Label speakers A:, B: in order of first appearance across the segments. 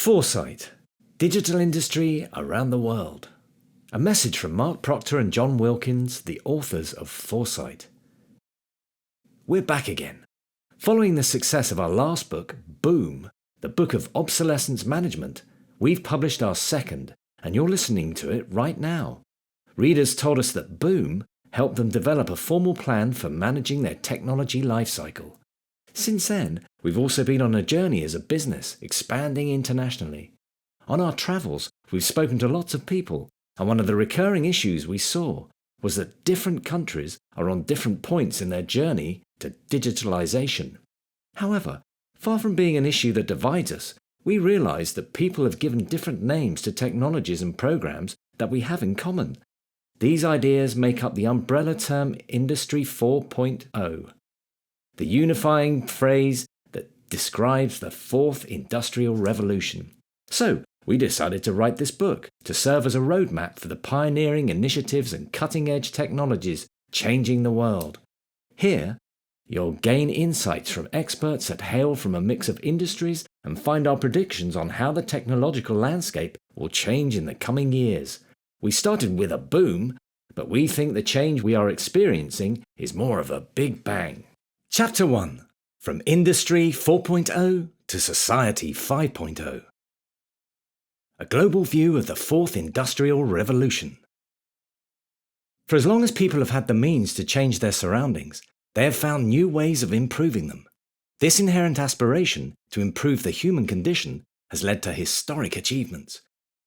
A: Foresight, Digital Industry Around the World. A message from Mark Proctor and John Wilkins, the authors of Foresight. We're back again. Following the success of our last book, Boom, the book of obsolescence management, we've published our second, and you're listening to it right now. Readers told us that Boom helped them develop a formal plan for managing their technology lifecycle. Since then, we've also been on a journey as a business, expanding internationally. On our travels, we've spoken to lots of people, and one of the recurring issues we saw was that different countries are on different points in their journey to digitalization. However, far from being an issue that divides us, we realize that people have given different names to technologies and programs that we have in common. These ideas make up the umbrella term Industry 4.0, the unifying phrase that describes the fourth industrial revolution. So, we decided to write this book to serve as a roadmap for the pioneering initiatives and cutting-edge technologies changing the world. Here, you'll gain insights from experts that hail from a mix of industries and find our predictions on how the technological landscape will change in the coming years. We started with a boom, but we think the change we are experiencing is more of a big bang. Chapter 1. From Industry 4.0 to Society 5.0. A global view of the fourth industrial revolution. For as long as people have had the means to change their surroundings, they have found new ways of improving them. This inherent aspiration to improve the human condition has led to historic achievements.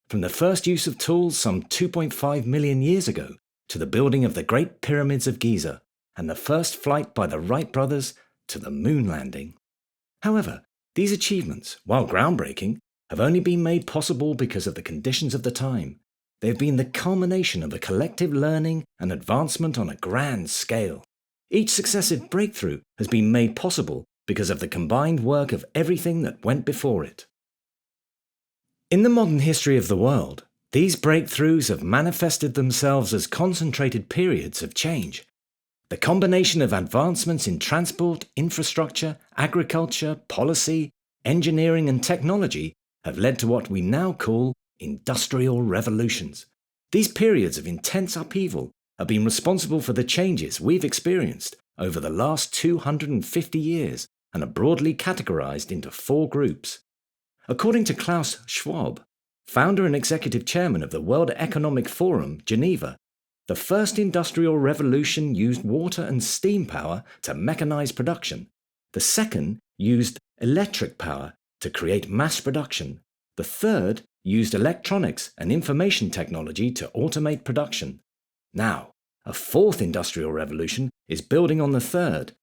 A: From the first use of tools some 2.5 million years ago to the building of the Great Pyramids of Giza and the first flight by the Wright brothers to the moon landing. However, these achievements, while groundbreaking, have only been made possible because of the conditions of the time. They have been the culmination of a collective learning and advancement on a grand scale. Each successive breakthrough has been made possible because of the combined work of everything that went before it. In the modern history of the world, these breakthroughs have manifested themselves as concentrated periods of change. The combination of advancements in transport, infrastructure, agriculture, policy, engineering and technology have led to what we now call industrial revolutions. These periods of intense upheaval have been responsible for the changes we've experienced over the last 250 years and are broadly categorized into four groups. According to Klaus Schwab, founder and executive chairman of the World Economic Forum, Geneva, the first industrial revolution used water and steam power to mechanize production. The second used electric power to create mass production. The third used electronics and information technology to automate production. Now, a fourth industrial revolution is building on the third,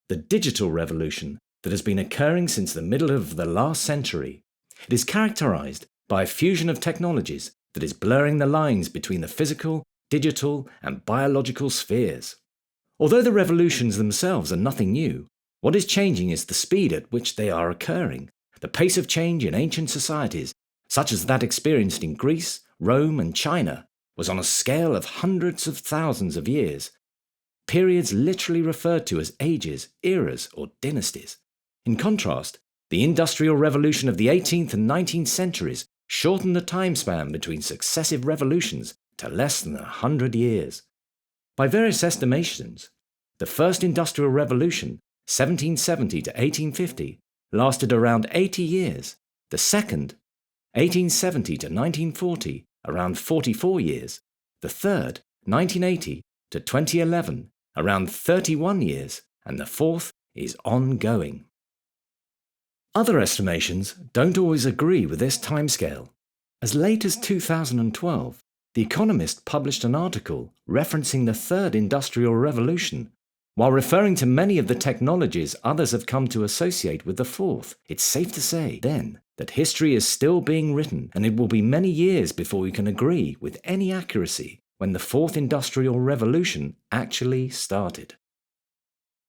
A: the digital revolution that has been occurring since the middle of the last century. It is characterized by a fusion of technologies that is blurring the lines between the physical, digital, and biological spheres. Although the revolutions themselves are nothing new, what is changing is the speed at which they are occurring. The pace of change in ancient societies, such as that experienced in Greece, Rome, and China, was on a scale of hundreds of thousands of years, periods literally referred to as ages, eras, or dynasties. In contrast, the Industrial Revolution of the 18th and 19th centuries shortened the time span between successive revolutions to less than 100 years. By various estimations, the first Industrial Revolution, 1770 to 1850, lasted around 80 years. The second, 1870 to 1940, around 44 years. The third, 1980 to 2011, around 31 years. And the fourth is ongoing. Other estimations don't always agree with this timescale. As late as 2012, The Economist published an article referencing the third industrial revolution. While referring to many of the technologies others have come to associate with the fourth, it's safe to say, then, that history is still being written, and it will be many years before we can agree with any accuracy when the fourth industrial revolution actually started.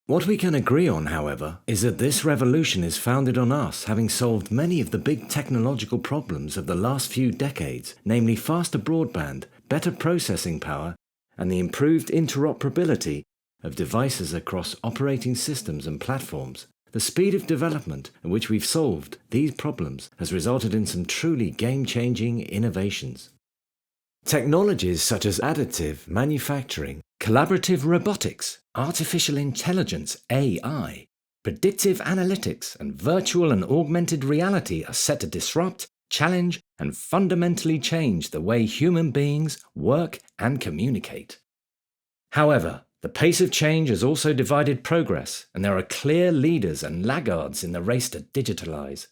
A: What we can agree on, however, is that this revolution is founded on us having solved many of the big technological problems of the last few decades, namely faster broadband, better processing power, and the improved interoperability of devices across operating systems and platforms. the speed of development at which we've solved these problems has resulted in some truly game-changing innovations. Technologies such as additive manufacturing, collaborative robotics, artificial intelligence (AI), predictive analytics, and virtual and augmented reality are set to disrupt, challenge, and fundamentally change the way human beings work and communicate. However, the pace of change has also divided progress, and there are clear leaders and laggards in the race to digitalize.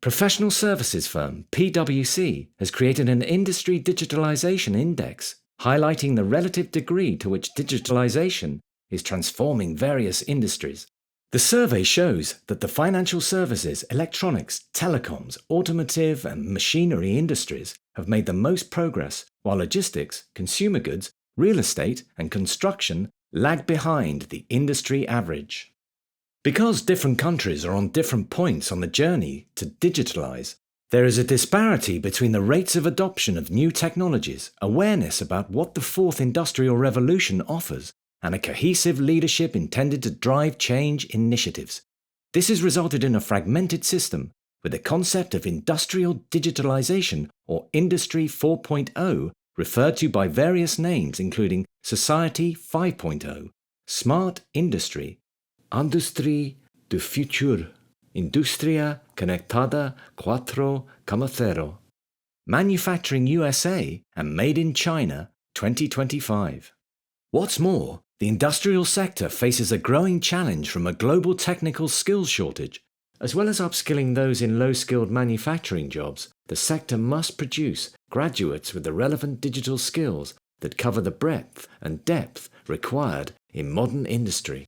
A: Professional services firm PwC has created an industry digitalization index, highlighting the relative degree to which digitalization is transforming various industries. The survey shows that the financial services, electronics, telecoms, automotive, and machinery industries have made the most progress, while logistics, consumer goods, real estate, and construction lag behind the industry average. Because different countries are on different points on the journey to digitalize, there is a disparity between the rates of adoption of new technologies, awareness about what the fourth industrial revolution offers, and a cohesive leadership intended to drive change initiatives. This has resulted in a fragmented system, with the concept of industrial digitalization or Industry 4.0 referred to by various names including Society 5.0, Smart Industry, Industrie du Futur, Industria Conectada 4.0, Manufacturing USA, and Made in China 2025. What's more, the industrial sector faces a growing challenge from a global technical skills shortage. As well as upskilling those in low-skilled manufacturing jobs, the sector must produce graduates with the relevant digital skills that cover the breadth and depth required in modern industry.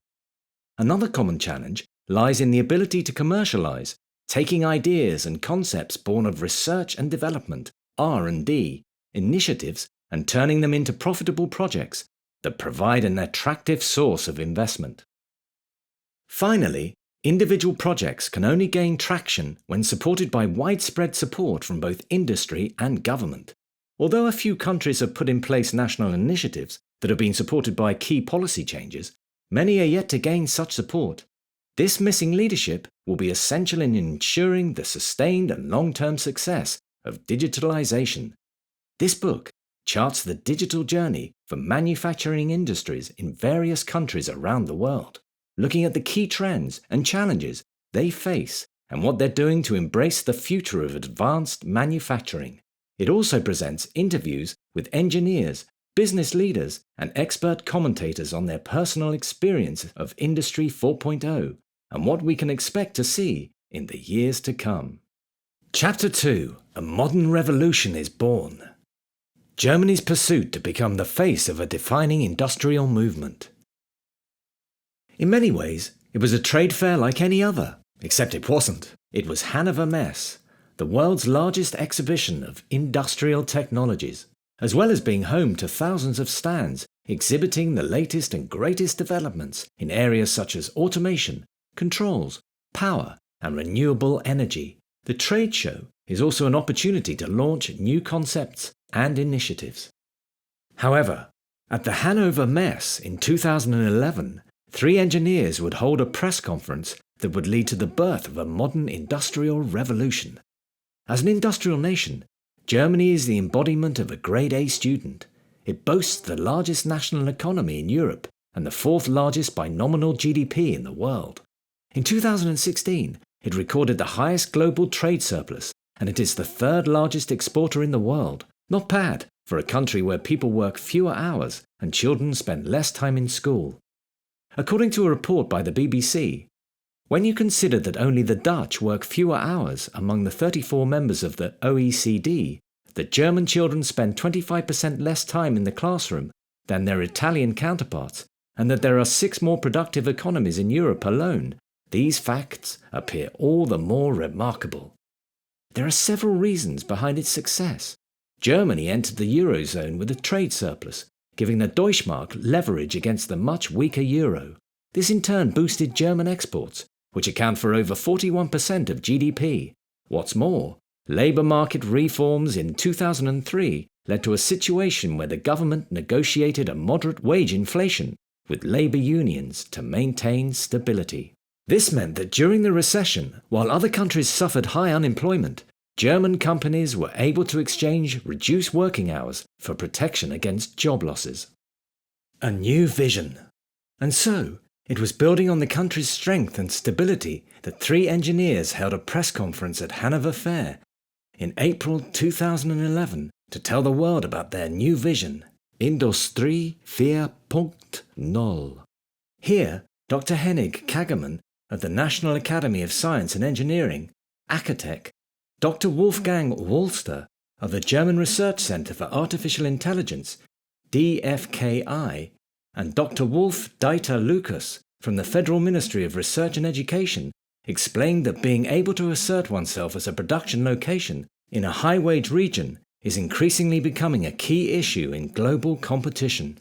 A: Another common challenge lies in the ability to commercialize, taking ideas and concepts born of research and development, R&D, initiatives, and turning them into profitable projects that provide an attractive source of investment. Finally, individual projects can only gain traction when supported by widespread support from both industry and government. Although a few countries have put in place national initiatives that have been supported by key policy changes, many are yet to gain such support. This missing leadership will be essential in ensuring the sustained and long-term success of digitalization. This book charts the digital journey for manufacturing industries in various countries around the world, looking at the key trends and challenges they face and what they're doing to embrace the future of advanced manufacturing. It also presents interviews with engineers, business leaders, and expert commentators on their personal experience of Industry 4.0 and what we can expect to see in the years to come. Chapter 2: A Modern Revolution is Born. Germany's pursuit to become the face of a defining industrial movement. In many ways, it was a trade fair like any other, except it wasn't. It was Hannover Messe, the world's largest exhibition of industrial technologies, as well as being home to thousands of stands exhibiting the latest and greatest developments in areas such as automation, controls, power, and renewable energy. The trade show is also an opportunity to launch new concepts and initiatives. However, at the Hannover Messe in 2011, 3 engineers would hold a press conference that would lead to the birth of a modern industrial revolution. As an industrial nation, Germany is the embodiment of a grade A student. It boasts the largest national economy in Europe and the 4th largest by nominal GDP in the world. In 2016, it recorded the highest global trade surplus, and it is the 3rd largest exporter in the world. Not bad for a country where people work fewer hours and children spend less time in school. According to a report by the BBC, when you consider that only the Dutch work fewer hours among the 34 members of the OECD, that German children spend 25% less time in the classroom than their Italian counterparts, and that there are 6 more productive economies in Europe alone, these facts appear all the more remarkable. There are several reasons behind its success. Germany entered the Eurozone with a trade surplus, giving the Deutschmark leverage against the much weaker euro. This in turn boosted German exports, which account for over 41% of GDP. What's more, labour market reforms in 2003 led to a situation where the government negotiated a moderate wage inflation with labour unions to maintain stability. This meant that during the recession, while other countries suffered high unemployment, German companies were able to exchange reduced working hours for protection against job losses. A new vision. And so, it was building on the country's strength and stability that three engineers held a press conference at Hanover Fair in April 2011 to tell the world about their new vision, Industrie 4.0. Here, Dr. Henning Kagermann of the National Academy of Science and Engineering, Acatech, Dr. Wolfgang Wolster of the German Research Center for Artificial Intelligence, DFKI, and Dr. Wolf-Dieter Lucas from the Federal Ministry of Research and Education explained that being able to assert oneself as a production location in a high-wage region is increasingly becoming a key issue in global competition.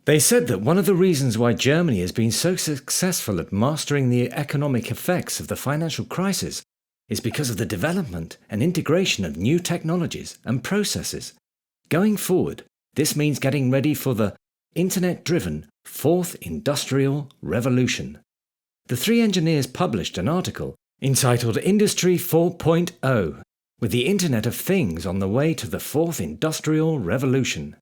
A: They said that one of the reasons why Germany has been so successful at mastering the economic effects of the financial crisis is because of the development and integration of new technologies and processes. Going forward, this means getting ready for the Internet-driven Fourth Industrial Revolution. The three engineers published an article entitled Industry 4.0, with the Internet of Things on the way to the Fourth Industrial Revolution.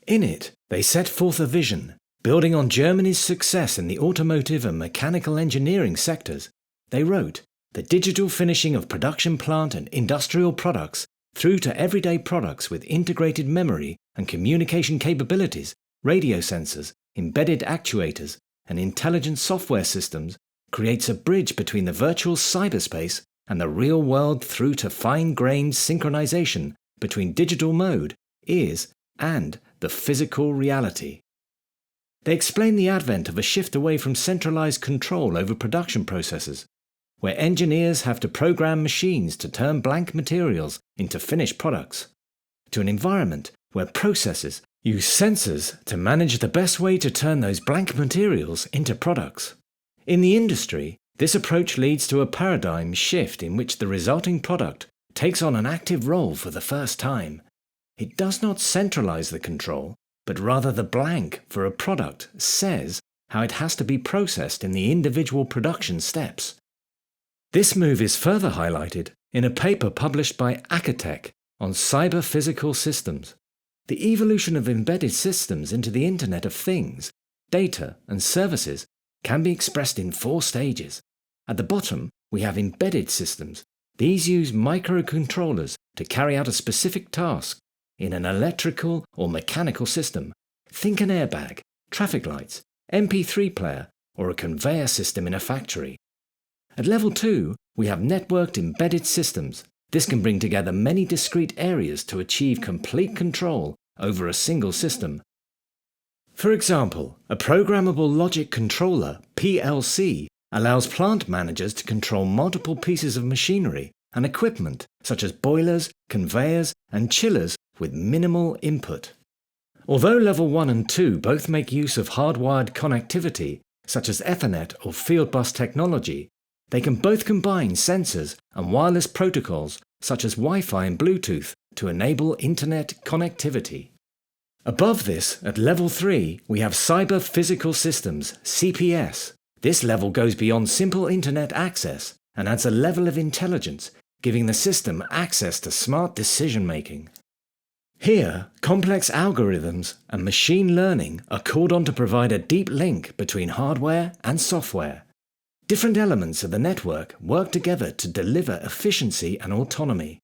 A: In it, they set forth a vision, building on Germany's success in the automotive and mechanical engineering sectors. They wrote, the digital finishing of production plant and industrial products through to everyday products with integrated memory and communication capabilities, radio sensors, embedded actuators, and intelligent software systems creates a bridge between the virtual cyberspace and the real world through to fine-grained synchronization between digital mode, is, and the physical reality. They explain the advent of a shift away from centralized control over production processes, where engineers have to program machines to turn blank materials into finished products, to an environment where processes use sensors to manage the best way to turn those blank materials into products. In the industry, this approach leads to a paradigm shift in which the resulting product takes on an active role for the first time. It does not centralize the control, but rather the blank for a product says how it has to be processed in the individual production steps. This move is further highlighted in a paper published by Acatech on cyber-physical systems. The evolution of embedded systems into the Internet of Things, data, and services can be expressed in 4 stages. At the bottom, we have embedded systems. These use microcontrollers to carry out a specific task in an electrical or mechanical system. Think an airbag, traffic lights, MP3 player, or a conveyor system in a factory. At level 2, we have networked embedded systems. This can bring together many discrete areas to achieve complete control over a single system. For example, a programmable logic controller, PLC, allows plant managers to control multiple pieces of machinery and equipment such as boilers, conveyors, and chillers with minimal input. Although level 1 and 2 both make use of hardwired connectivity, such as Ethernet or field bus technology, they can both combine sensors and wireless protocols such as Wi-Fi and Bluetooth to enable Internet connectivity. Above this, at level 3, we have Cyber Physical Systems, CPS. This level goes beyond simple Internet access and adds a level of intelligence, giving the system access to smart decision-making. Here, complex algorithms and machine learning are called on to provide a deep link between hardware and software. Different elements of the network work together to deliver efficiency and autonomy.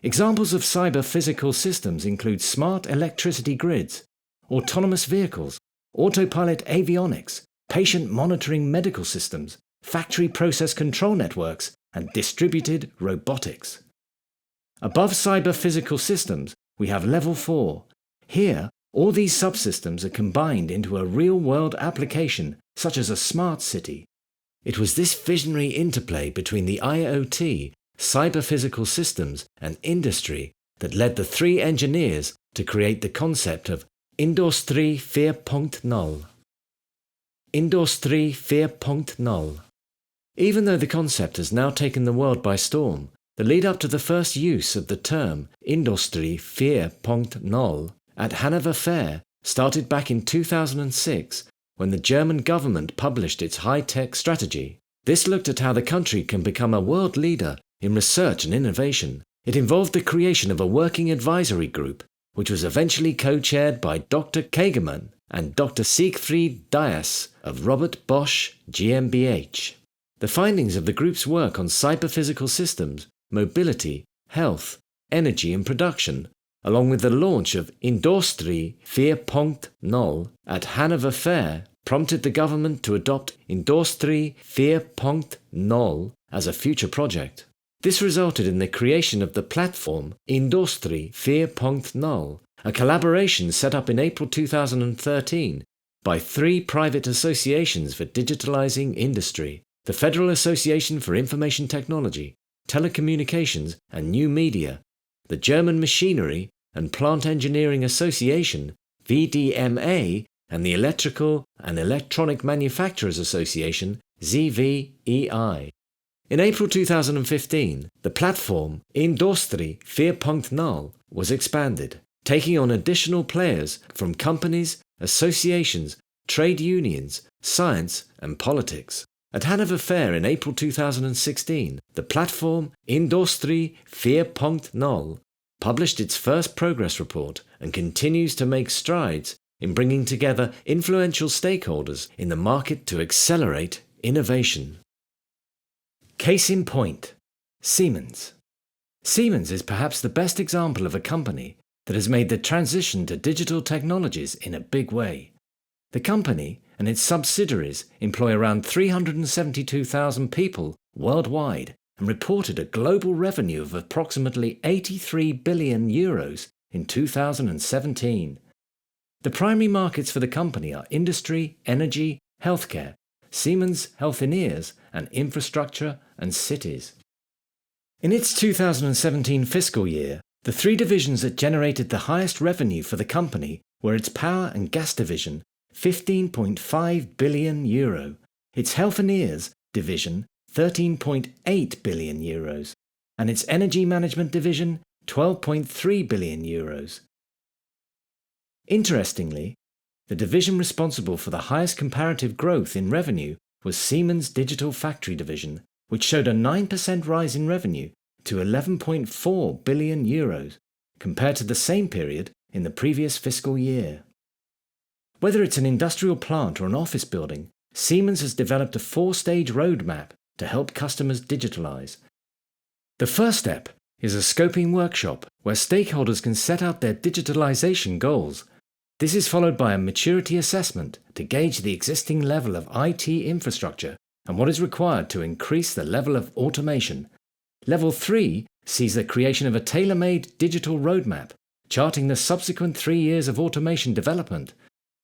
A: Examples of cyber-physical systems include smart electricity grids, autonomous vehicles, autopilot avionics, patient monitoring medical systems, factory process control networks, and distributed robotics. Above cyber-physical systems, we have level 4. Here, all these subsystems are combined into a real-world application, such as a smart city. It was this visionary interplay between the IoT, cyber-physical systems, and industry that led the 3 engineers to create the concept of Industrie 4.0. Industrie 4.0. Even though the concept has now taken the world by storm, the lead-up to the first use of the term Industrie 4.0 at Hanover Fair started back in 2006 when the German government published its high-tech strategy. This looked at how the country can become a world leader in research and innovation. It involved the creation of a working advisory group, which was eventually co-chaired by Dr. Kagemann and Dr. Siegfried Dias of Robert Bosch GmbH. The findings of the group's work on cyber-physical systems, mobility, health, energy and production, along with the launch of Industrie 4.0 at Hanover Fair, prompted the government to adopt Industrie 4.0 as a future project. This resulted in the creation of the platform Industrie 4.0, a collaboration set up in April 2013 by 3 private associations for digitalizing industry: the Federal Association for Information Technology, Telecommunications and New Media, the German Machinery and Plant Engineering Association, VDMA, and the Electrical and Electronic Manufacturers Association, ZVEI. In April 2015, the platform Industrie 4.0 was expanded, taking on additional players from companies, associations, trade unions, science and politics. At Hanover Fair in April 2016, the platform Industrie 4.0 published its first progress report and continues to make strides in bringing together influential stakeholders in the market to accelerate innovation. Case in point, Siemens. Siemens is perhaps the best example of a company that has made the transition to digital technologies in a big way. The company and its subsidiaries employ around 372,000 people worldwide and reported a global revenue of approximately 83 billion euros in 2017. The primary markets for the company are industry, energy, healthcare, Siemens Healthineers, and infrastructure and cities. In its 2017 fiscal year, the 3 divisions that generated the highest revenue for the company were its power and gas division, 15.5 billion euro, its Healthineers division, 13.8 billion euros, and its energy management division, 12.3 billion euros. Interestingly, the division responsible for the highest comparative growth in revenue was Siemens Digital Factory division, which showed a 9% rise in revenue to 11.4 billion euros compared to the same period in the previous fiscal year. Whether it's an industrial plant or an office building, Siemens has developed a 4-stage roadmap to help customers digitalize. The first step is a scoping workshop where stakeholders can set out their digitalization goals. This is followed by a maturity assessment to gauge the existing level of IT infrastructure and what is required to increase the level of automation. Level 3 sees the creation of a tailor-made digital roadmap, charting the subsequent 3 years of automation development.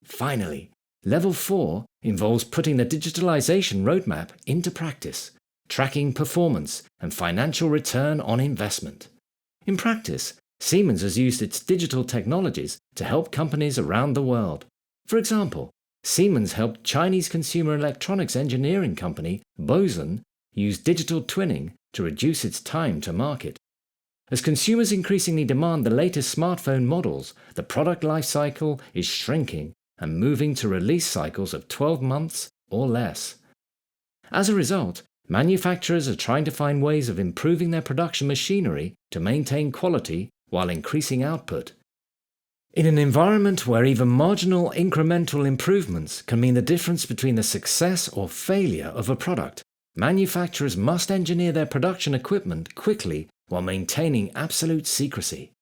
A: Finally, Level 4 involves putting the digitalization roadmap into practice, tracking performance and financial return on investment. In practice, Siemens has used its digital technologies to help companies around the world. For example, Siemens helped Chinese consumer electronics engineering company Boson use digital twinning to reduce its time to market. As consumers increasingly demand the latest smartphone models, the product life cycle is shrinking and moving to release cycles of 12 months or less. As a result, manufacturers are trying to find ways of improving their production machinery to maintain quality while increasing output. In an environment where even marginal incremental improvements can mean the difference between the success or failure of a product, manufacturers must engineer their production equipment quickly while maintaining absolute secrecy.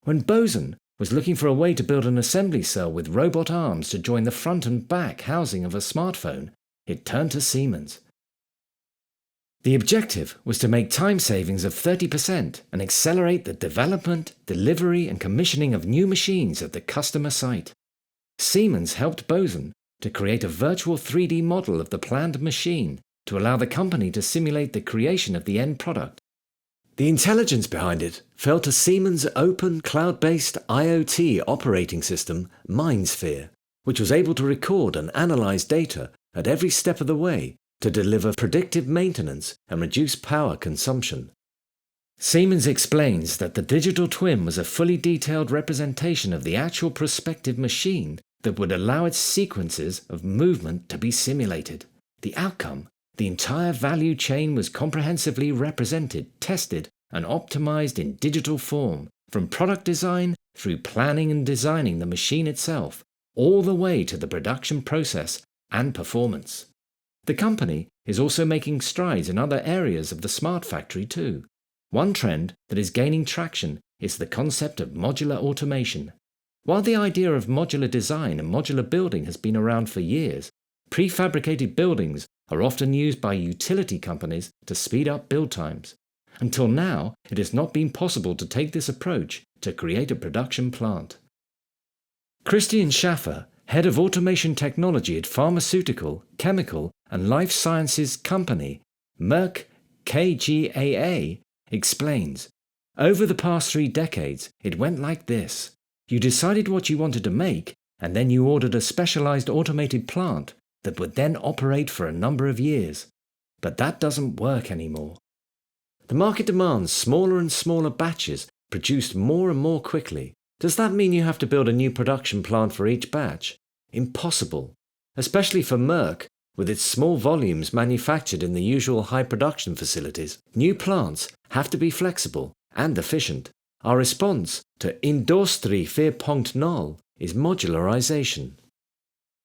A: When Boson was looking for a way to build an assembly cell with robot arms to join the front and back housing of a smartphone, it turned to Siemens. The objective was to make time savings of 30% and accelerate the development, delivery and commissioning of new machines at the customer site. Siemens helped Boson to create a virtual 3D model of the planned machine to allow the company to simulate the creation of the end product. The intelligence behind it fell to Siemens' open cloud-based IoT operating system, MindSphere, which was able to record and analyze data at every step of the way to deliver predictive maintenance and reduce power consumption. Siemens explains that the digital twin was a fully detailed representation of the actual prospective machine that would allow its sequences of movement to be simulated. The outcome, The entire value chain was comprehensively represented, tested, and optimized in digital form, from product design through planning and designing the machine itself, all the way to the production process and performance. The company is also making strides in other areas of the smart factory too. One trend that is gaining traction is the concept of modular automation. While the idea of modular design and modular building has been around for years, prefabricated buildings are often used by utility companies to speed up build times. Until now, it has not been possible to take this approach to create a production plant. Christian Schaffer, head of automation technology at pharmaceutical, chemical, and life sciences company Merck KGaA, explains, "Over the past 3 decades, it went like this. You decided what you wanted to make, and then you ordered a specialized automated plant that would then operate for a number of years. But that doesn't work anymore. The market demands smaller and smaller batches produced more and more quickly. Does that mean you have to build a new production plant for each batch? Impossible. Especially for Merck, with its small volumes manufactured in the usual high production facilities. New plants have to be flexible and efficient. Our response to Industrie 4.0 is modularization."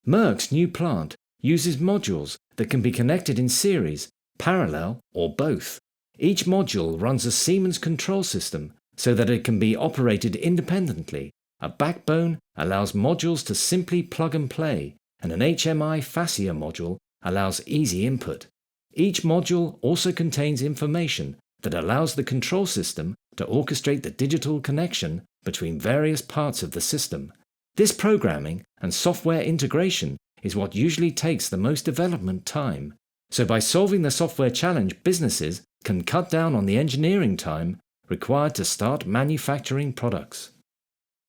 A: Merck's new plant uses modules that can be connected in series, parallel, or both. Each module runs a Siemens control system so that it can be operated independently. A backbone allows modules to simply plug and play, and an HMI fascia module allows easy input. Each module also contains information that allows the control system to orchestrate the digital connection between various parts of the system. This programming and software integration is what usually takes the most development time. So by solving the software challenge, businesses can cut down on the engineering time required to start manufacturing products.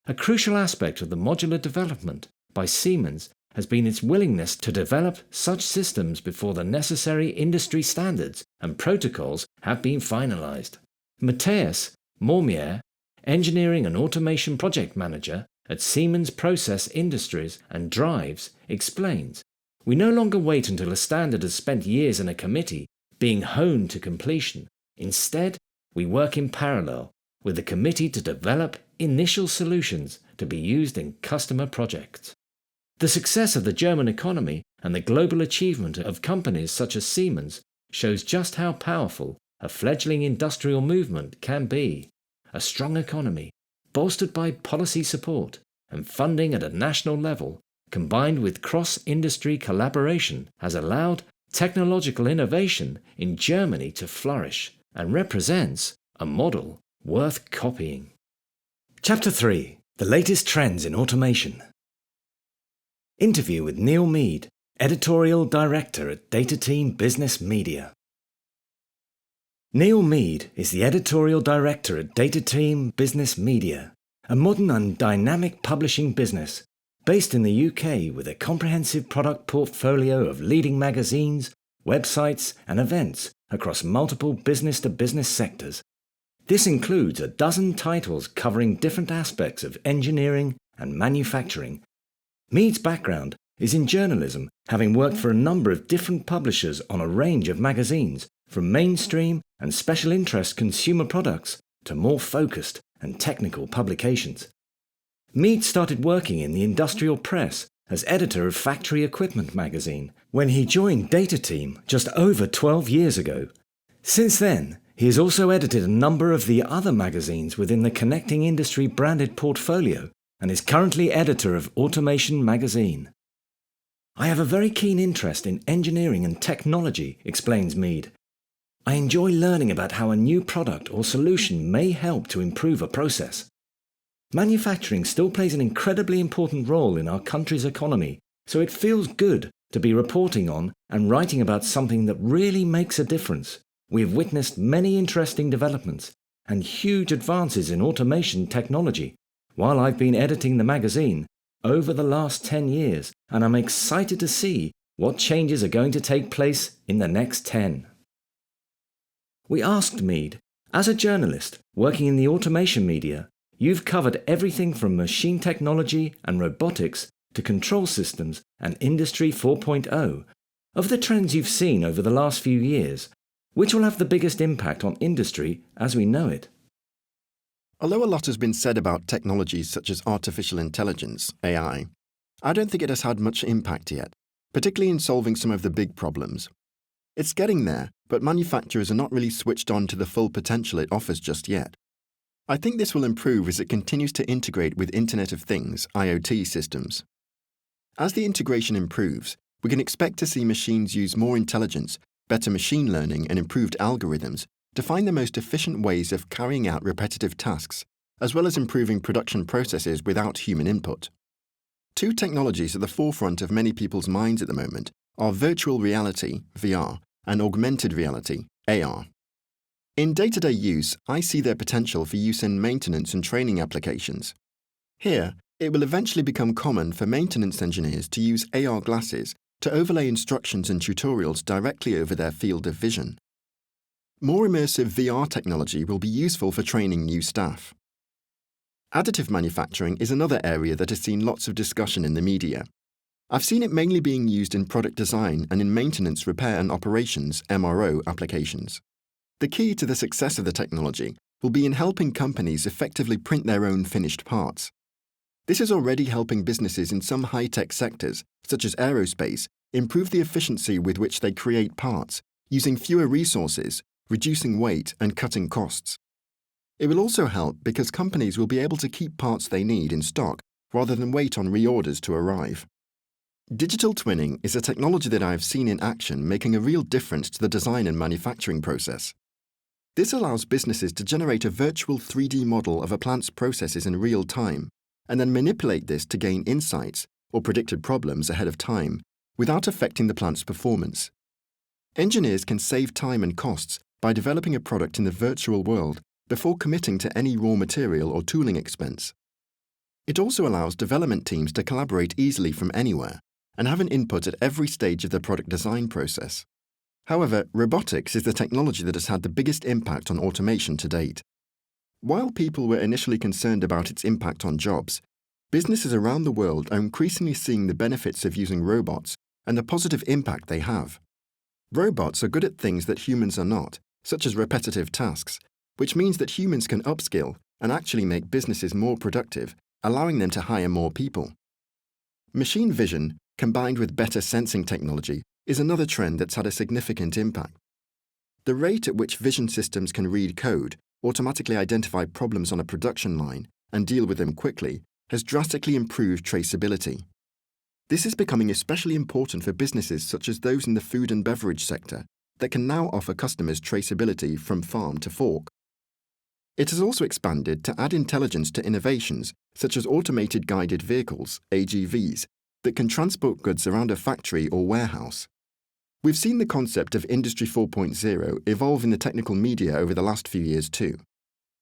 A: A crucial aspect of the modular development by Siemens has been its willingness to develop such systems before the necessary industry standards and protocols have been finalized. Matthias Mormier, Engineering and Automation Project Manager at Siemens Process Industries and Drives, explains, "We no longer wait until a standard has spent years in a committee being honed to completion. Instead, we work in parallel with the committee to develop initial solutions to be used in customer projects." The success of the German economy and the global achievement of companies such as Siemens shows just how powerful a fledgling industrial movement can be. A strong economy, bolstered by policy support and funding at a national level, combined with cross-industry collaboration, has allowed technological innovation in Germany to flourish and represents a model worth copying. Chapter 3. The latest trends in automation. Interview with Neil Mead, Editorial Director at Data Team Business Media. Neil Mead is the Editorial Director at Data Team Business Media, a modern and dynamic publishing business based in the UK with a comprehensive product portfolio of leading magazines, websites, and events across multiple business-to-business sectors. This includes a dozen titles covering different aspects of engineering and manufacturing. Mead's background is in journalism, having worked for a number of different publishers on a range of magazines, from mainstream and special interest consumer products to more focused and technical publications. Mead started working in the industrial press as editor of Factory Equipment magazine when he joined Data Team just over 12 years ago. Since then, he has also edited a number of the other magazines within the Connecting Industry branded portfolio and is currently editor of Automation magazine. "I have a very keen interest in engineering and technology," explains Mead. "I enjoy learning about how a new product or solution may help to improve a process. Manufacturing still plays an incredibly important role in our country's economy, so it feels good to be reporting on and writing about something that really makes a difference. We have witnessed many interesting developments and huge advances in automation technology while I've been editing the magazine over the last 10 years, and I'm excited to see what changes are going to take place in the next 10. We asked Mead, as a journalist working in the automation media, you've covered everything from machine technology and robotics to control systems and Industry 4.0. Of the trends you've seen over the last few years, which will have the biggest impact on industry as we know it?
B: Although a lot has been said about technologies such as artificial intelligence, AI, I don't think it has had much impact yet, particularly in solving some of the big problems. It's getting there, but manufacturers are not really switched on to the full potential it offers just yet. I think this will improve as it continues to integrate with Internet of Things, IoT systems. As the integration improves, we can expect to see machines use more intelligence, better machine learning, and improved algorithms to find the most efficient ways of carrying out repetitive tasks, as well as improving production processes without human input. Two technologies at the forefront of many people's minds at the moment are virtual reality, VR, and augmented reality, AR. In day-to-day use, I see their potential for use in maintenance and training applications. Here, it will eventually become common for maintenance engineers to use AR glasses to overlay instructions and tutorials directly over their field of vision. More immersive VR technology will be useful for training new staff. Additive manufacturing is another area that has seen lots of discussion in the media. I've seen it mainly being used in product design and in maintenance, repair and operations (MRO) applications. The key to the success of the technology will be in helping companies effectively print their own finished parts. This is already helping businesses in some high-tech sectors, such as aerospace, improve the efficiency with which they create parts, using fewer resources, reducing weight and cutting costs. It will also help because companies will be able to keep parts they need in stock rather than wait on reorders to arrive. Digital twinning is a technology that I have seen in action making a real difference to the design and manufacturing process. This allows businesses to generate a virtual 3D model of a plant's processes in real time and then manipulate this to gain insights or predicted problems ahead of time without affecting the plant's performance. Engineers can save time and costs by developing a product in the virtual world before committing to any raw material or tooling expense. It also allows development teams to collaborate easily from anywhere and have an input at every stage of the product design process. However, robotics is the technology that has had the biggest impact on automation to date. While people were initially concerned about its impact on jobs, businesses around the world are increasingly seeing the benefits of using robots and the positive impact they have. Robots are good at things that humans are not, such as repetitive tasks, which means that humans can upskill and actually make businesses more productive, allowing them to hire more people. Machine vision, combined with better sensing technology, is another trend that's had a significant impact. The rate at which vision systems can read code, automatically identify problems on a production line, and deal with them quickly has drastically improved traceability. This is becoming especially important for businesses such as those in the food and beverage sector that can now offer customers traceability from farm to fork. It has also expanded to add intelligence to innovations such as automated guided vehicles, AGVs, that can transport goods around a factory or warehouse. We've seen the concept of Industry 4.0 evolve in the technical media over the last few years too.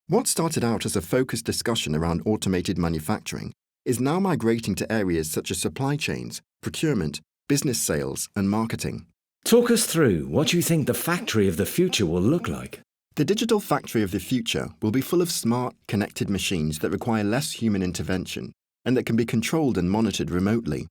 B: What started out as a focused discussion around automated manufacturing is now migrating to areas such as supply chains, procurement, business sales, and marketing.
A: Talk us through what you think the factory of the future will look like.
B: The digital factory of the future will be full of smart, connected machines that require less human intervention and that can be controlled and monitored remotely.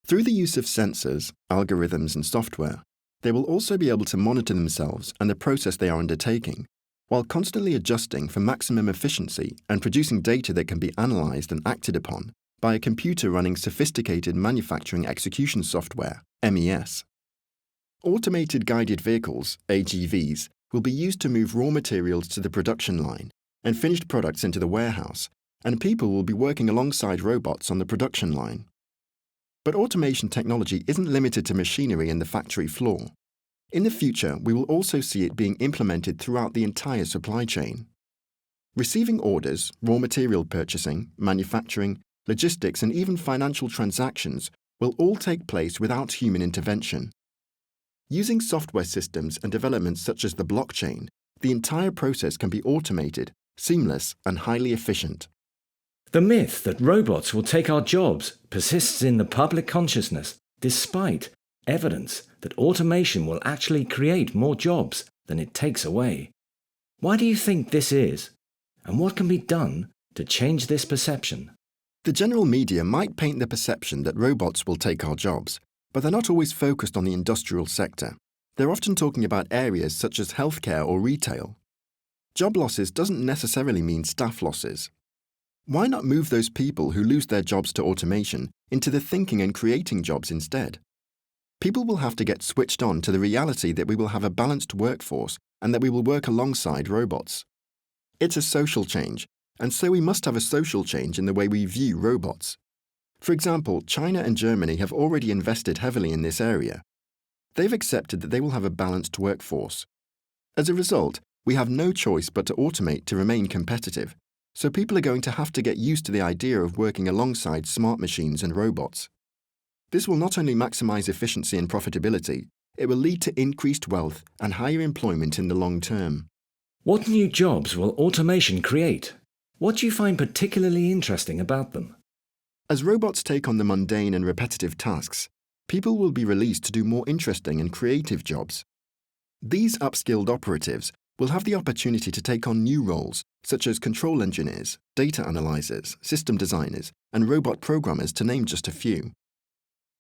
B: Through the use of sensors, algorithms, and software, they will also be able to monitor themselves and the process they are undertaking, while constantly adjusting for maximum efficiency and producing data that can be analyzed and acted upon by a computer running sophisticated manufacturing execution software, MES. Automated guided vehicles, AGVs, will be used to move raw materials to the production line and finished products into the warehouse, and people will be working alongside robots on the production line. But automation technology isn't limited to machinery in the factory floor. In the future, we will also see it being implemented throughout the entire supply chain. Receiving orders, raw material purchasing, manufacturing, logistics, and even financial transactions will all take place without human intervention. Using software systems and developments such as the blockchain, the entire process can be automated, seamless, and highly efficient.
A: The myth that robots will take our jobs persists in the public consciousness, despite evidence that automation will actually create more jobs than it takes away. Why do you think this is? And what can be done to change this perception?
B: The general media might paint the perception that robots will take our jobs, but they're not always focused on the industrial sector. They're often talking about areas such as healthcare or retail. Job losses doesn't necessarily mean staff losses. Why not move those people who lose their jobs to automation into the thinking and creating jobs instead? People will have to get switched on to the reality that we will have a balanced workforce and that we will work alongside robots. It's a social change, and so we must have a social change in the way we view robots. For example, China and Germany have already invested heavily in this area. They've accepted that they will have a balanced workforce. As a result, we have no choice but to automate to remain competitive, so people are going to have to get used to the idea of working alongside smart machines and robots. This will not only maximize efficiency and profitability, it will lead to increased wealth and higher employment in the long term.
A: What new jobs will automation create? What do you find particularly interesting about them?
B: As robots take on the mundane and repetitive tasks, people will be released to do more interesting and creative jobs. These upskilled operatives will have the opportunity to take on new roles, such as control engineers, data analyzers, system designers, and robot programmers, to name just a few.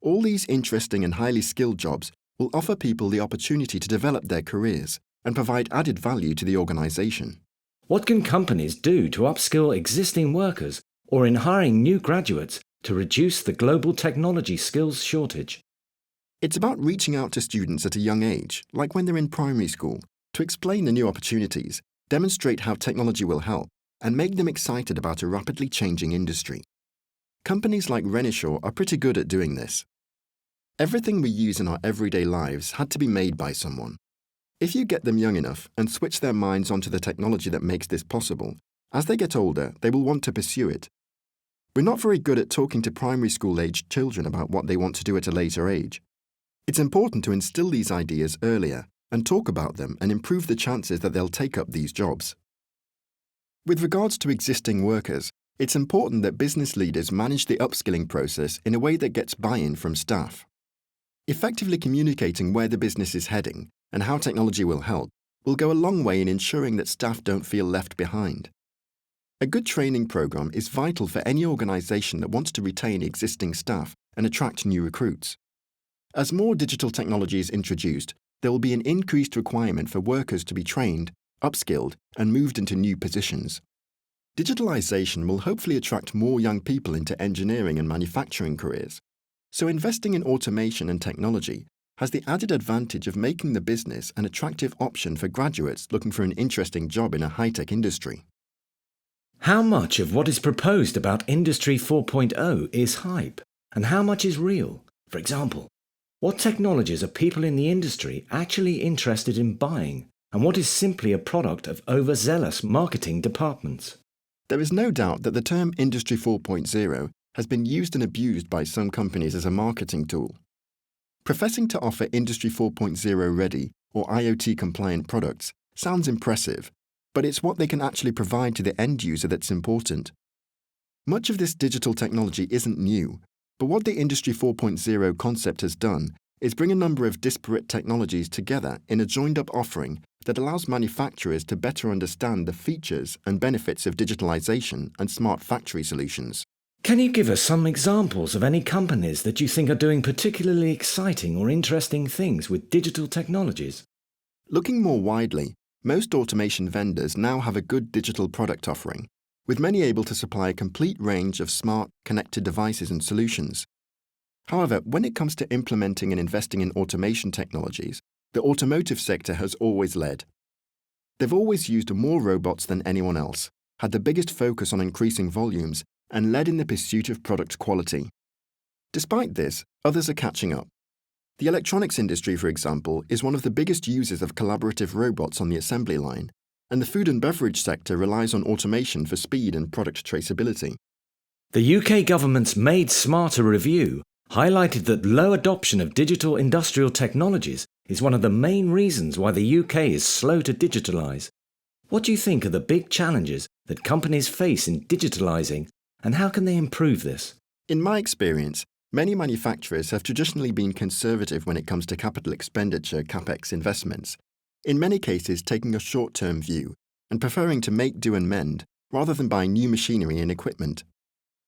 B: All these interesting and highly skilled jobs will offer people the opportunity to develop their careers and provide added value to the organization.
A: What can companies do to upskill existing workers or in hiring new graduates to reduce the global technology skills shortage?
B: It's about reaching out to students at a young age, like when they're in primary school, to explain the new opportunities, demonstrate how technology will help, and make them excited about a rapidly changing industry. Companies like Renishaw are pretty good at doing this. Everything we use in our everyday lives had to be made by someone. If you get them young enough and switch their minds onto the technology that makes this possible, as they get older, they will want to pursue it. We're not very good at talking to primary school-aged children about what they want to do at a later age. It's important to instill these ideas earlier and talk about them and improve the chances that they'll take up these jobs. With regards to existing workers, it's important that business leaders manage the upskilling process in a way that gets buy-in from staff. Effectively communicating where the business is heading and how technology will help will go a long way in ensuring that staff don't feel left behind. A good training program is vital for any organization that wants to retain existing staff and attract new recruits. As more digital technology is introduced, there will be an increased requirement for workers to be trained, upskilled, and moved into new positions. Digitalization will hopefully attract more young people into engineering and manufacturing careers, so investing in automation and technology has the added advantage of making the business an attractive option for graduates looking for an interesting job in a high-tech industry.
A: How much of what is proposed about Industry 4.0 is hype, and how much is real? For example, what technologies are people in the industry actually interested in buying, and what is simply a product of overzealous marketing departments?
B: There is no doubt that the term Industry 4.0 has been used and abused by some companies as a marketing tool. Professing to offer Industry 4.0 ready or IoT-compliant products sounds impressive, but it's what they can actually provide to the end user that's important. Much of this digital technology isn't new, but what the Industry 4.0 concept has done is bring a number of disparate technologies together in a joined-up offering that allows manufacturers to better understand the features and benefits of digitalization and smart factory solutions.
A: Can you give us some examples of any companies that you think are doing particularly exciting or interesting things with digital technologies?
B: Looking more widely, most automation vendors now have a good digital product offering, with many able to supply a complete range of smart, connected devices and solutions. However, when it comes to implementing and investing in automation technologies, the automotive sector has always led. They've always used more robots than anyone else, had the biggest focus on increasing volumes, and led in the pursuit of product quality. Despite this, others are catching up. The electronics industry, for example, is one of the biggest users of collaborative robots on the assembly line, and the food and beverage sector relies on automation for speed and product traceability.
A: The UK government's Made Smarter review highlighted that low adoption of digital industrial technologies is one of the main reasons why the UK is slow to digitalise. What do you think are the big challenges that companies face in digitalising, and how can they improve this?
B: In my experience, many manufacturers have traditionally been conservative when it comes to capital expenditure (CapEx) investments, in many cases taking a short-term view and preferring to make do and mend rather than buy new machinery and equipment.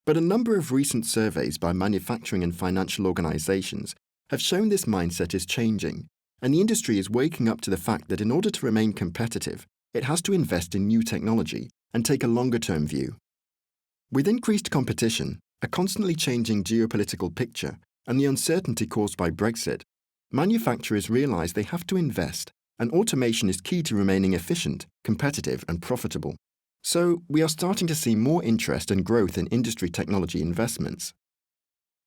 B: But a number of recent surveys by manufacturing and financial organizations have shown this mindset is changing, and the industry is waking up to the fact that in order to remain competitive, it has to invest in new technology and take a longer-term view. With increased competition, a constantly changing geopolitical picture, and the uncertainty caused by Brexit, manufacturers realize they have to invest, and automation is key to remaining efficient, competitive, and profitable. So, we are starting to see more interest and growth in industry technology investments.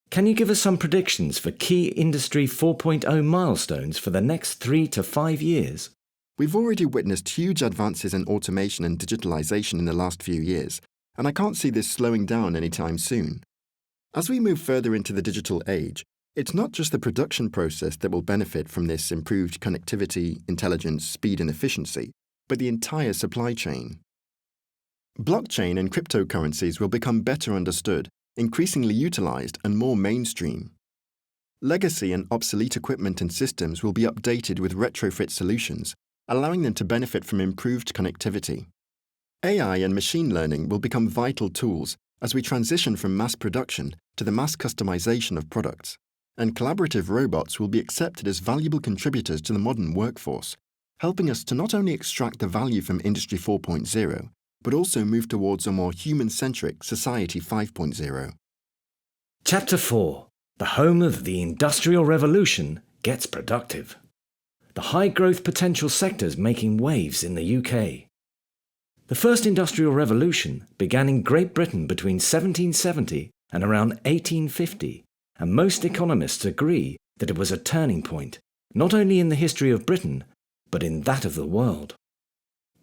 A: Can you give us some predictions for key Industry 4.0 milestones for the next 3 to 5 years?
B: We've already witnessed huge advances in automation and digitalization in the last few years, and I can't see this slowing down anytime soon. As we move further into the digital age, it's not just the production process that will benefit from this improved connectivity, intelligence, speed, and efficiency, but the entire supply chain. Blockchain and cryptocurrencies will become better understood, increasingly utilized, and more mainstream. Legacy and obsolete equipment and systems will be updated with retrofit solutions, allowing them to benefit from improved connectivity. AI and machine learning will become vital tools as we transition from mass production to the mass customization of products, and collaborative robots will be accepted as valuable contributors to the modern workforce, helping us to not only extract the value from Industry 4.0, but also move towards a more human-centric Society 5.0.
A: Chapter 4. The home of the Industrial Revolution gets productive. The high-growth potential sectors making waves in the UK. The first Industrial Revolution began in Great Britain between 1770 and around 1850, and most economists agree that it was a turning point, not only in the history of Britain, but in that of the world.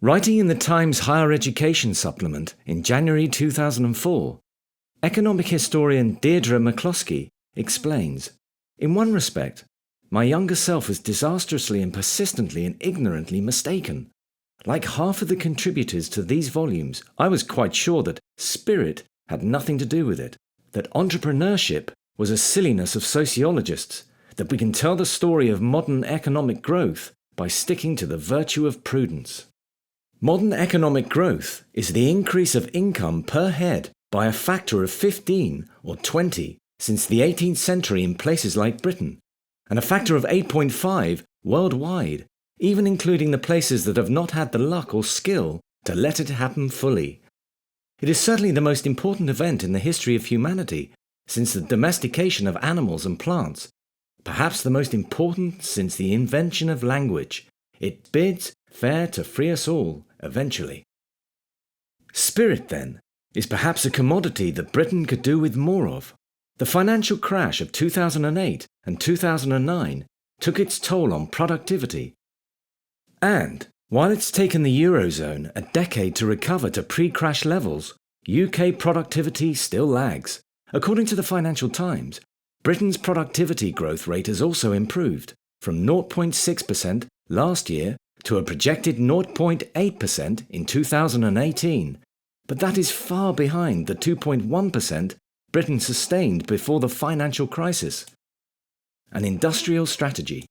A: Writing in the Times Higher Education Supplement in January 2004, economic historian Deirdre McCloskey explains, "In one respect, my younger self was disastrously and persistently and ignorantly mistaken. Like half of the contributors to these volumes, I was quite sure that spirit had nothing to do with it, that entrepreneurship was a silliness of sociologists, that we can tell the story of modern economic growth by sticking to the virtue of prudence. Modern economic growth is the increase of income per head by a factor of 15 or 20 since the 18th century in places like Britain, and a factor of 8.5 worldwide, even including the places that have not had the luck or skill to let it happen fully. It is certainly the most important event in the history of humanity since the domestication of animals and plants, perhaps the most important since the invention of language. It bids fair to free us all, eventually. Spirit, then, is perhaps a commodity that Britain could do with more of. The financial crash of 2008 and 2009 took its toll on productivity. And, while it's taken the Eurozone a decade to recover to pre-crash levels, UK productivity still lags. According to the Financial Times, Britain's productivity growth rate has also improved, from 0.6% last year to a projected 0.8% in 2018, but that is far behind the 2.1% Britain sustained before the financial crisis. An industrial strategy.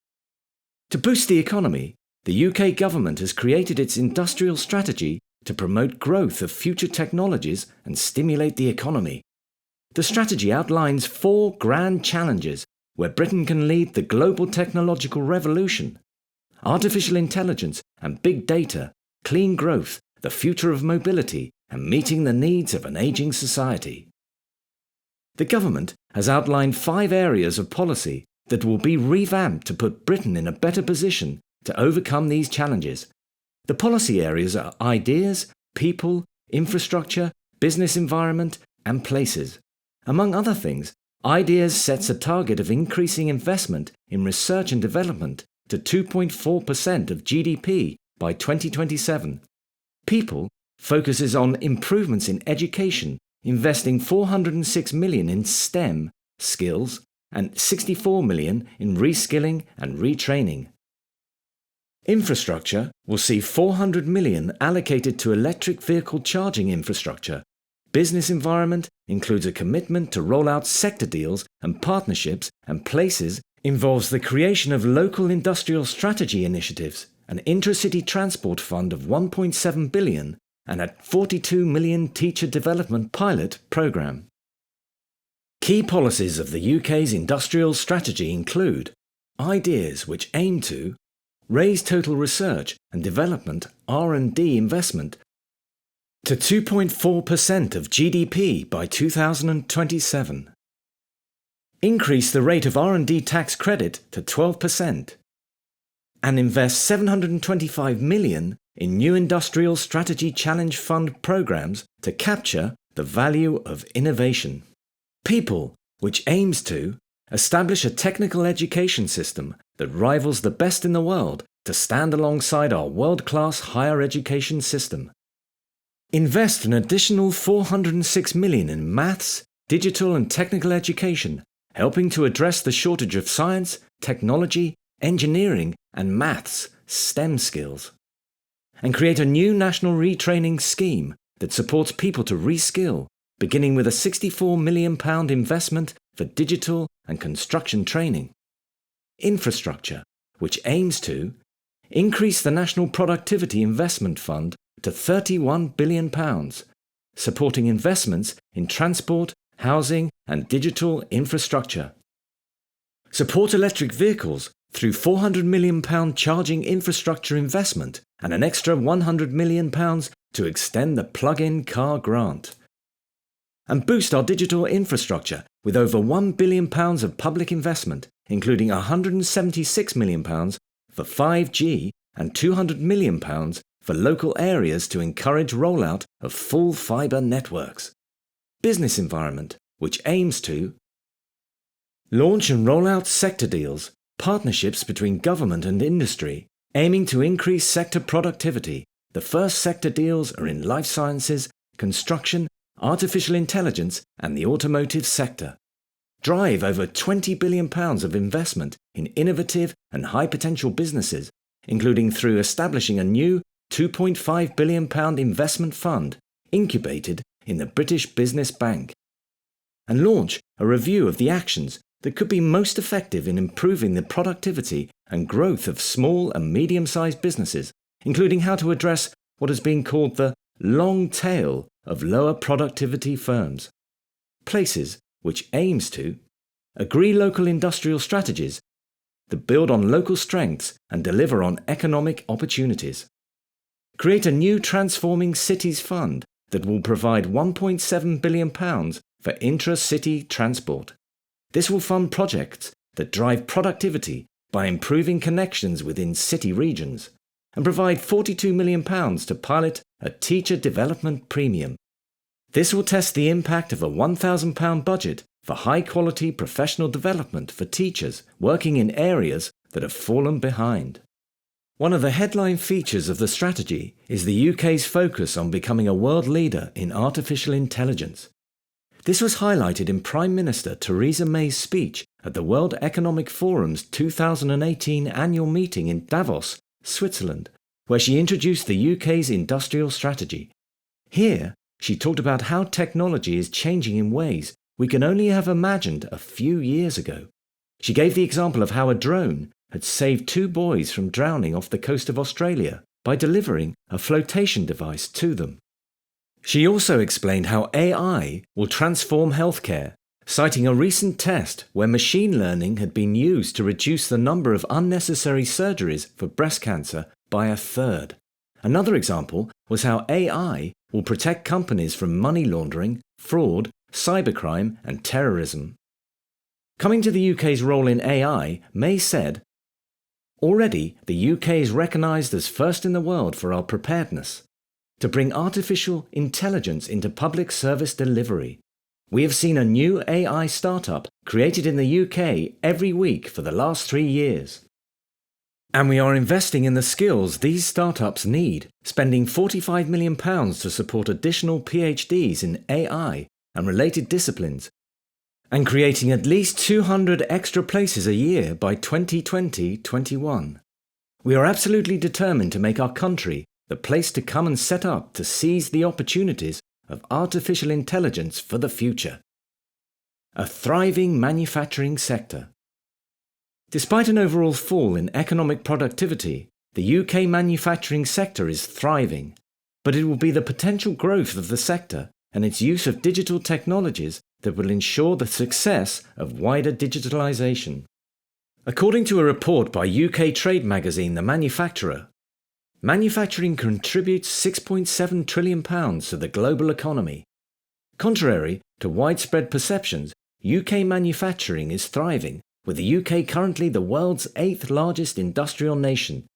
A: To boost the economy, the UK government has created its industrial strategy to promote growth of future technologies and stimulate the economy. The strategy outlines 4 grand challenges where Britain can lead the global technological revolution: artificial intelligence and big data, clean growth, the future of mobility, and meeting the needs of an ageing society. The government has outlined 5 areas of policy that will be revamped to put Britain in a better position to overcome these challenges. The policy areas are ideas, people, infrastructure, business environment, and places. Among other things, ideas sets a target of increasing investment in research and development to 2.4% of GDP by 2027. People focuses on improvements in education, investing $406 million in STEM skills and $64 million in reskilling and retraining. Infrastructure will see $400 million allocated to electric vehicle charging infrastructure. Business environment includes a commitment to roll out sector deals and partnerships, and places involves the creation of local industrial strategy initiatives, an intracity transport fund of $1.7 billion, and a $42 million teacher development pilot program. Key policies of the UK's industrial strategy include ideas which aim to raise total research and development (R&D) investment to 2.4% of GDP by 2027, increase the rate of R&D tax credit to 12%, and invest £725 million in new Industrial Strategy Challenge Fund programs to capture the value of innovation. People, which aims to establish a technical education system that rivals the best in the world to stand alongside our world-class higher education system. Invest an additional £406 million in maths, digital and technical education, helping to address the shortage of science, technology, engineering and maths (STEM) skills. And create a new national retraining scheme that supports people to reskill, beginning with a £64 million investment for digital and construction training. Infrastructure, which aims to increase the National Productivity Investment Fund to £31 billion, supporting investments in transport, housing and digital infrastructure. Support electric vehicles through £400 million charging infrastructure investment and an extra £100 million to extend the plug-in car grant. And boost our digital infrastructure with over £1 billion of public investment, including £176 million for 5G and £200 million for local areas to encourage rollout of full fibre networks. Business environment, which aims to launch and roll out sector deals, partnerships between government and industry, aiming to increase sector productivity. The first sector deals are in life sciences, construction, artificial intelligence and the automotive sector. Drive over £20 billion of investment in innovative and high-potential businesses, including through establishing a new £2.5 billion investment fund incubated in the British Business Bank. And launch a review of the actions that could be most effective in improving the productivity and growth of small and medium-sized businesses, including how to address what has been called the long tail of lower productivity firms. Places, which aims to agree local industrial strategies that build on local strengths and deliver on economic opportunities. Create a new Transforming Cities Fund that will provide £1.7 billion for intra-city transport. This will fund projects that drive productivity by improving connections within city regions and provide £42 million to pilot a teacher development premium. This will test the impact of a £1,000 budget for high-quality professional development for teachers working in areas that have fallen behind. One of the headline features of the strategy is the UK's focus on becoming a world leader in artificial intelligence. This was highlighted in Prime Minister Theresa May's speech at the World Economic Forum's 2018 annual meeting in Davos, Switzerland, where she introduced the UK's industrial strategy. Here, she talked about how technology is changing in ways we can only have imagined a few years ago. She gave the example of how a drone had saved 2 boys from drowning off the coast of Australia by delivering a flotation device to them. She also explained how AI will transform healthcare, citing a recent test where machine learning had been used to reduce the number of unnecessary surgeries for breast cancer by 1/3. Another example was how AI will protect companies from money laundering, fraud, cybercrime and terrorism. Coming to the UK's role in AI, May said, "Already the UK is recognised as first in the world for our preparedness to bring artificial intelligence into public service delivery. We have seen a new AI startup created in the UK every week for the last 3 years. And we are investing in the skills these startups need, spending £45 million to support additional PhDs in AI and related disciplines, and creating at least 200 extra places a year by 2020-21. We are absolutely determined to make our country the place to come and set up to seize the opportunities of artificial intelligence for the future." A thriving manufacturing sector. Despite an overall fall in economic productivity, the UK manufacturing sector is thriving, but it will be the potential growth of the sector and its use of digital technologies that will ensure the success of wider digitalisation. According to a report by UK trade magazine The Manufacturer, manufacturing contributes £6.7 trillion to the global economy. Contrary to widespread perceptions, UK manufacturing is thriving, with the UK currently the world's 8th largest industrial nation.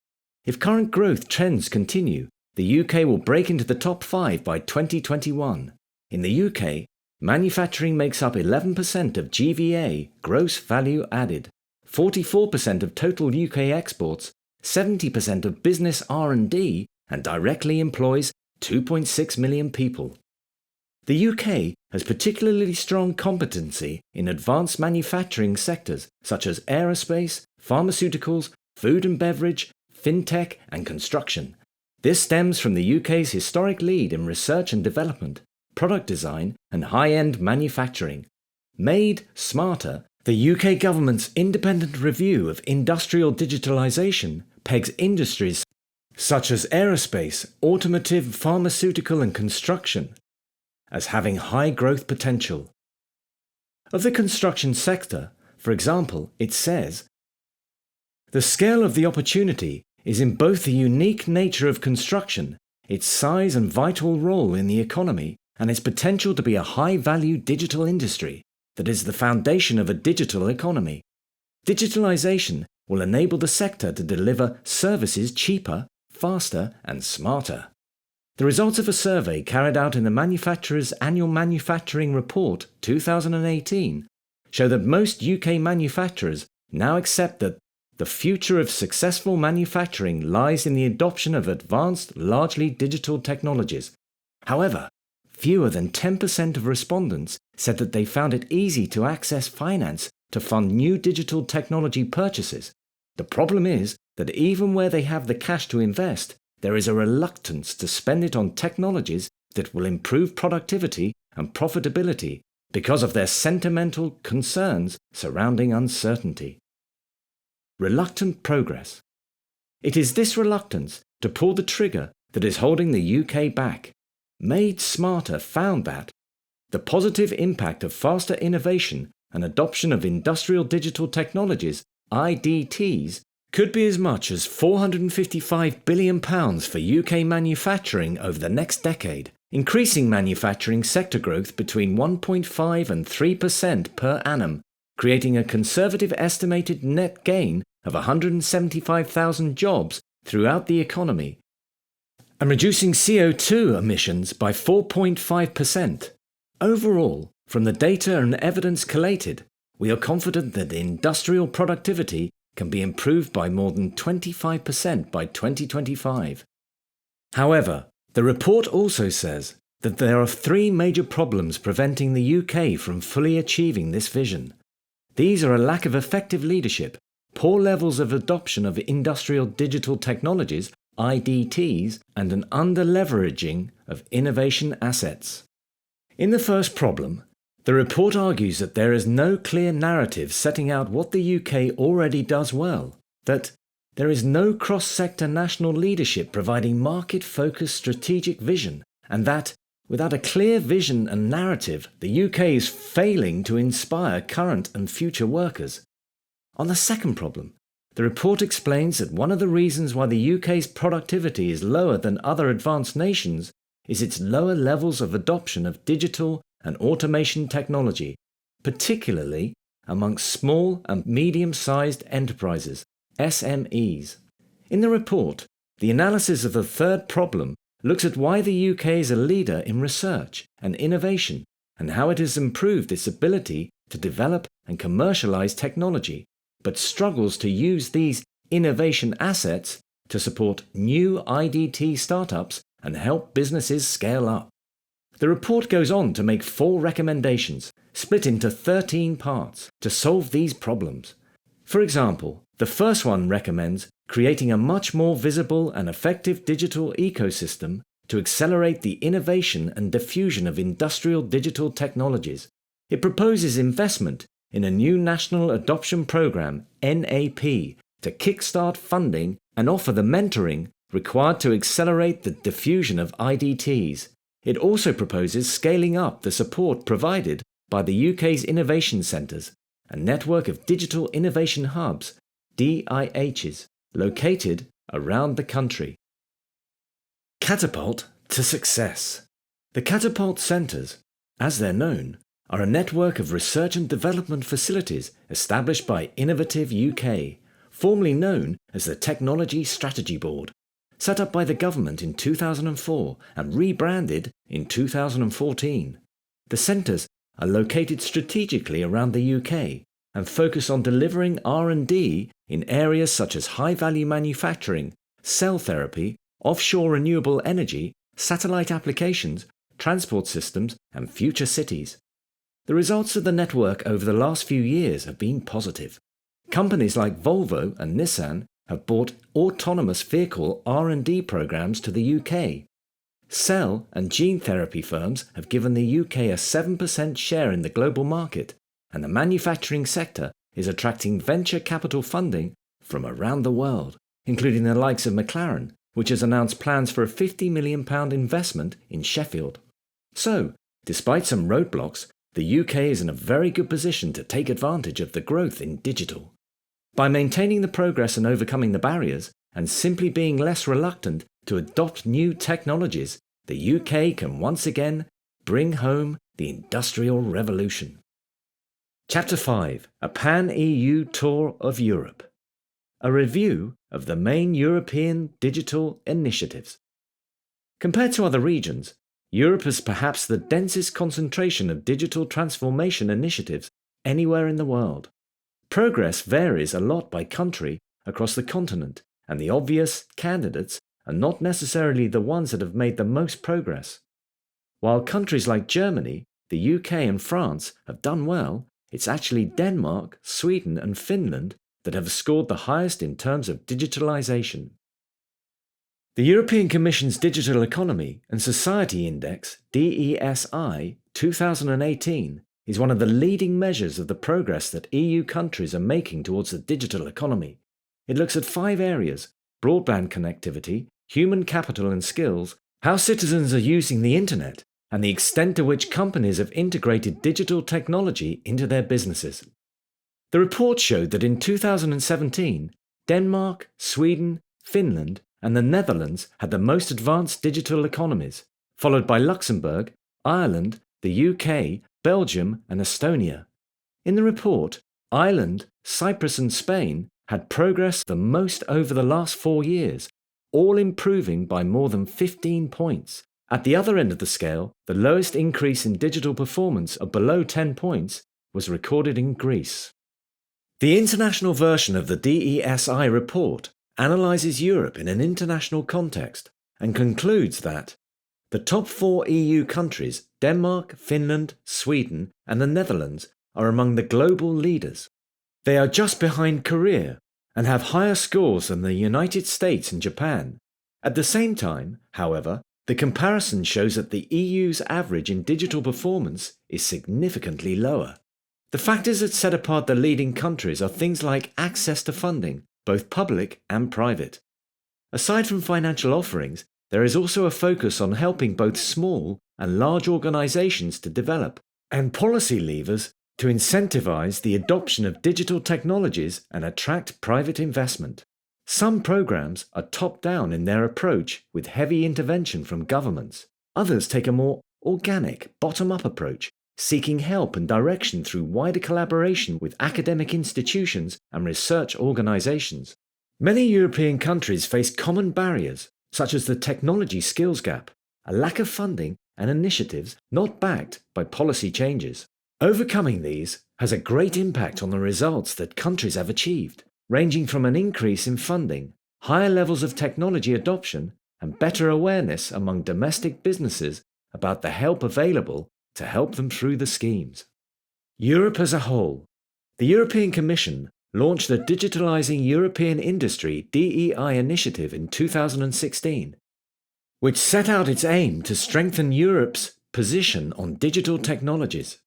A: If current growth trends continue, the UK will break into the top 5 by 2021. In the UK, manufacturing makes up 11% of GVA, gross value added, 44% of total UK exports, 70% of business R&D, and directly employs 2.6 million people. The UK has particularly strong competency in advanced manufacturing sectors such as aerospace, pharmaceuticals, food and beverage, fintech, and construction. This stems from the UK's historic lead in research and development, product design, and high-end manufacturing. Made Smarter, the UK government's independent review of industrial digitalisation pegs industries such as aerospace, automotive, pharmaceutical, and construction as having high growth potential. Of the construction sector, for example, it says, "The scale of the opportunity is in both the unique nature of construction, its size and vital role in the economy, and its potential to be a high-value digital industry that is the foundation of a digital economy. Digitalisation will enable the sector to deliver services cheaper, faster, and smarter." The results of a survey carried out in the Manufacturer's Annual Manufacturing Report 2018 show that most UK manufacturers now accept that the future of successful manufacturing lies in the adoption of advanced, largely digital technologies. However, fewer than 10% of respondents said that they found it easy to access finance to fund new digital technology purchases. The problem is that even where they have the cash to invest, there is a reluctance to spend it on technologies that will improve productivity and profitability because of their sentimental concerns surrounding uncertainty. Reluctant progress. It is this reluctance to pull the trigger that is holding the UK back. Made Smarter found that the positive impact of faster innovation and adoption of industrial digital technologies, IDTs, could be as much as £455 billion for UK manufacturing over the next decade, increasing manufacturing sector growth between 1.5 and 3% per annum, creating a conservative estimated net gain of 175,000 jobs throughout the economy, and reducing CO2 emissions by 4.5%. Overall, from the data and evidence collated, we are confident that industrial productivity can be improved by more than 25% by 2025. However, the report also says that there are 3 major problems preventing the UK from fully achieving this vision. These are a lack of effective leadership, poor levels of adoption of industrial digital technologies, IDTs, and an under-leveraging of innovation assets. In the first problem, the report argues that there is no clear narrative setting out what the UK already does well, that there is no cross-sector national leadership providing market-focused strategic vision, and that, without a clear vision and narrative, the UK is failing to inspire current and future workers. On the second problem, the report explains that one of the reasons why the UK's productivity is lower than other advanced nations is its lower levels of adoption of digital and automation technology, particularly amongst small and medium-sized enterprises, SMEs. In the report, the analysis of the third problem looks at why the UK is a leader in research and innovation and how it has improved its ability to develop and commercialise technology, but struggles to use these innovation assets to support new IDT startups and help businesses scale up. The report goes on to make 4 recommendations, split into 13 parts, to solve these problems. For example, the first one recommends creating a much more visible and effective digital ecosystem to accelerate the innovation and diffusion of industrial digital technologies. It proposes investment in a new National Adoption Programme, NAP, to kickstart funding and offer the mentoring required to accelerate the diffusion of IDTs. It also proposes scaling up the support provided by the UK's innovation centres, a network of digital innovation hubs, DIHs, located around the country. Catapult to success. The Catapult Centres, as they're known, are a network of research and development facilities established by Innovative UK, formerly known as the Technology Strategy Board, set up by the government in 2004 and rebranded in 2014. The centres are located strategically around the UK and focus on delivering R&D in areas such as high-value manufacturing, cell therapy, offshore renewable energy, satellite applications, transport systems, and future cities. The results of the network over the last few years have been positive. Companies like Volvo and Nissan have brought autonomous vehicle R&D programs to the UK. Cell and gene therapy firms have given the UK a 7% share in the global market, and the manufacturing sector is attracting venture capital funding from around the world, including the likes of McLaren, which has announced plans for a £50 million investment in Sheffield. So, despite some roadblocks, the UK is in a very good position to take advantage of the growth in digital. By maintaining the progress and overcoming the barriers, and simply being less reluctant to adopt new technologies, the UK can once again bring home the Industrial Revolution. Chapter 5. A Pan-EU Tour of Europe. A review of the main European digital initiatives. Compared to other regions, Europe has perhaps the densest concentration of digital transformation initiatives anywhere in the world. Progress varies a lot by country across the continent, and the obvious candidates are not necessarily the ones that have made the most progress. While countries like Germany, the UK and France have done well, it's actually Denmark, Sweden and Finland that have scored the highest in terms of digitalization. The European Commission's Digital Economy and Society Index, DESI 2018, is one of the leading measures of the progress that EU countries are making towards the digital economy. It looks at 5 areas: broadband connectivity, human capital and skills, how citizens are using the internet, and the extent to which companies have integrated digital technology into their businesses. The report showed that in 2017, Denmark, Sweden, Finland, and the Netherlands had the most advanced digital economies, followed by Luxembourg, Ireland, the UK, Belgium, and Estonia. In the report, Ireland, Cyprus, and Spain had progressed the most over the last 4 years, all improving by more than 15 points. At the other end of the scale, the lowest increase in digital performance of below 10 points was recorded in Greece. The international version of the DESI report analyses Europe in an international context and concludes that the top 4 EU countries, Denmark, Finland, Sweden, and the Netherlands, are among the global leaders. They are just behind Korea and have higher scores than the United States and Japan. At the same time, however, the comparison shows that the EU's average in digital performance is significantly lower. The factors that set apart the leading countries are things like access to funding, both public and private. Aside from financial offerings, there is also a focus on helping both small and large organizations to develop, and policy levers to incentivize the adoption of digital technologies and attract private investment. Some programs are top-down in their approach with heavy intervention from governments. Others take a more organic, bottom-up approach, seeking help and direction through wider collaboration with academic institutions and research organizations. Many European countries face common barriers, such as the technology skills gap, a lack of funding, and initiatives not backed by policy changes. Overcoming these has a great impact on the results that countries have achieved, ranging from an increase in funding, higher levels of technology adoption, and better awareness among domestic businesses about the help available to help them through the schemes. Europe as a whole. The European Commission launched the Digitalising European Industry (DEI) initiative in 2016, which set out its aim to strengthen Europe's position on digital technologies.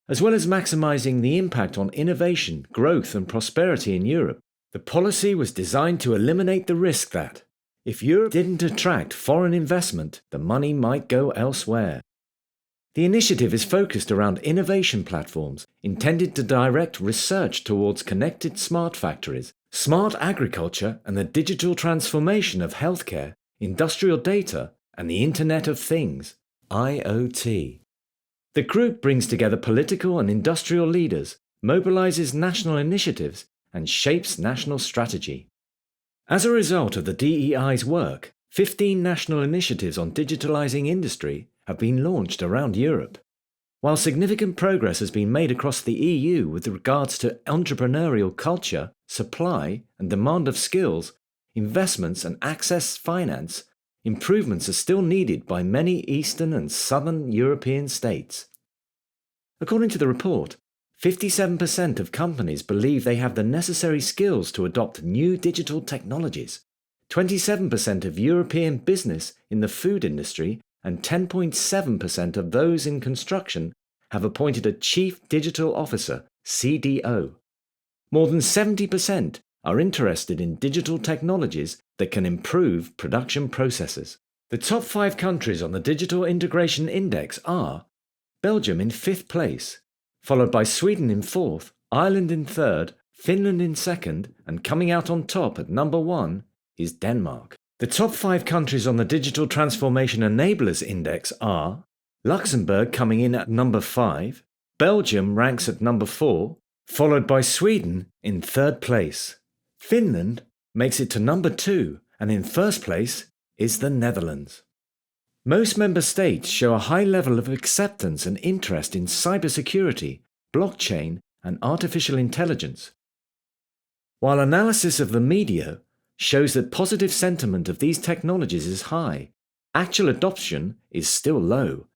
A: As well as maximising the impact on innovation, growth and prosperity in Europe, the policy was designed to eliminate the risk that, if Europe didn't attract foreign investment, the money might go elsewhere. The initiative is focused around innovation platforms intended to direct research towards connected smart factories, smart agriculture, and the digital transformation of healthcare, industrial data, and the Internet of Things, IoT. The group brings together political and industrial leaders, mobilizes national initiatives, and shapes national strategy. As a result of the DEI's work, 15 national initiatives on digitalizing industry have been launched around Europe. While significant progress has been made across the EU with regards to entrepreneurial culture, supply and demand of skills, investments and access finance, improvements are still needed by many Eastern and Southern European states. According to the report, 57% of companies believe they have the necessary skills to adopt new digital technologies. 27% of European business in the food industry and 10.7% of those in construction have appointed a Chief Digital Officer, CDO. More than 70% are interested in digital technologies that can improve production processes. The top 5 countries on the Digital Integration Index are Belgium in 5th place, followed by Sweden in 4th, Ireland in 3rd, Finland in 2nd, and coming out on top at number 1 is Denmark. The top 5 countries on the Digital Transformation Enablers Index are Luxembourg coming in at number 5, Belgium ranks at number 4, followed by Sweden in 3rd place. Finland makes it to number 2, and in 1st place is the Netherlands. Most member states show a high level of acceptance and interest in cybersecurity, blockchain, and artificial intelligence. While analysis of the media shows that positive sentiment of these technologies is high, actual adoption is still low.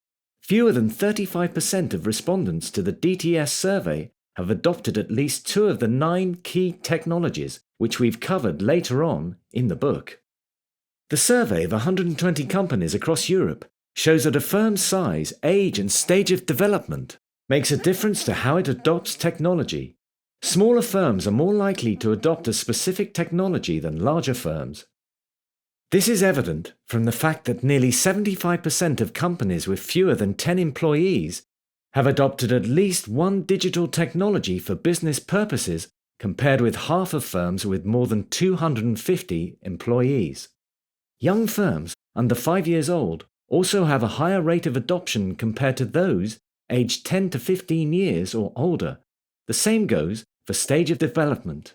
A: Fewer than 35% of respondents to the DTS survey have adopted at least 2 of the 9 key technologies, which we've covered later on in the book. The survey of 120 companies across Europe shows that a firm's size, age, and stage of development makes a difference to how it adopts technology. Smaller firms are more likely to adopt a specific technology than larger firms. This is evident from the fact that nearly 75% of companies with fewer than 10 employees have adopted at least one digital technology for business purposes, compared with half of firms with more than 250 employees. Young firms under 5 years old also have a higher rate of adoption compared to those aged 10 to 15 years or older. The same goes for stage of development.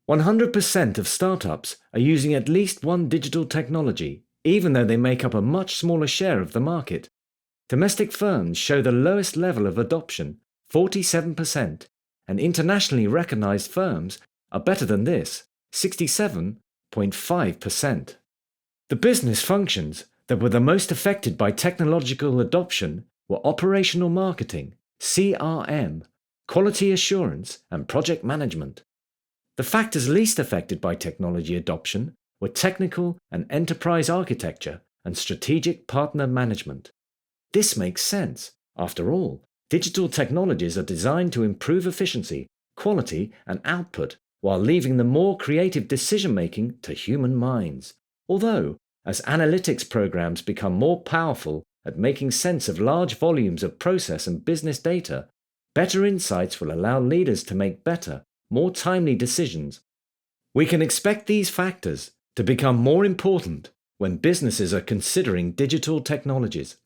A: 100% of startups are using at least one digital technology, even though they make up a much smaller share of the market. Domestic firms show the lowest level of adoption, 47%, and internationally recognized firms are better than this, 67.5%. The business functions that were the most affected by technological adoption were operational marketing, CRM, quality assurance, and project management. The factors least affected by technology adoption were technical and enterprise architecture and strategic partner management. This makes sense. After all, digital technologies are designed to improve efficiency, quality, and output while leaving the more creative decision-making to human minds. Although, as analytics programs become more powerful at making sense of large volumes of process and business data, better insights will allow leaders to make better, more timely decisions. We can expect these factors to become more important when businesses are considering digital technologies.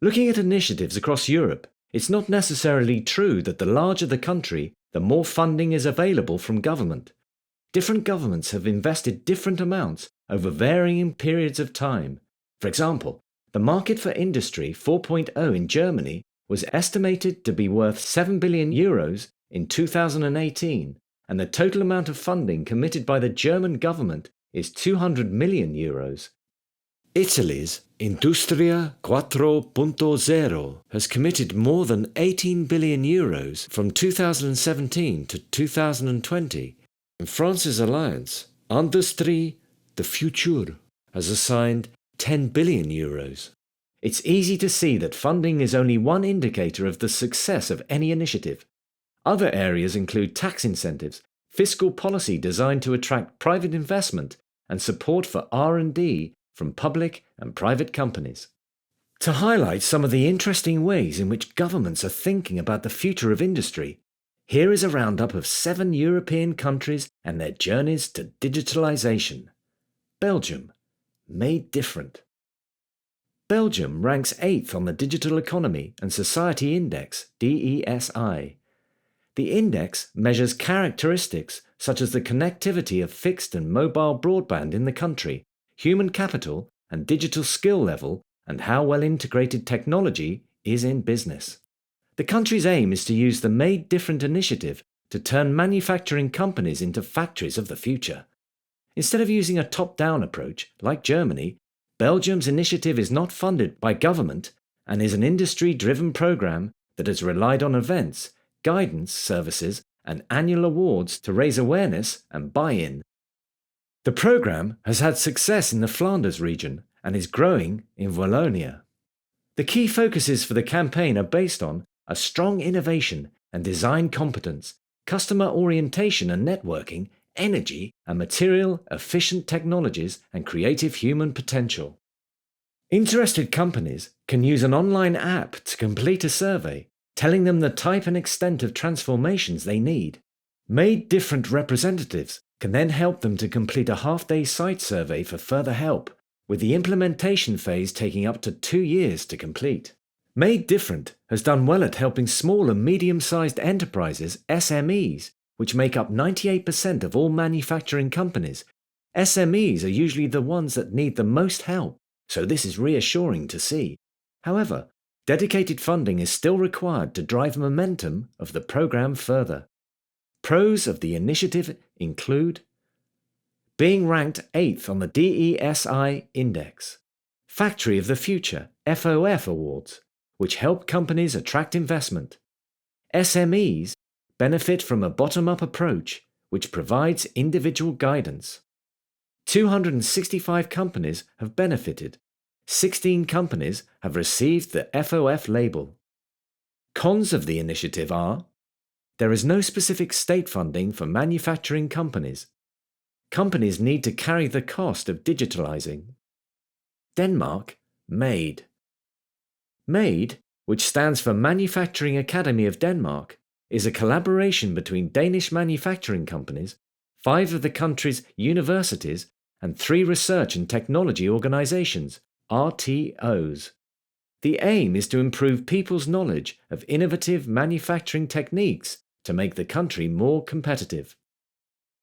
A: Looking at initiatives across Europe, it's not necessarily true that the larger the country, the more funding is available from government. Different governments have invested different amounts over varying periods of time. For example, the market for Industry 4.0 in Germany was estimated to be worth 7 billion euros in 2018, and the total amount of funding committed by the German government is 200 million euros. Italy's Industria 4.0 has committed more than 18 billion euros from 2017 to 2020, and France's alliance, Industrie the Futur, has assigned 10 billion euros. It's easy to see that funding is only one indicator of the success of any initiative. Other areas include tax incentives, fiscal policy designed to attract private investment, and support for R&D from public and private companies. To highlight some of the interesting ways in which governments are thinking about the future of industry, here is a roundup of 7 European countries and their journeys to digitalization. Belgium, made different. Belgium ranks 8th on the Digital Economy and Society Index, DESI. The index measures characteristics such as the connectivity of fixed and mobile broadband in the country, human capital and digital skill level, and how well integrated technology is in business. The country's aim is to use the Made Different initiative to turn manufacturing companies into factories of the future. Instead of using a top-down approach, like Germany, Belgium's initiative is not funded by government and is an industry-driven program that has relied on events, guidance services, and annual awards to raise awareness and buy-in. The program has had success in the Flanders region and is growing in Wallonia. The key focuses for the campaign are based on a strong innovation and design competence, customer orientation and networking, energy and material efficient technologies, and creative human potential. Interested companies can use an online app to complete a survey, telling them the type and extent of transformations they need. Made Different representatives can then help them to complete a half-day site survey for further help, with the implementation phase taking up to 2 years to complete. Made Different has done well at helping small and medium-sized enterprises, SMEs, which make up 98% of all manufacturing companies. SMEs are usually the ones that need the most help, so this is reassuring to see. However, dedicated funding is still required to drive momentum of the program further. Pros of the initiative include being ranked 8th on the DESI Index, Factory of the Future FOF Awards, which help companies attract investment. SMEs benefit from a bottom-up approach, which provides individual guidance. 265 companies have benefited. 16 companies have received the FOF label. Cons of the initiative are: there is no specific state funding for manufacturing companies. Companies need to carry the cost of digitalizing. Denmark, MADE. MADE, which stands for Manufacturing Academy of Denmark, is a collaboration between Danish manufacturing companies, 5 of the country's universities, and 3 research and technology organizations, RTOs. The aim is to improve people's knowledge of innovative manufacturing techniques to make the country more competitive.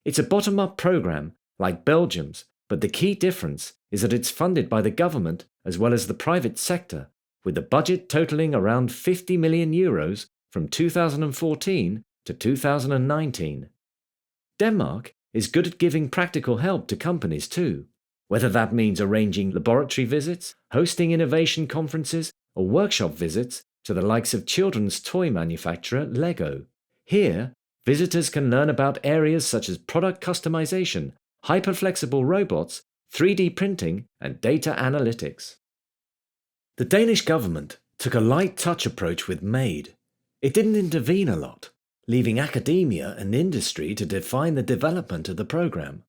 A: It's a bottom-up program, like Belgium's, but the key difference is that it's funded by the government as well as the private sector, with the budget totaling around €50 million from 2014 to 2019. Denmark is good at giving practical help to companies too, whether that means arranging laboratory visits, hosting innovation conferences, or workshop visits to the likes of children's toy manufacturer Lego. Here, visitors can learn about areas such as product customization, hyperflexible robots, 3D printing, and data analytics. The Danish government took a light-touch approach with MADE. It didn't intervene a lot, leaving academia and industry to define the development of the program.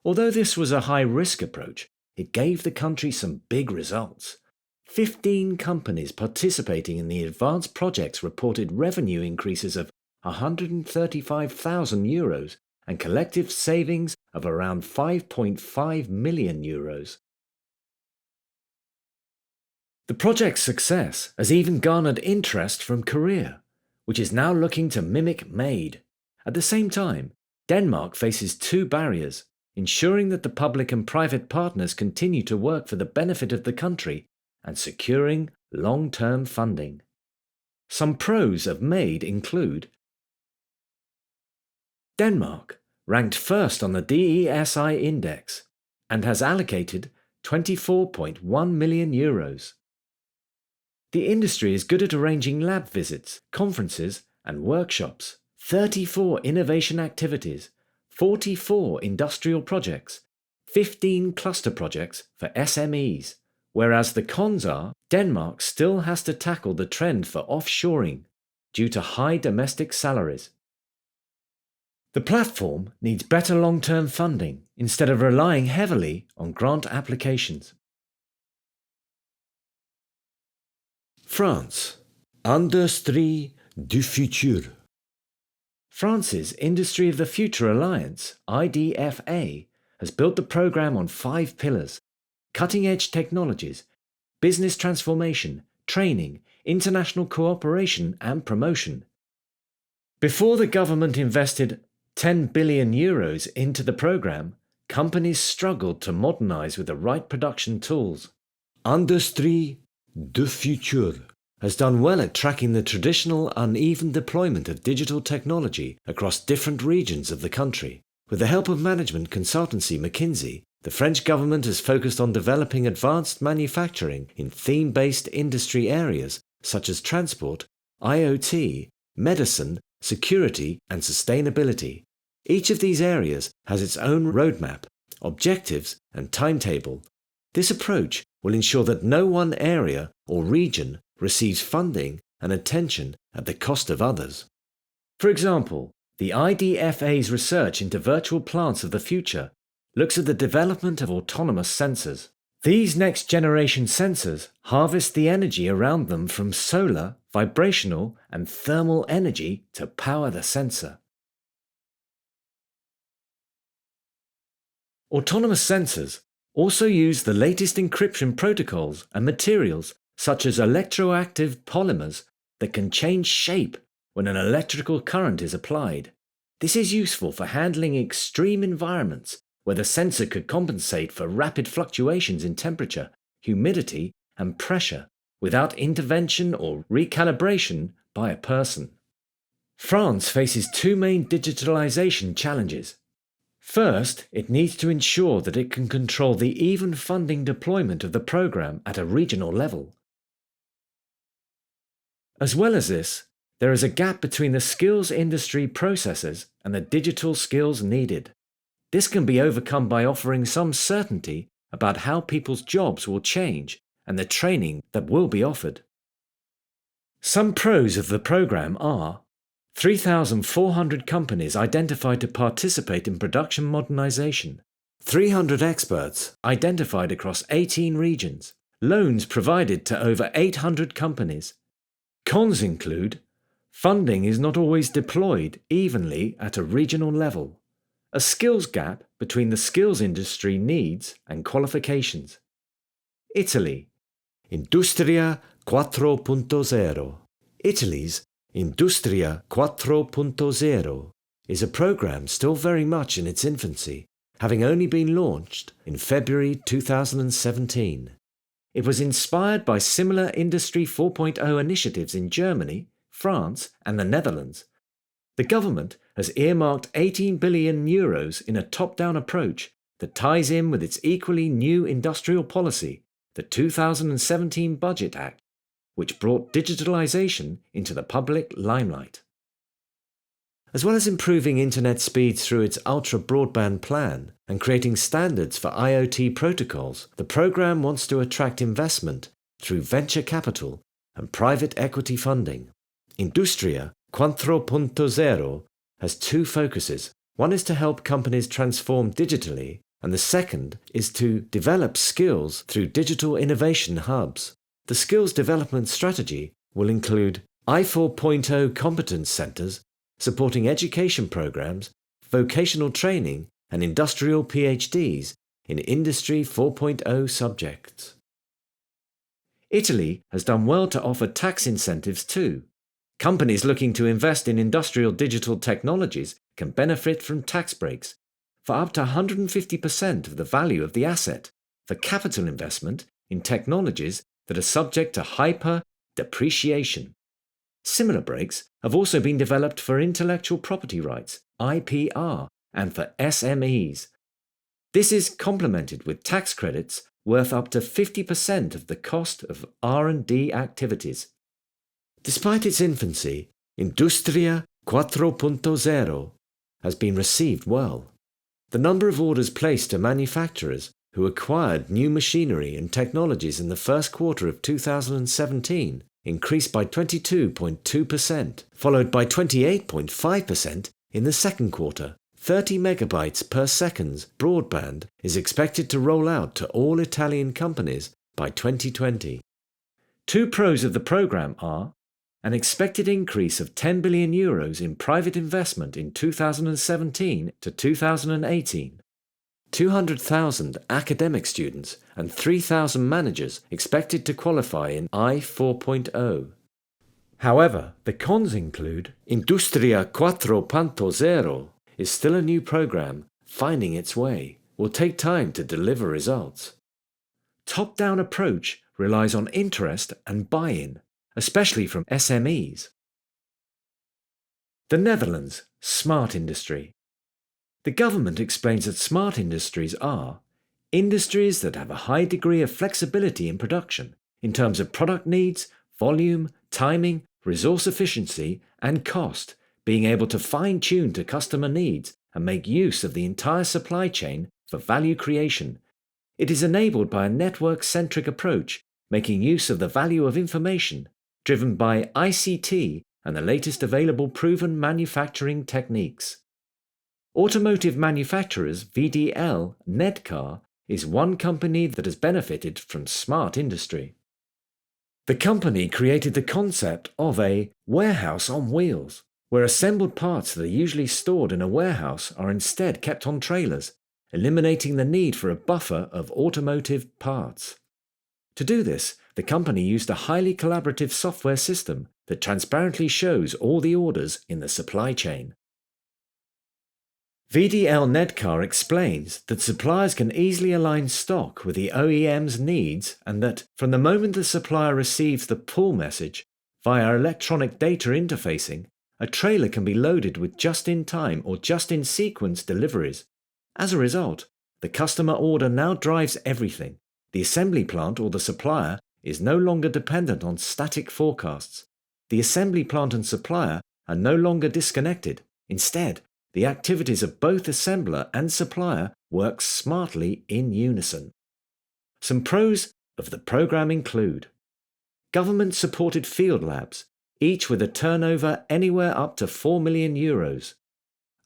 A: Although this was a high-risk approach, it gave the country some big results. 15 companies participating in the advanced projects reported revenue increases of €135,000 and collective savings of around €5.5 million. The project's success has even garnered interest from Korea, which is now looking to mimic MADE. At the same time, Denmark faces 2 barriers: ensuring that the public and private partners continue to work for the benefit of the country and securing long-term funding. Some pros of MADE include Denmark, ranked 1st on the DESI Index, and has allocated €24.1 million. The industry is good at arranging lab visits, conferences, and workshops, 34 innovation activities, 44 industrial projects, 15 cluster projects for SMEs, whereas the cons are Denmark still has to tackle the trend for offshoring due to high domestic salaries. The platform needs better long-term funding instead of relying heavily on grant applications. France. Industrie du futur. France's Industry of the Future Alliance, IDFA, has built the program on 5 pillars: cutting-edge technologies, business transformation, training, international cooperation and promotion. Before the government invested €10 billion into the program, companies struggled to modernize with the right production tools. Industrie du futur has done well at tracking the traditional uneven deployment of digital technology across different regions of the country. With the help of management consultancy McKinsey, the French government has focused on developing advanced manufacturing in theme-based industry areas such as transport, IoT, medicine, security, and sustainability. Each of these areas has its own roadmap, objectives, and timetable. This approach will ensure that no one area or region receives funding and attention at the cost of others. For example, the IDFA's research into virtual plants of the future looks at the development of autonomous sensors. These next-generation sensors harvest the energy around them from solar, vibrational, and thermal energy to power the sensor. Autonomous sensors also use the latest encryption protocols and materials such as electroactive polymers that can change shape when an electrical current is applied. This is useful for handling extreme environments where the sensor could compensate for rapid fluctuations in temperature, humidity, and pressure without intervention or recalibration by a person. France faces 2 main digitalization challenges. First, it needs to ensure that it can control the even funding deployment of the program at a regional level. As well as this, there is a gap between the skills industry processes and the digital skills needed. This can be overcome by offering some certainty about how people's jobs will change and the training that will be offered. Some pros of the program are 3,400 companies identified to participate in production modernization, 300 experts identified across 18 regions, loans provided to over 800 companies. Cons include funding is not always deployed evenly at a regional level, a skills gap between the skills industry needs and qualifications. Italy. Industria 4.0. Italy's Industria 4.0 is a program still very much in its infancy, having only been launched in February 2017. It was inspired by similar Industry 4.0 initiatives in Germany, France, and the Netherlands. The government has earmarked €18 billion in a top-down approach that ties in with its equally new industrial policy, the 2017 Budget Act, which brought digitalization into the public limelight. As well as improving internet speeds through its ultra-broadband plan and creating standards for IoT protocols, the program wants to attract investment through venture capital and private equity funding. Industria 4.0 has 2 focuses. One is to help companies transform digitally, and the second is to develop skills through digital innovation hubs. The skills development strategy will include I4.0 competence centers supporting education programs, vocational training, and industrial PhDs in Industry 4.0 subjects. Italy has done well to offer tax incentives too. Companies looking to invest in industrial digital technologies can benefit from tax breaks for up to 150% of the value of the asset for capital investment in technologies that are subject to hyper-depreciation. Similar breaks have also been developed for intellectual property rights, IPR, and for SMEs. This is complemented with tax credits worth up to 50% of the cost of R&D activities. Despite its infancy, Industria 4.0 has been received well. The number of orders placed to manufacturers who acquired new machinery and technologies in the first quarter of 2017 increased by 22.2%, followed by 28.5% in the second quarter. 30 megabytes per second broadband is expected to roll out to all Italian companies by 2020. Two pros of the programme are an expected increase of 10 billion euros in private investment in 2017 to 2018, 200,000 academic students and 3,000 managers expected to qualify in I 4.0. However, the cons include Industria 4.0 is still a new program finding its way, will take time to deliver results. Top-down approach relies on interest and buy-in, especially from SMEs. The Netherlands, smart industry. The government explains that smart industries are industries that have a high degree of flexibility in production in terms of product needs, volume, timing, resource efficiency, and cost, being able to fine-tune to customer needs and make use of the entire supply chain for value creation. It is enabled by a network-centric approach, making use of the value of information, driven by ICT and the latest available proven manufacturing techniques. Automotive manufacturers VDL Nedcar is one company that has benefited from smart industry. The company created the concept of a warehouse on wheels, where assembled parts that are usually stored in a warehouse are instead kept on trailers, eliminating the need for a buffer of automotive parts. To do this, the company used a highly collaborative software system that transparently shows all the orders in the supply chain. VDL Nedcar explains that suppliers can easily align stock with the OEM's needs and that from the moment the supplier receives the pull message via electronic data interfacing, a trailer can be loaded with just-in-time or just-in-sequence deliveries. As a result, the customer order now drives everything. The assembly plant or the supplier is no longer dependent on static forecasts. The assembly plant and supplier are no longer disconnected. Instead, the activities of both assembler and supplier work smartly in unison. Some pros of the program include government-supported field labs, each with a turnover anywhere up to 4 million euros,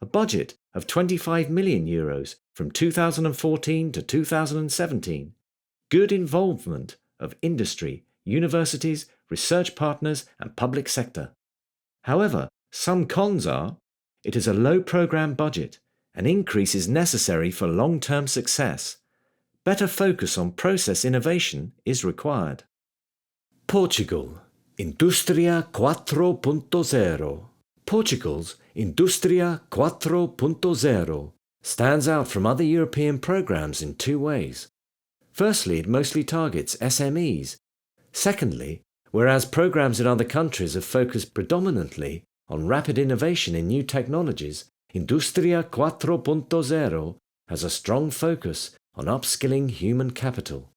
A: a budget of 25 million euros from 2014 to 2017, good involvement of industry, universities, research partners and public sector. However, some cons are it is a low program budget. An increase is necessary for long-term success. Better focus on process innovation is required. Portugal, Industria 4.0. Portugal's Industria 4.0 stands out from other European programs in two ways. Firstly, it mostly targets SMEs. Secondly, whereas programs in other countries have focused predominantly on rapid innovation in new technologies, Industria 4.0 has a strong focus on upskilling human capital.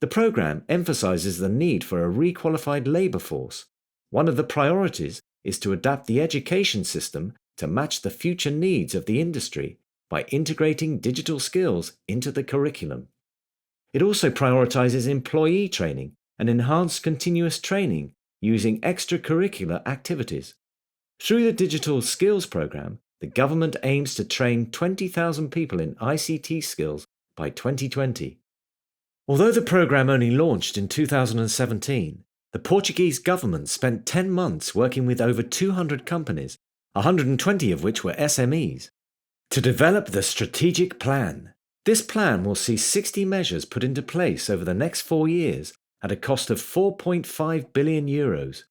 A: The program emphasizes the need for a requalified labor force. One of the priorities is to adapt the education system to match the future needs of the industry by integrating digital skills into the curriculum. It also prioritizes employee training and enhanced continuous training using extracurricular activities. Through the Digital Skills Programme, the government aims to train 20,000 people in ICT skills by 2020. Although the programme only launched in 2017, the Portuguese government spent 10 months working with over 200 companies, 120 of which were SMEs, to develop the strategic plan. This plan will see 60 measures put into place over the next 4 years at a cost of 4.5 billion euros.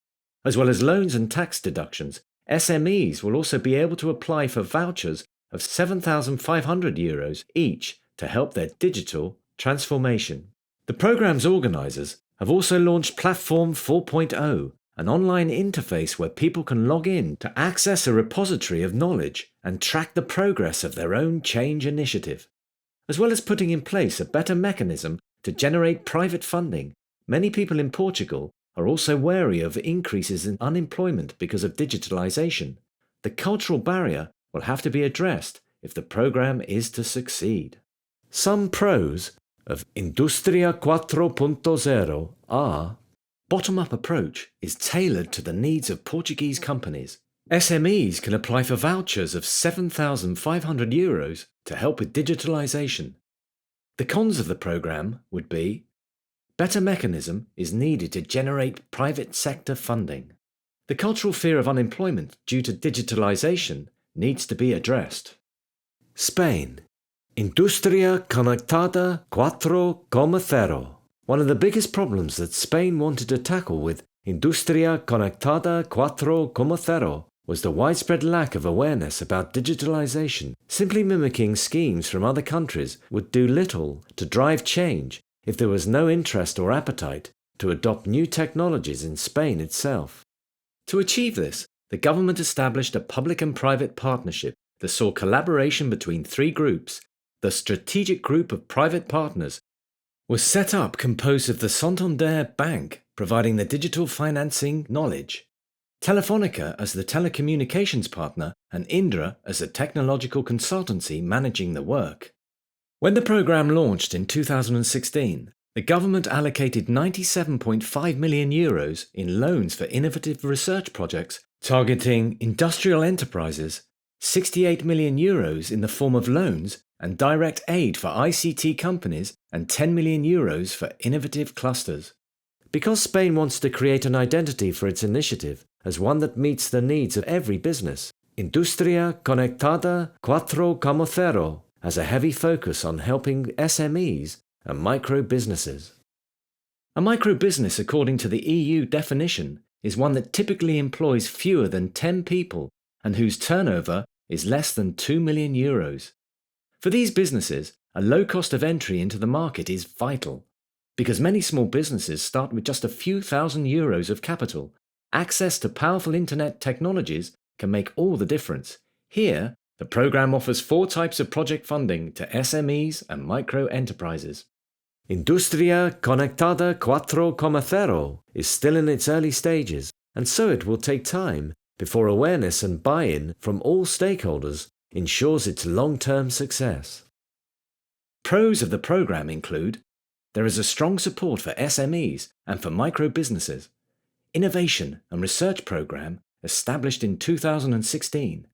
A: As well as loans and tax deductions, SMEs will also be able to apply for vouchers of 7,500 euros each to help their digital transformation. The programme's organisers have also launched Platform 4.0, an online interface where people can log in to access a repository of knowledge and track the progress of their own change initiative. As well as putting in place a better mechanism to generate private funding, many people in Portugal are also wary of increases in unemployment because of digitalisation. The cultural barrier will have to be addressed if the programme is to succeed. Some pros of Industria 4.0 are: bottom-up approach is tailored to the needs of Portuguese companies. SMEs can apply for vouchers of 7,500 euros to help with digitalisation. The cons of the programme would be better mechanism is needed to generate private sector funding. The cultural fear of unemployment due to digitalization needs to be addressed. Spain. Industria conectada 4.0. One of the biggest problems that Spain wanted to tackle with Industria conectada 4.0 was the widespread lack of awareness about digitalization. Simply mimicking schemes from other countries would do little to drive change if there was no interest or appetite to adopt new technologies in Spain itself. To achieve this, the government established a public and private partnership that saw collaboration between three groups. The Strategic Group of Private Partners was set up, composed of the Santander Bank providing the digital financing knowledge, Telefonica as the telecommunications partner, and Indra as a technological consultancy managing the work. When the program launched in 2016, the government allocated €97.5 million in loans for innovative research projects targeting industrial enterprises, €68 million in the form of loans and direct aid for ICT companies, and €10 million for innovative clusters. Because Spain wants to create an identity for its initiative as one that meets the needs of every business, Industria Conectada 4.0 has a heavy focus on helping SMEs and micro businesses. A micro business, according to the EU definition, is one that typically employs fewer than 10 people and whose turnover is less than €2 million. For these businesses, a low cost of entry into the market is vital. Because many small businesses start with just a few €1,000 of capital, access to powerful internet technologies can make all the difference. Here, the program offers 4 types of project funding to SMEs and micro enterprises. Industria Conectada 4.0 is still in its early stages, and so it will take time before awareness and buy-in from all stakeholders ensures its long-term success. Pros of the program include: there is a strong support for SMEs and for micro businesses. Innovation and Research Program established in 2016.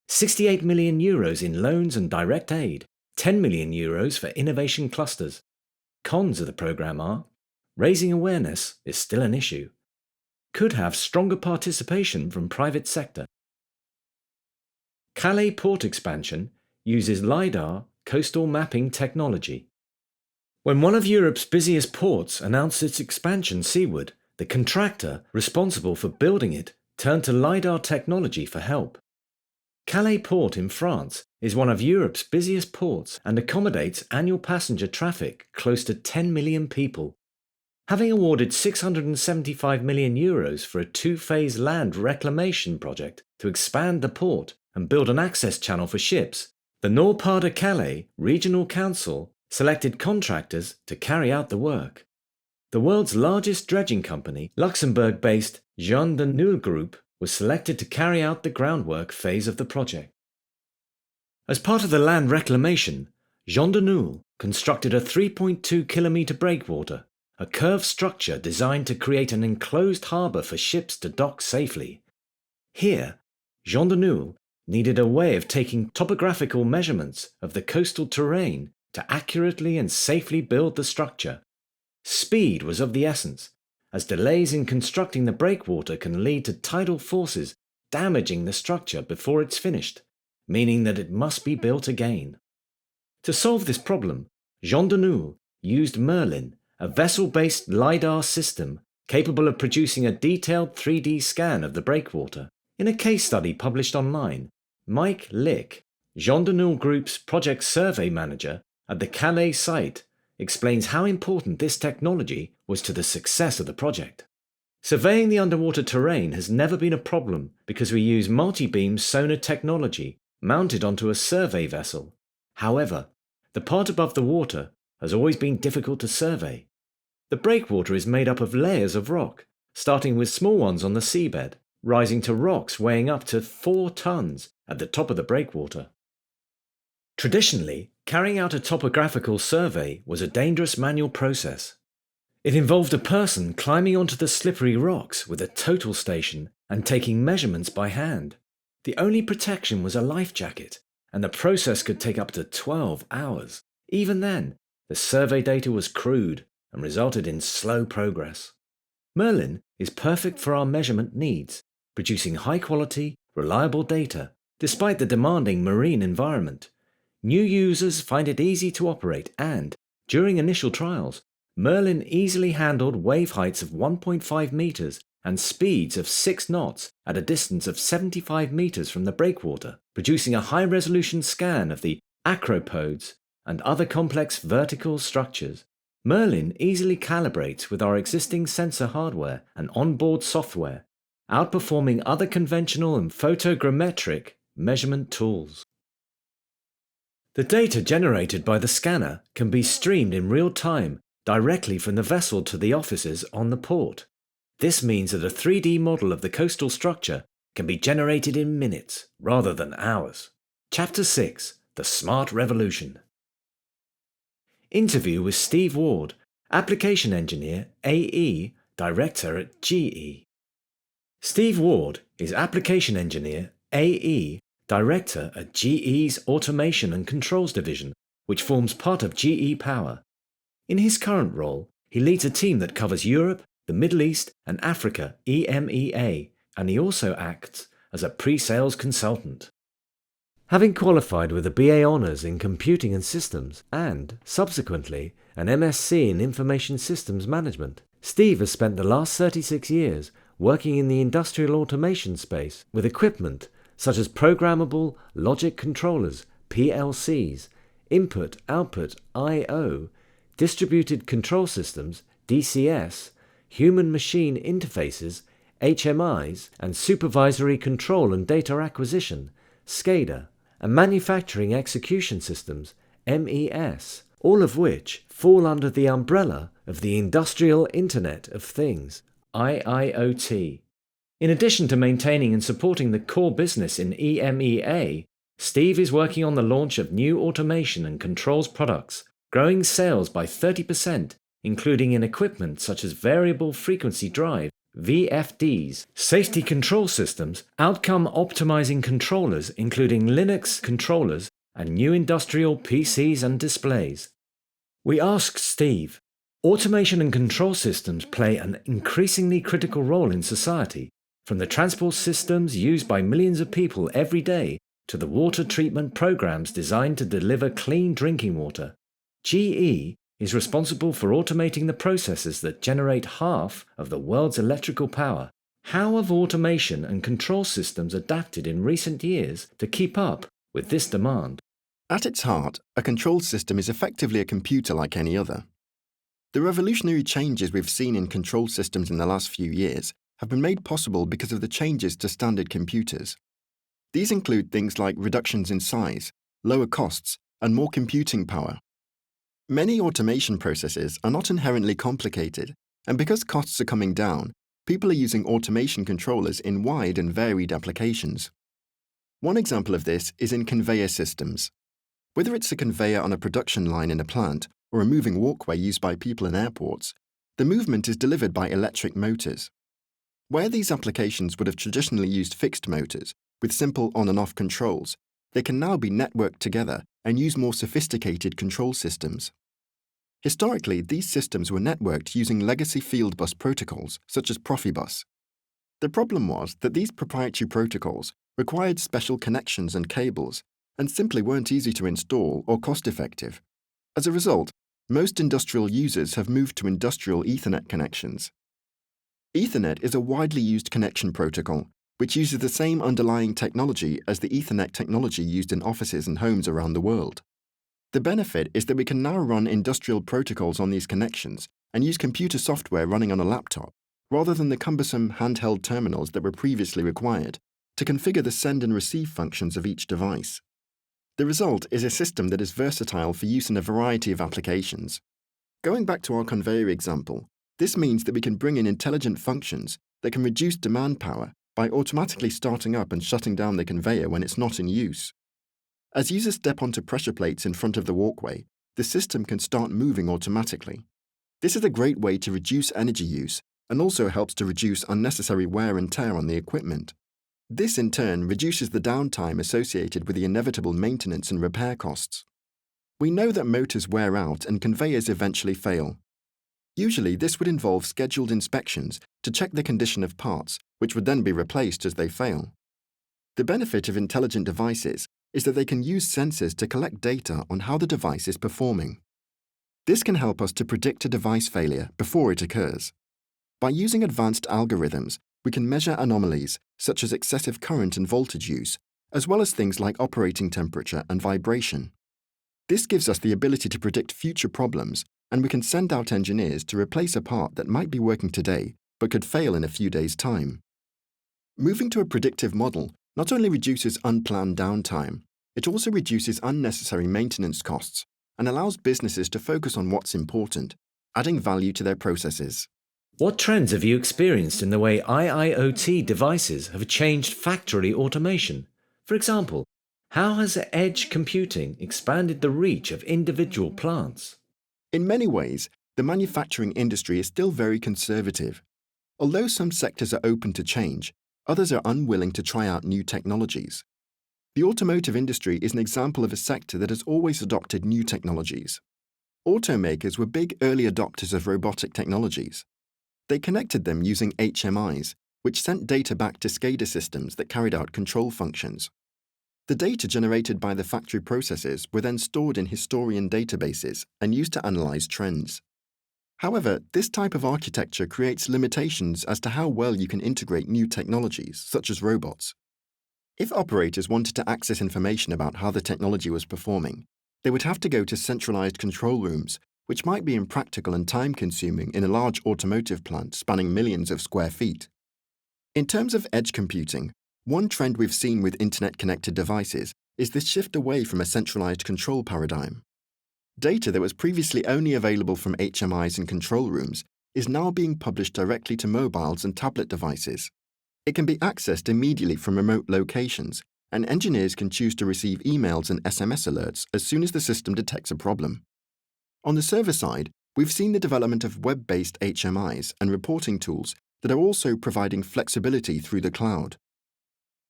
A: €68 million in loans and direct aid, €10 million for innovation clusters. Cons of the program are: raising awareness is still an issue. Could have stronger participation from private sector. Calais port expansion uses LiDAR coastal mapping technology. When one of Europe's busiest ports announced its expansion seaward, the contractor responsible for building it turned to LiDAR technology for help. Calais port in France is one of Europe's busiest ports and accommodates annual passenger traffic close to 10 million people. Having awarded €675 million for a 2-phase land reclamation project to expand the port and build an access channel for ships, the Nord-Pas-de-Calais Regional Council selected contractors to carry out the work. The world's largest dredging company, Luxembourg-based Jean de Noul Group, was selected to carry out the groundwork phase of the project. As part of the land reclamation, Jean de Noul constructed a 3.2-kilometre breakwater, a curved structure designed to create an enclosed harbour for ships to dock safely. Here, Jean de Noul needed a way of taking topographical measurements of the coastal terrain to accurately and safely build the structure. Speed was of the essence, as delays in constructing the breakwater can lead to tidal forces damaging the structure before it's finished, meaning that it must be built again. To solve this problem, Jean de Noul used Merlin, a vessel-based LiDAR system capable of producing a detailed 3D scan of the breakwater. In a case study published online, Mike Lick, Jean de Noul Group's project survey manager at the Calais site, explains how important this technology was to the success of the project. Surveying the underwater terrain has never been a problem because we use multi-beam sonar technology mounted onto a survey vessel. However, the part above the water has always been difficult to survey. The breakwater is made up of layers of rock, starting with small ones on the seabed, rising to rocks weighing up to 4 tons at the top of the breakwater. Traditionally, carrying out a topographical survey was a dangerous manual process. It involved a person climbing onto the slippery rocks with a total station and taking measurements by hand. The only protection was a life jacket, and the process could take up to 12 hours. Even then, the survey data was crude, and resulted in slow progress. Merlin is perfect for our measurement needs, producing high-quality, reliable data despite the demanding marine environment. New users find it easy to operate and, during initial trials, Merlin easily handled wave heights of 1.5 meters and speeds of 6 knots at a distance of 75 meters from the breakwater, producing a high-resolution scan of the acropods and other complex vertical structures. Merlin easily calibrates with our existing sensor hardware and onboard software, outperforming other conventional and photogrammetric measurement tools. The data generated by the scanner can be streamed in real time directly from the vessel to the offices on the port. This means that a 3D model of the coastal structure can be generated in minutes rather than hours. Chapter 6: The Smart Revolution. Interview with Steve Ward, Application Engineer, AE, Director at GE. Steve Ward is Application Engineer, AE, Director at GE's Automation and Controls Division, which forms part of GE Power. In his current role, he leads a team that covers Europe, the Middle East, and Africa (EMEA), and he also acts as a pre-sales consultant. Having qualified with a BA Honours in Computing and Systems and, subsequently, an MSc in Information Systems Management, Steve has spent the last 36 years working in the industrial automation space with equipment such as programmable logic controllers, PLCs, input-output I/O, distributed control systems, DCS, human-machine interfaces, HMIs, and supervisory control and data acquisition, SCADA, and manufacturing execution systems, MES, all of which fall under the umbrella of the Industrial Internet of Things, IIoT. In addition to maintaining and supporting the core business in EMEA, Steve is working on the launch of new automation and controls products, growing sales by 30%, including in equipment such as variable frequency drive, VFDs, safety control systems, outcome optimizing controllers including Linux controllers, and new industrial PCs and displays. We asked Steve, automation and control systems play an increasingly critical role in society, from the transport systems used by millions of people every day to the water treatment programs designed to deliver clean drinking water. GE is responsible for automating the processes that generate half of the world's electrical power. How have automation and control systems adapted in recent years to keep up with this demand?
B: At its heart, a control system is effectively a computer like any other. The revolutionary changes we've seen in control systems in the last few years have been made possible because of the changes to standard computers. These include things like reductions in size, lower costs, and more computing power. Many automation processes are not inherently complicated, and because costs are coming down, people are using automation controllers in wide and varied applications. One example of this is in conveyor systems. Whether it's a conveyor on a production line in a plant or a moving walkway used by people in airports, the movement is delivered by electric motors. Where these applications would have traditionally used fixed motors with simple on and off controls, they can now be networked together and use more sophisticated control systems. Historically, these systems were networked using legacy field bus protocols such as Profibus. The problem was that these proprietary protocols required special connections and cables and simply weren't easy to install or cost-effective. As a result, most industrial users have moved to industrial Ethernet connections. Ethernet is a widely used connection protocol which uses the same underlying technology as the Ethernet technology used in offices and homes around the world. The benefit is that we can now run industrial protocols on these connections and use computer software running on a laptop, rather than the cumbersome handheld terminals that were previously required to configure the send and receive functions of each device. The result is a system that is versatile for use in a variety of applications. Going back to our conveyor example, this means that we can bring in intelligent functions that can reduce demand power by automatically starting up and shutting down the conveyor when it's not in use. As users step onto pressure plates in front of the walkway, the system can start moving automatically. This is a great way to reduce energy use and also helps to reduce unnecessary wear and tear on the equipment. This in turn reduces the downtime associated with the inevitable maintenance and repair costs. We know that motors wear out and conveyors eventually fail. Usually, this would involve scheduled inspections to check the condition of parts, which would then be replaced as they fail. The benefit of intelligent devices is that they can use sensors to collect data on how the device is performing. This can help us to predict a device failure before it occurs. By using advanced algorithms, we can measure anomalies such as excessive current and voltage use, as well as things like operating temperature and vibration. This gives us the ability to predict future problems, and we can send out engineers to replace a part that might be working today but could fail in a few days' time. Moving to a predictive model not only reduces unplanned downtime, it also reduces unnecessary maintenance costs and allows businesses to focus on what's important, adding value to their processes.
A: What trends have you experienced in the way IIoT devices have changed factory automation? For example, how has edge computing expanded the reach of individual plants?
B: In many ways, the manufacturing industry is still very conservative. Although some sectors are open to change, others are unwilling to try out new technologies. The automotive industry is an example of a sector that has always adopted new technologies. Automakers were big early adopters of robotic technologies. They connected them using HMIs, which sent data back to SCADA systems that carried out control functions. The data generated by the factory processes were then stored in historian databases and used to analyze trends. However, this type of architecture creates limitations as to how well you can integrate new technologies, such as robots. If operators wanted to access information about how the technology was performing, they would have to go to centralized control rooms, which might be impractical and time-consuming in a large automotive plant spanning millions of square feet. In terms of edge computing, one trend we've seen with internet-connected devices is this shift away from a centralized control paradigm. Data that was previously only available from HMIs and control rooms is now being published directly to mobiles and tablet devices. It can be accessed immediately from remote locations, and engineers can choose to receive emails and SMS alerts as soon as the system detects a problem. On the server side, we've seen the development of web-based HMIs and reporting tools that are also providing flexibility through the cloud.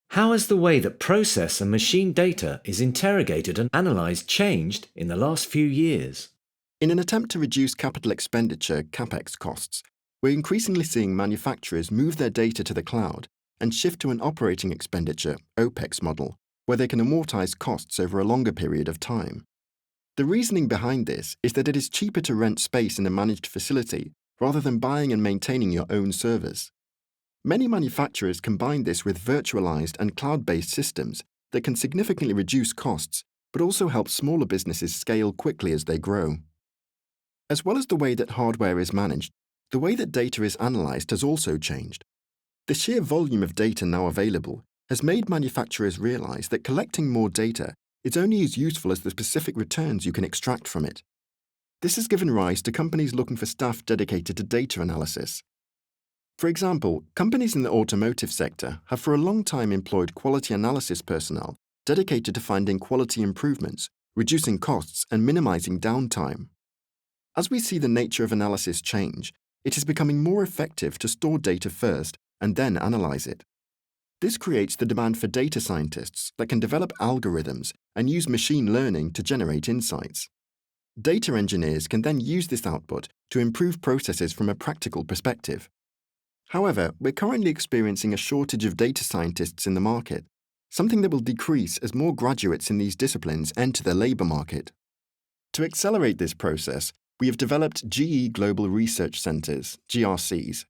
A: How has the way that process and machine data is interrogated and analysed changed in the last few years?
B: In an attempt to reduce capital expenditure (CapEx) costs, we're increasingly seeing manufacturers move their data to the cloud and shift to an operating expenditure (OpEx) model, where they can amortize costs over a longer period of time. The reasoning behind this is that it is cheaper to rent space in a managed facility rather than buying and maintaining your own servers. Many manufacturers combine this with virtualized and cloud-based systems that can significantly reduce costs, but also help smaller businesses scale quickly as they grow. As well as the way that hardware is managed, the way that data is analyzed has also changed. The sheer volume of data now available has made manufacturers realize that collecting more data is only as useful as the specific returns you can extract from it. This has given rise to companies looking for staff dedicated to data analysis. For example, companies in the automotive sector have for a long time employed quality analysis personnel dedicated to finding quality improvements, reducing costs, and minimizing downtime. As we see the nature of analysis change, it is becoming more effective to store data first and then analyze it. This creates the demand for data scientists that can develop algorithms and use machine learning to generate insights. Data engineers can then use this output to improve processes from a practical perspective. However, we're currently experiencing a shortage of data scientists in the market, something that will decrease as more graduates in these disciplines enter the labor market. To accelerate this process, we have developed GE Global Research Centers, GRCs.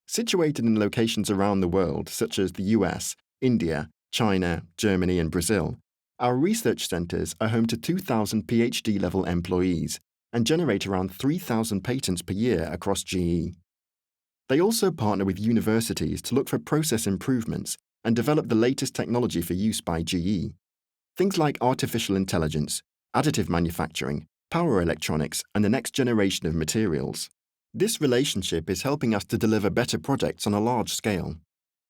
B: Situated in locations around the world, such as the US, India, China, Germany, and Brazil, our research centers are home to 2,000 PhD-level employees and generate around 3,000 patents per year across GE. They also partner with universities to look for process improvements and develop the latest technology for use by GE. Things like artificial intelligence, additive manufacturing, power electronics, and the next generation of materials. This relationship is helping us to deliver better products on a large scale.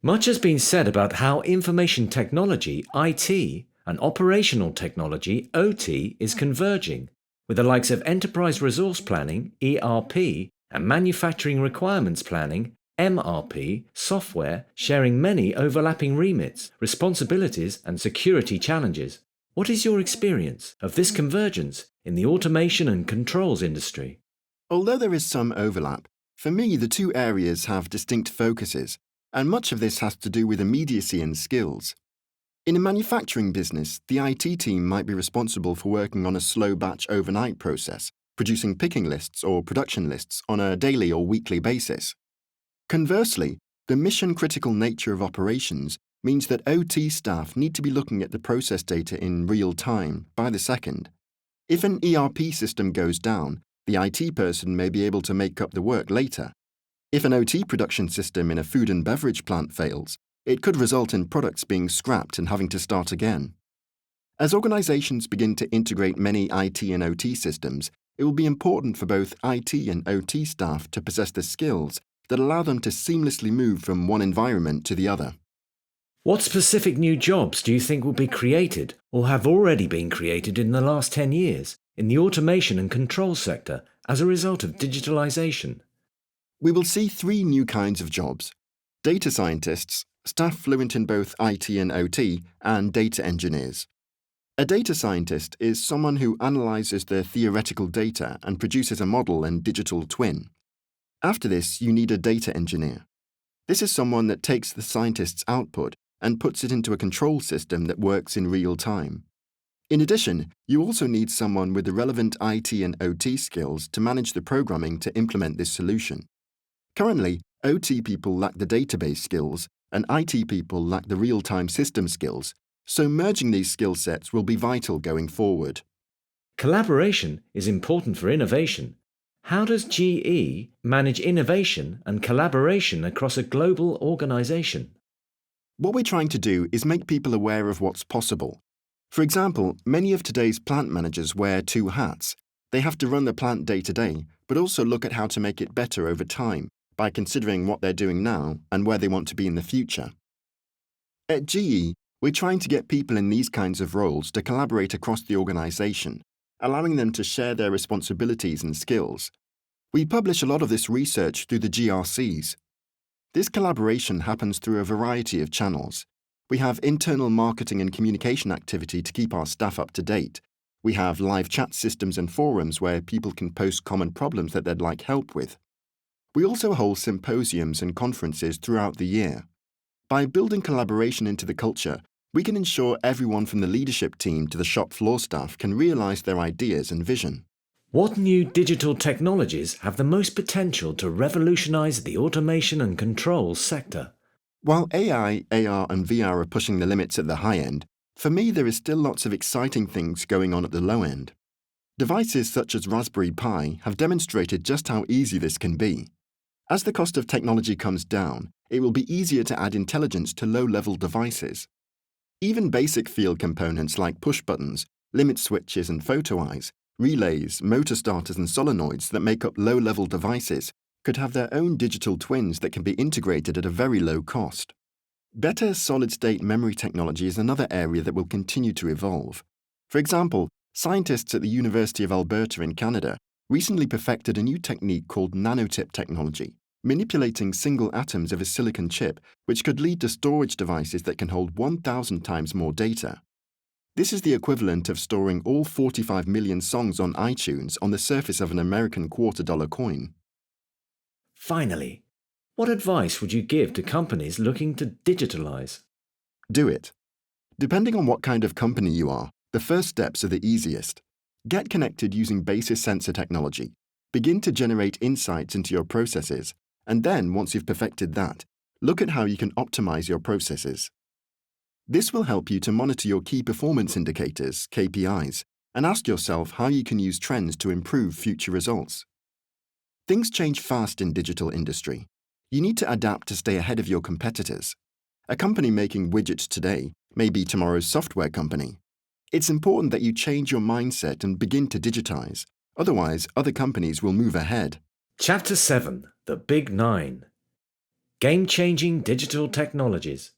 A: Much has been said about how information technology, IT, and operational technology, OT, is converging, with the likes of enterprise resource planning, ERP, and manufacturing requirements planning, MRP, software sharing many overlapping remits, responsibilities, and security challenges. What is your experience of this convergence in the automation and controls industry?
B: Although there is some overlap, for me the two areas have distinct focuses, and much of this has to do with immediacy and skills. In a manufacturing business, the IT team might be responsible for working on a slow batch overnight process, producing picking lists or production lists on a daily or weekly basis. Conversely, the mission-critical nature of operations means that OT staff need to be looking at the process data in real time, by the second. If an ERP system goes down, the IT person may be able to make up the work later. If an OT production system in a food and beverage plant fails, it could result in products being scrapped and having to start again. As organizations begin to integrate many IT and OT systems, it will be important for both IT and OT staff to possess the skills that allow them to seamlessly move from one environment to the other.
A: What specific new jobs do you think will be created or have already been created in the last 10 years in the automation and control sector as a result of digitalization?
B: We will see three new kinds of jobs: data scientists, staff fluent in both IT and OT, and data engineers. A data scientist is someone who analyzes the theoretical data and produces a model and digital twin. After this, you need a data engineer. This is someone that takes the scientist's output and puts it into a control system that works in real time. In addition, you also need someone with the relevant IT and OT skills to manage the programming to implement this solution. Currently, OT people lack the database skills and IT people lack the real-time system skills, so merging these skill sets will be vital going forward.
A: Collaboration is important for innovation. How does GE manage innovation and collaboration across a global organization?
B: What we're trying to do is make people aware of what's possible. For example, many of today's plant managers wear two hats. They have to run the plant day to day, but also look at how to make it better over time by considering what they're doing now and where they want to be in the future. At GE, we're trying to get people in these kinds of roles to collaborate across the organization, allowing them to share their responsibilities and skills. We publish a lot of this research through the GRCs. This collaboration happens through a variety of channels. We have internal marketing and communication activity to keep our staff up to date. We have live chat systems and forums where people can post common problems that they'd like help with. We also hold symposiums and conferences throughout the year. By building collaboration into the culture, we can ensure everyone from the leadership team to the shop floor staff can realize their ideas and vision.
A: What new digital technologies have the most potential to revolutionize the automation and controls sector?
B: While AI, AR, and VR are pushing the limits at the high end, for me there is still lots of exciting things going on at the low end. Devices such as Raspberry Pi have demonstrated just how easy this can be. As the cost of technology comes down, it will be easier to add intelligence to low-level devices. Even basic field components like push buttons, limit switches and photo eyes, relays, motor starters and solenoids that make up low-level devices could have their own digital twins that can be integrated at a very low cost. Better solid-state memory technology is another area that will continue to evolve. For example, scientists at the University of Alberta in Canada recently perfected a new technique called nanotip technology, manipulating single atoms of a silicon chip, which could lead to storage devices that can hold 1,000 times more data. This is the equivalent of storing all 45 million songs on iTunes on the surface of an American $quarter coin.
A: Finally, what advice would you give to companies looking to digitalize?
B: Do it. Depending on what kind of company you are, the first steps are the easiest. Get connected using basis sensor technology. Begin to generate insights into your processes, and then, once you've perfected that, look at how you can optimize your processes. This will help you to monitor your key performance indicators, KPIs, and ask yourself how you can use trends to improve future results. Things change fast in digital industry. You need to adapt to stay ahead of your competitors. A company making widgets today may be tomorrow's software company. It's important that you change your mindset and begin to digitize. Otherwise, other companies will move ahead.
A: Chapter 7, The Big Nine. Game-changing digital technologies.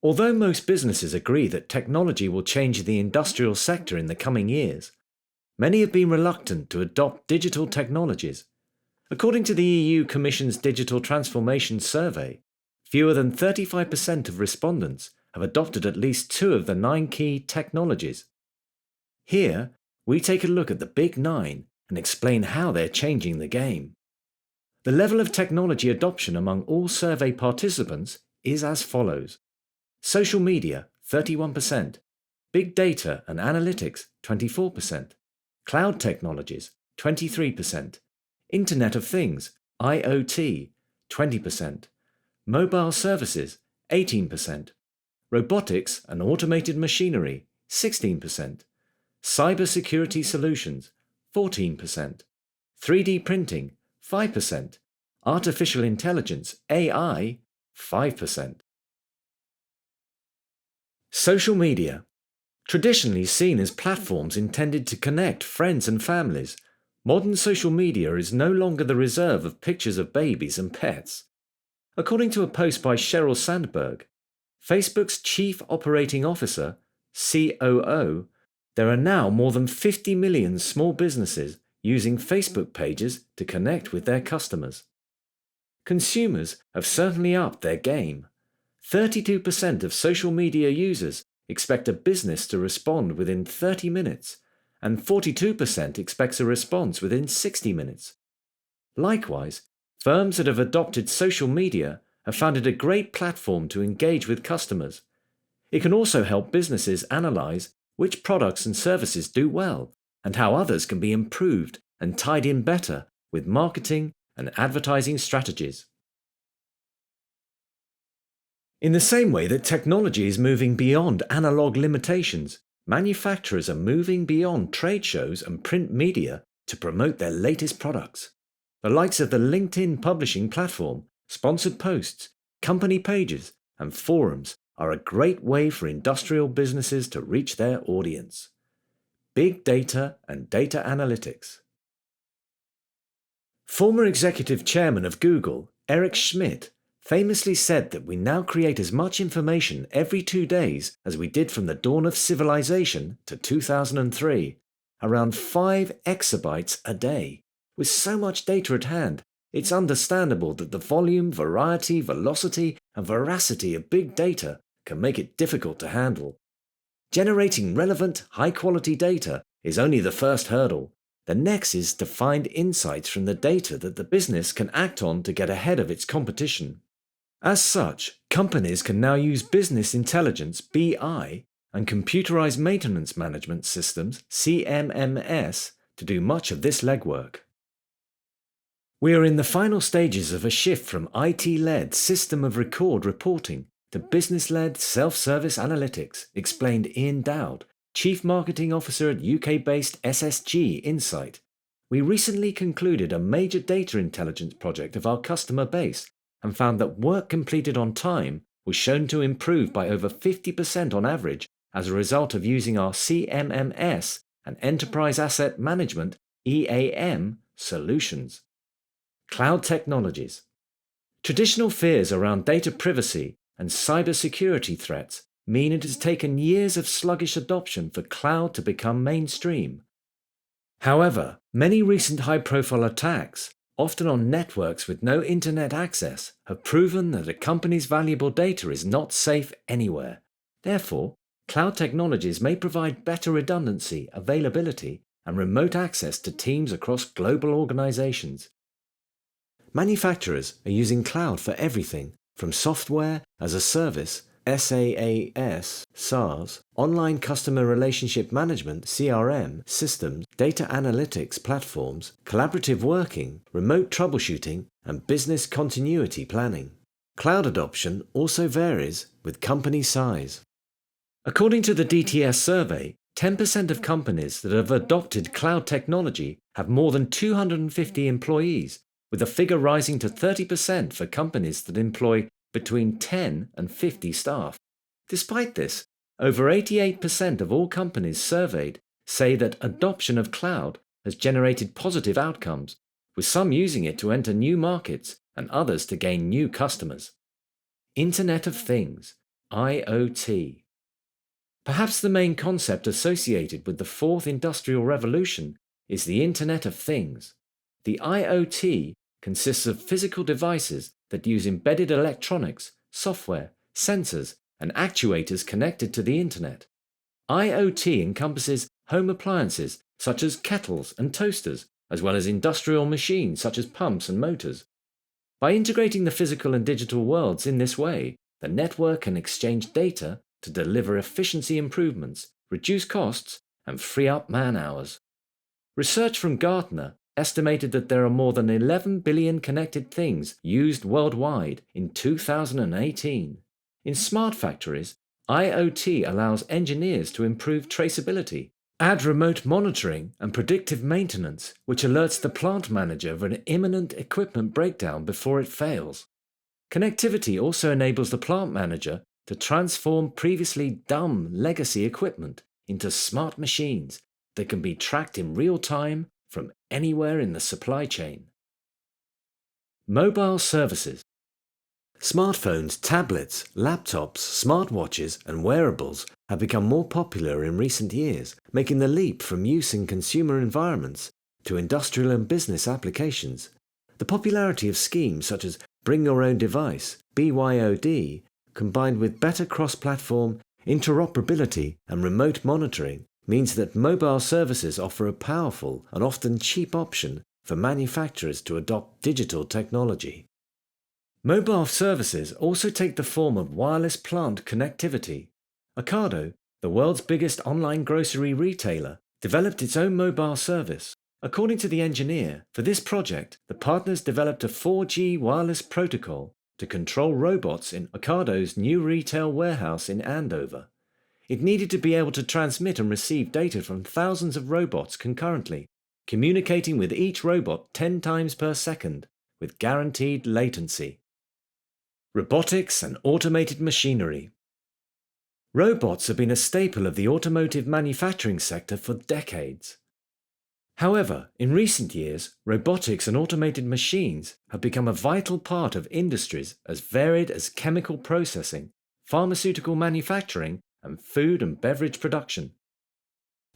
A: Although most businesses agree that technology will change the industrial sector in the coming years, many have been reluctant to adopt digital technologies. According to the EU Commission's Digital Transformation Survey, fewer than 35% of respondents have adopted at least 2 of the 9 key technologies. Here, we take a look at the Big Nine and explain how they're changing the game. The level of technology adoption among all survey participants is as follows. Social media, 31%. Big data and analytics, 24%. Cloud technologies, 23%. Internet of Things, IoT, 20%. Mobile services, 18%. Robotics and automated machinery, 16%. Cybersecurity solutions, 14%. 3D printing, 5%. Artificial intelligence, AI, 5%. Social media. Traditionally seen as platforms intended to connect friends and families, modern social media is no longer the reserve of pictures of babies and pets. According to a post by Sheryl Sandberg, Facebook's Chief Operating Officer, COO, there are now more than 50 million small businesses using Facebook pages to connect with their customers. Consumers have certainly upped their game. 32% of social media users expect a business to respond within 30 minutes, and 42% expects a response within 60 minutes. Likewise, firms that have adopted social media have found it a great platform to engage with customers. It can also help businesses analyze which products and services do well and how others can be improved and tied in better with marketing and advertising strategies. In the same way that technology is moving beyond analog limitations, manufacturers are moving beyond trade shows and print media to promote their latest products. The likes of the LinkedIn publishing platform, sponsored posts, company pages, and forums are a great way for industrial businesses to reach their audience. Big data and data analytics. Former executive chairman of Google, Eric Schmidt, famously said that we now create as much information every 2 days as we did from the dawn of civilization to 2003, around 5 exabytes a day. With so much data at hand, it's understandable that the volume, variety, velocity, and veracity of big data can make it difficult to handle. Generating relevant, high-quality data is only the first hurdle. The next is to find insights from the data that the business can act on to get ahead of its competition. As such, companies can now use business intelligence (BI) and computerized maintenance management systems (CMMS) to do much of this legwork. We are in the final stages of a shift from IT-led system of record reporting to business-led self-service analytics, explained Ian Dowd, Chief Marketing Officer at UK-based SSG Insight. We recently concluded a major data intelligence project of our customer base and found that work completed on time was shown to improve by over 50% on average as a result of using our CMMS and Enterprise Asset Management (EAM) solutions. Cloud technologies. Traditional fears around data privacy and cybersecurity threats mean it has taken years of sluggish adoption for cloud to become mainstream. However, many recent high-profile attacks, often on networks with no internet access, have proven that a company's valuable data is not safe anywhere. Therefore, cloud technologies may provide better redundancy, availability, and remote access to teams across global organizations. Manufacturers are using cloud for everything, from software as a service, SaaS, SaaS, online customer relationship management (CRM) systems, data analytics platforms, collaborative working, remote troubleshooting, and business continuity planning. Cloud adoption also varies with company size. According to the DTS survey, 10% of companies that have adopted cloud technology have more than 250 employees, with the figure rising to 30% for companies that employ between 10 and 50 staff. Despite this, over 88% of all companies surveyed say that adoption of cloud has generated positive outcomes, with some using it to enter new markets and others to gain new customers. Internet of Things, IoT. Perhaps the main concept associated with the fourth industrial revolution is the Internet of Things. The IoT consists of physical devices that use embedded electronics, software, sensors, and actuators connected to the Internet. IoT encompasses home appliances such as kettles and toasters, as well as industrial machines such as pumps and motors. By integrating the physical and digital worlds in this way, the network can exchange data to deliver efficiency improvements, reduce costs, and free up man-hours. Research from Gartner estimated that there are more than 11 billion connected things used worldwide in 2018. In smart factories, IoT allows engineers to improve traceability, add remote monitoring and predictive maintenance, which alerts the plant manager of an imminent equipment breakdown before it fails. Connectivity also enables the plant manager to transform previously dumb legacy equipment into smart machines that can be tracked in real time from anywhere in the supply chain. Mobile services. Smartphones, tablets, laptops, smartwatches, and wearables have become more popular in recent years, making the leap from use in consumer environments to industrial and business applications. The popularity of schemes such as Bring Your Own Device, BYOD, combined with better cross-platform interoperability and remote monitoring, means that mobile services offer a powerful and often cheap option for manufacturers to adopt digital technology. Mobile services also take the form of wireless plant connectivity. Ocado, the world's biggest online grocery retailer, developed its own mobile service. According to the engineer, for this project, the partners developed a 4G wireless protocol to control robots in Ocado's new retail warehouse in Andover. It needed to be able to transmit and receive data from thousands of robots concurrently, communicating with each robot 10 times per second, with guaranteed latency. Robotics and automated machinery. Robots have been a staple of the automotive manufacturing sector for decades. However, in recent years, robotics and automated machines have become a vital part of industries as varied as chemical processing, pharmaceutical manufacturing, and food and beverage production.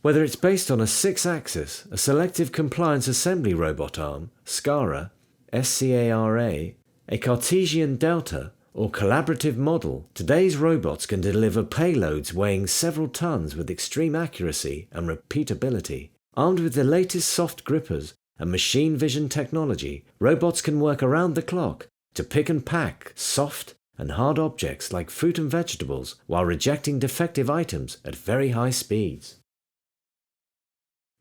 A: Whether it's based on a 6-axis, a selective compliance assembly robot arm, SCARA, SCARA, a Cartesian delta, or collaborative model, today's robots can deliver payloads weighing several tons with extreme accuracy and repeatability. Armed with the latest soft grippers and machine vision technology, robots can work around the clock to pick and pack soft and hard objects like fruit and vegetables while rejecting defective items at very high speeds.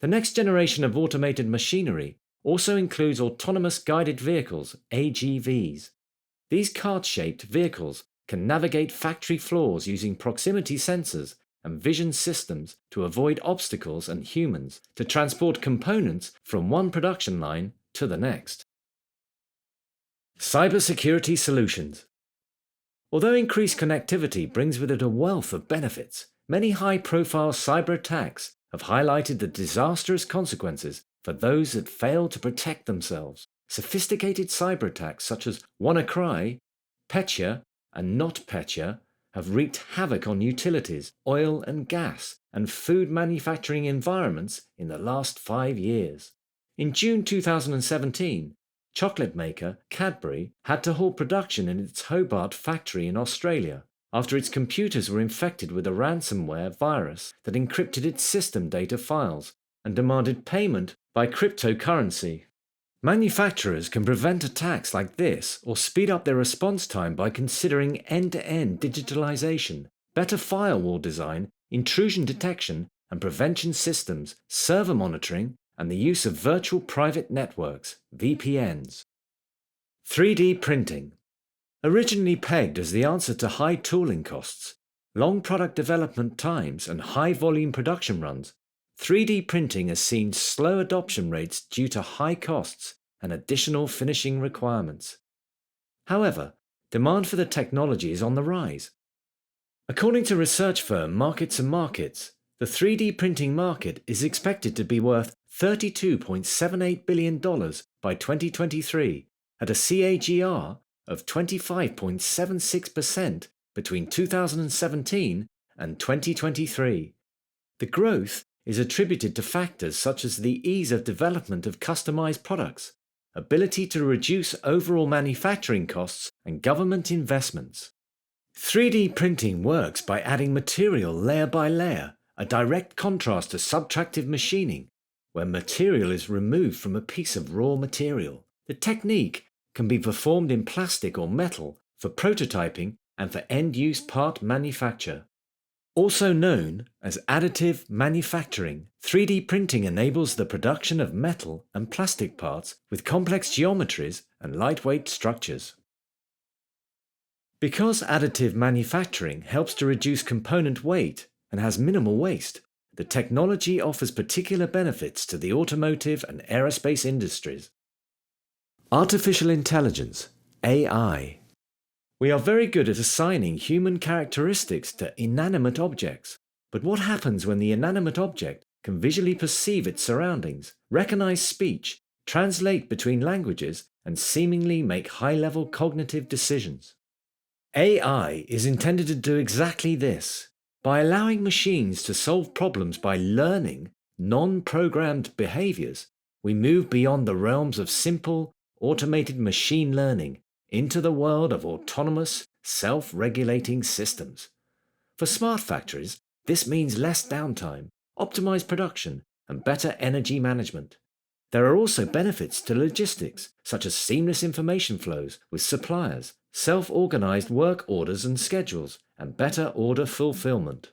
A: The next generation of automated machinery also includes autonomous guided vehicles, AGVs. These cart-shaped vehicles can navigate factory floors using proximity sensors and vision systems to avoid obstacles and humans to transport components from one production line to the next. Cybersecurity solutions. Although increased connectivity brings with it a wealth of benefits, many high-profile cyber attacks have highlighted the disastrous consequences for those that fail to protect themselves. Sophisticated cyber attacks such as WannaCry, Petya, and NotPetya have wreaked havoc on utilities, oil and gas, and food manufacturing environments in the last 5 years. In June 2017, chocolate maker Cadbury had to halt production in its Hobart factory in Australia after its computers were infected with a ransomware virus that encrypted its system data files and demanded payment by cryptocurrency. Manufacturers can prevent attacks like this or speed up their response time by considering end-to-end digitalization, better firewall design, intrusion detection and prevention systems, server monitoring, and the use of virtual private networks, VPNs. 3D printing. Originally pegged as the answer to high tooling costs, long product development times, and high volume production runs, 3D printing has seen slow adoption rates due to high costs and additional finishing requirements. However, demand for the technology is on the rise. According to research firm Markets and Markets, the 3D printing market is expected to be worth $32.78 billion by 2023 at a CAGR of 25.76% between 2017 and 2023. The growth is attributed to factors such as the ease of development of customized products, ability to reduce overall manufacturing costs, and government investments. 3D printing works by adding material layer by layer, a direct contrast to subtractive machining. where material is removed from a piece of raw material. The technique can be performed in plastic or metal for prototyping and for end-use part manufacture. Also known as additive manufacturing, 3D printing enables the production of metal and plastic parts with complex geometries and lightweight structures. Because additive manufacturing helps to reduce component weight and has minimal waste, the technology offers particular benefits to the automotive and aerospace industries. Artificial intelligence, AI. We are very good at assigning human characteristics to inanimate objects, but what happens when the inanimate object can visually perceive its surroundings, recognize speech, translate between languages, and seemingly make high-level cognitive decisions? AI is intended to do exactly this. By allowing machines to solve problems by learning non-programmed behaviors, we move beyond the realms of simple, automated machine learning into the world of autonomous, self-regulating systems. For smart factories, this means less downtime, optimized production, and better energy management. There are also benefits to logistics, such as seamless information flows with suppliers, self-organized work orders and schedules, and better order fulfillment.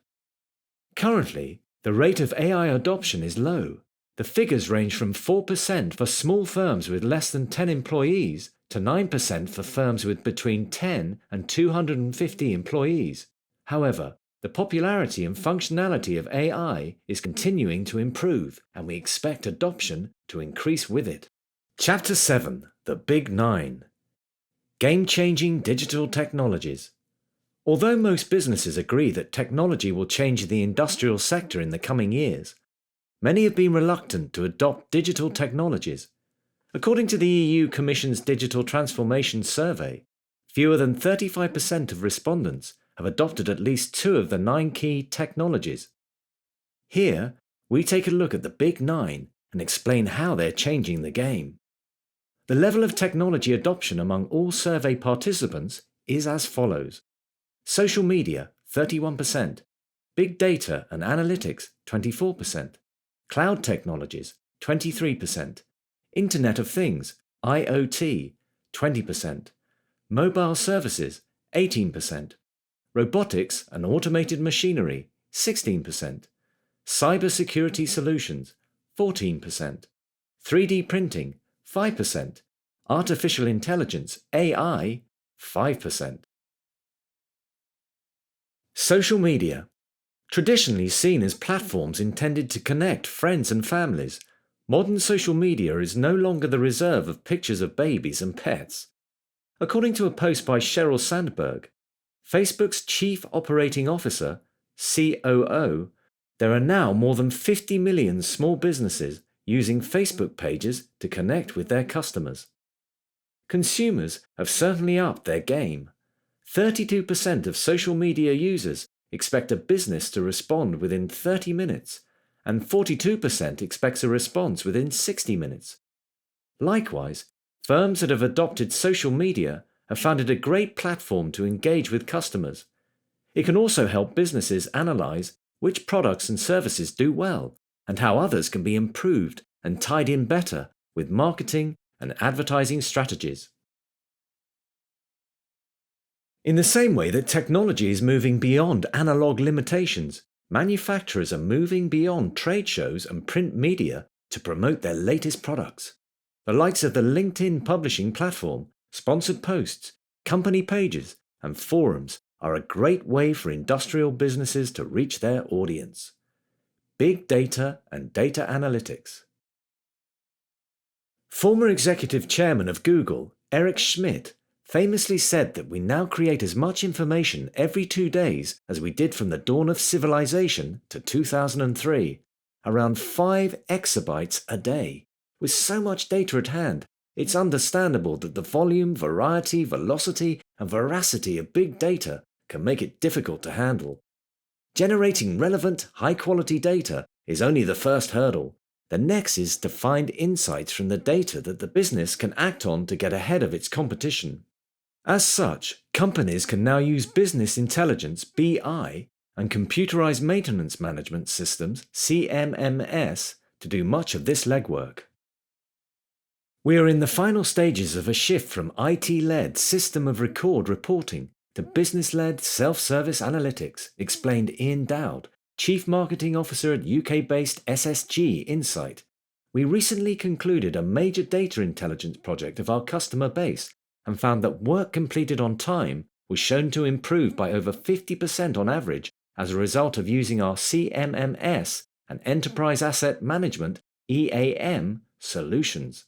A: Currently, the rate of AI adoption is low. The figures range from 4% for small firms with less than 10 employees to 9% for firms with between 10 and 250 employees. However, the popularity and functionality of AI is continuing to improve, and we expect adoption to increase with it. Chapter 7: The Big Nine. Game-changing digital technologies. Although most businesses agree that technology will change the industrial sector in the coming years, many have been reluctant to adopt digital technologies. According to the EU Commission's Digital Transformation Survey, fewer than 35% of respondents have adopted at least 2 of the 9 key technologies. Here, we take a look at the Big Nine and explain how they're changing the game. The level of technology adoption among all survey participants is as follows. Social media, 31%. Big data and analytics, 24%. Cloud technologies, 23%. Internet of Things, IoT, 20%. Mobile services, 18%. Robotics and automated machinery, 16%. Cybersecurity solutions, 14%. 3D printing, 5%. Artificial intelligence, AI, 5%. Social media. Traditionally seen as platforms intended to connect friends and families, modern social media is no longer the reserve of pictures of babies and pets. According to a post by Sheryl Sandberg, Facebook's Chief Operating Officer, COO, there are now more than 50 million small businesses using Facebook pages to connect with their customers. Consumers have certainly upped their game. 32% of social media users expect a business to respond within 30 minutes, and 42% expects a response within 60 minutes. Likewise, firms that have adopted social media have found it a great platform to engage with customers. It can also help businesses analyze which products and services do well and how others can be improved and tied in better with marketing and advertising strategies. In the same way that technology is moving beyond analog limitations, manufacturers are moving beyond trade shows and print media to promote their latest products. The likes of the LinkedIn publishing platform, sponsored posts, company pages, and forums are a great way for industrial businesses to reach their audience. Big data and data analytics. Former executive chairman of Google, Eric Schmidt, famously said that we now create as much information every 2 days as we did from the dawn of civilization to 2003, around 5 exabytes a day. With so much data at hand, it's understandable that the volume, variety, velocity, and veracity of big data can make it difficult to handle. Generating relevant, high-quality data is only the first hurdle. The next is to find insights from the data that the business can act on to get ahead of its competition. As such, companies can now use business intelligence (BI) and computerized maintenance management systems (CMMS) to do much of this legwork. We are in the final stages of a shift from IT-led system of record reporting to business-led self-service analytics, explained Ian Dowd, Chief Marketing Officer at UK-based SSG Insight. We recently concluded a major data intelligence project of our customer base and found that work completed on time was shown to improve by over 50% on average as a result of using our CMMS and Enterprise Asset Management EAM solutions.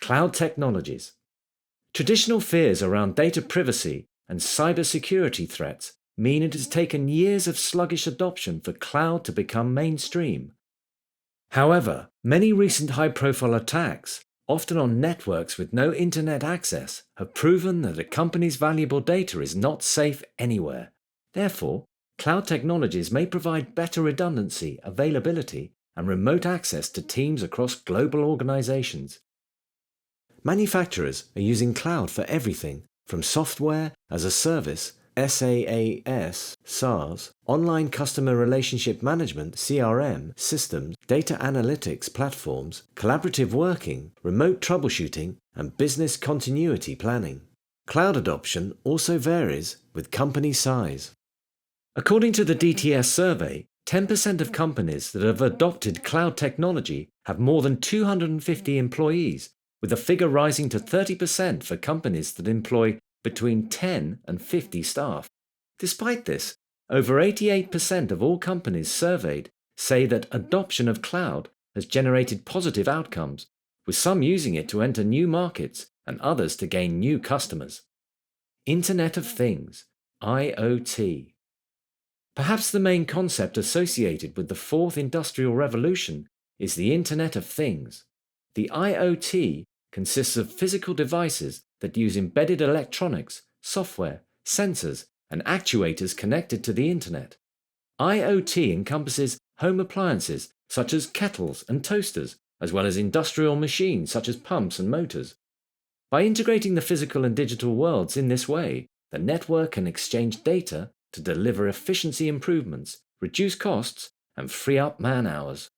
A: Cloud technologies. Traditional fears around data privacy and cybersecurity threats mean it has taken years of sluggish adoption for cloud to become mainstream. However, many recent high-profile attacks, often on networks with no internet access, have proven that a company's valuable data is not safe anywhere. Therefore, cloud technologies may provide better redundancy, availability, and remote access to teams across global organizations. Manufacturers are using cloud for everything, from software as a service, SaaS, online customer relationship management (CRM) systems, data analytics platforms, collaborative working, remote troubleshooting, and business continuity planning. Cloud adoption also varies with company size. According to the DTS survey, 10% of companies that have adopted cloud technology have more than 250 employees, with the figure rising to 30% for companies that employ between 10 and 50 staff. Despite this, over 88% of all companies surveyed say that adoption of cloud has generated positive outcomes, with some using it to enter new markets and others to gain new customers. Internet of Things, IoT. Perhaps the main concept associated with the fourth industrial revolution is the Internet of Things. The IoT consists of physical devices that use embedded electronics, software, sensors, and actuators connected to the internet. IoT encompasses home appliances such as kettles and toasters, as well as industrial machines such as pumps and motors. By integrating the physical and digital worlds in this way, the network can exchange data to deliver efficiency improvements, reduce costs, and free up man-hours.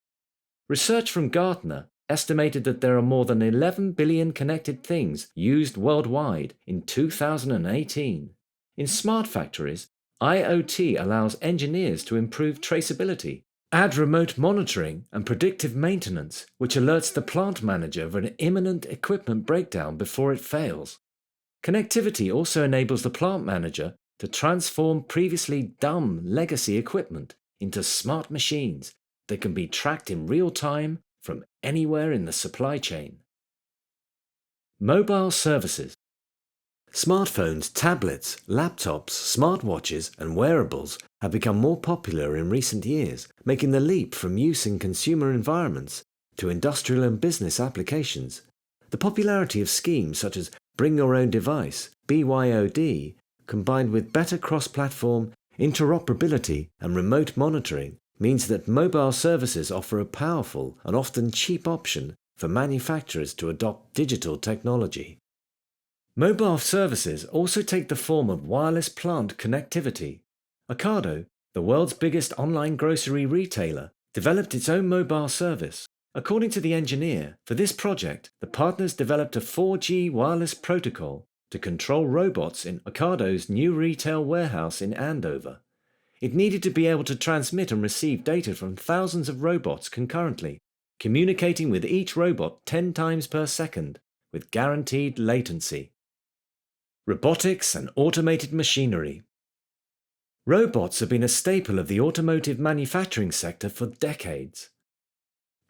A: Research from Gartner estimated that there are more than 11 billion connected things used worldwide in 2018. In smart factories, IoT allows engineers to improve traceability, add remote monitoring and predictive maintenance, which alerts the plant manager of an imminent equipment breakdown before it fails. Connectivity also enables the plant manager to transform previously dumb legacy equipment into smart machines that can be tracked in real time from anywhere in the supply chain. Mobile services. Smartphones, tablets, laptops, smartwatches, and wearables have become more popular in recent years, making the leap from use in consumer environments to industrial and business applications. The popularity of schemes such as Bring Your Own Device, BYOD, combined with better cross-platform interoperability and remote monitoring, means that mobile services offer a powerful and often cheap option for manufacturers to adopt digital technology. Mobile services also take the form of wireless plant connectivity. Ocado, the world's biggest online grocery retailer, developed its own mobile service. According to the engineer, for this project, the partners developed a 4G wireless protocol to control robots in Ocado's new retail warehouse in Andover. It needed to be able to transmit and receive data from thousands of robots concurrently, communicating with each robot 10 times per second, with guaranteed latency. Robotics and automated machinery. Robots have been a staple of the automotive manufacturing sector for decades.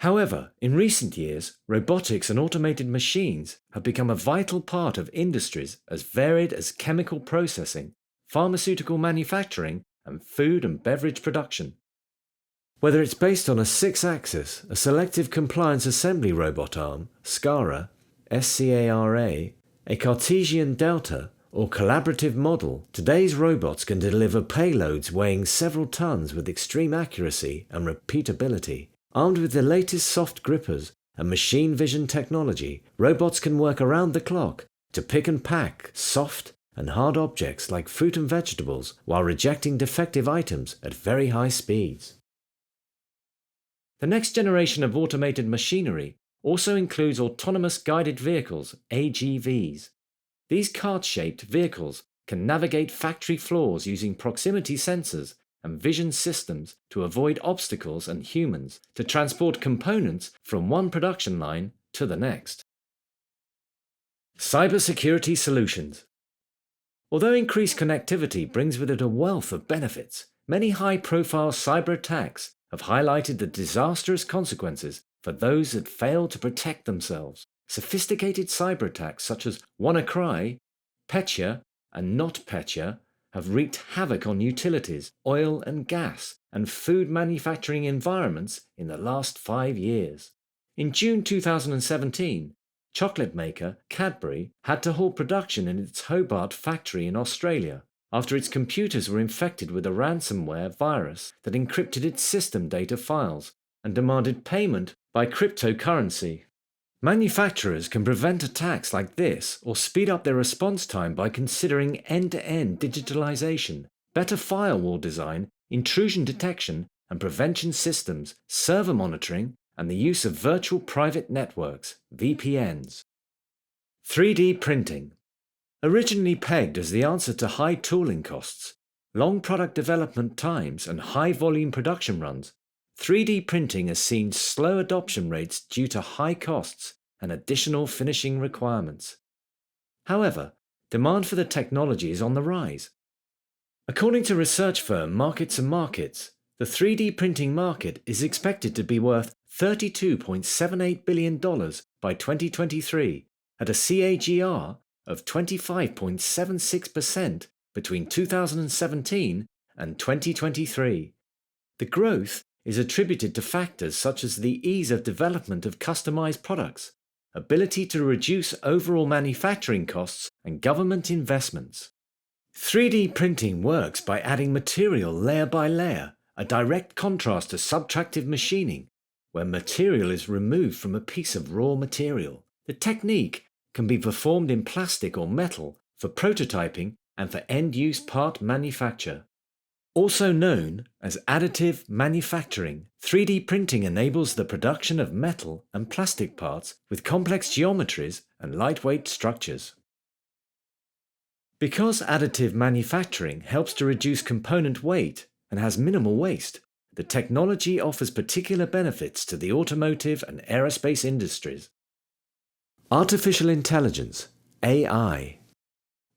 A: However, in recent years, robotics and automated machines have become a vital part of industries as varied as chemical processing, pharmaceutical manufacturing, and food and beverage production. Whether it's based on a 6-axis, a selective compliance assembly robot arm, SCARA, SCARA, a Cartesian delta, or collaborative model, today's robots can deliver payloads weighing several tons with extreme accuracy and repeatability. Armed with the latest soft grippers and machine vision technology, robots can work around the clock to pick and pack soft and hard objects like fruit and vegetables while rejecting defective items at very high speeds. The next generation of automated machinery also includes autonomous guided vehicles, AGVs. These cart-shaped vehicles can navigate factory floors using proximity sensors and vision systems to avoid obstacles and humans to transport components from one production line to the next. Cybersecurity solutions. Although increased connectivity brings with it a wealth of benefits, many high-profile cyber attacks have highlighted the disastrous consequences for those that fail to protect themselves. Sophisticated cyber attacks such as WannaCry, Petya, and NotPetya have wreaked havoc on utilities, oil and gas, and food manufacturing environments in the last 5 years. In June 2017, chocolate maker Cadbury had to halt production in its Hobart factory in Australia after its computers were infected with a ransomware virus that encrypted its system data files and demanded payment by cryptocurrency. Manufacturers can prevent attacks like this or speed up their response time by considering end-to-end digitalization, better firewall design, intrusion detection and prevention systems, server monitoring, and the use of virtual private networks, VPNs. 3D printing. Originally pegged as the answer to high tooling costs, long product development times, and high volume production runs, 3D printing has seen slow adoption rates due to high costs and additional finishing requirements. However, demand for the technology is on the rise. According to research firm Markets and Markets, the 3D printing market is expected to be worth $32.78 billion by 2023 at a CAGR of 25.76% between 2017 and 2023. The growth is attributed to factors such as the ease of development of customized products, ability to reduce overall manufacturing costs, and government investments. 3D printing works by adding material layer by layer, a direct contrast to subtractive machining, where material is removed from a piece of raw material. The technique can be performed in plastic or metal for prototyping and for end-use part manufacture. Also known as additive manufacturing, 3D printing enables the production of metal and plastic parts with complex geometries and lightweight structures. Because additive manufacturing helps to reduce component weight and has minimal waste, the technology offers particular benefits to the automotive and aerospace industries. Artificial intelligence, AI.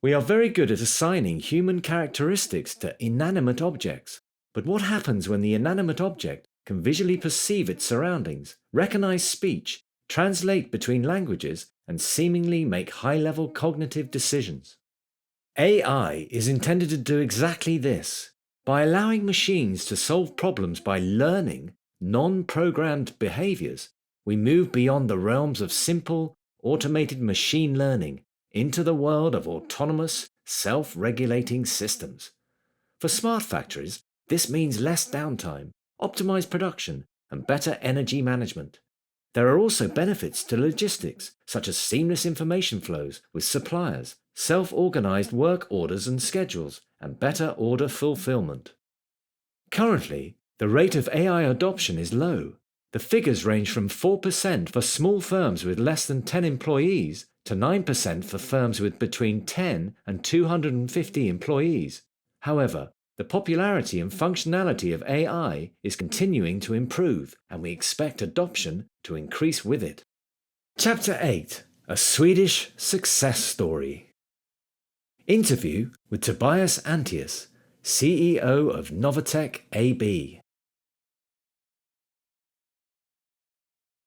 A: We are very good at assigning human characteristics to inanimate objects, but what happens when the inanimate object can visually perceive its surroundings, recognize speech, translate between languages, and seemingly make high-level cognitive decisions? AI is intended to do exactly this. By allowing machines to solve problems by learning non-programmed behaviors, we move beyond the realms of simple, automated machine learning into the world of autonomous, self-regulating systems. For smart factories, this means less downtime, optimized production, and better energy management. There are also benefits to logistics, such as seamless information flows with suppliers, self-organized work orders and schedules, and better order fulfillment. Currently, the rate of AI adoption is low. The figures range from 4% for small firms with less than 10 employees to 9% for firms with between 10 and 250 employees. However, the popularity and functionality of AI is continuing to improve, and we expect adoption to increase with it. Chapter 8. A Swedish Success Story. Interview with Tobias Antius, CEO of Novotech AB.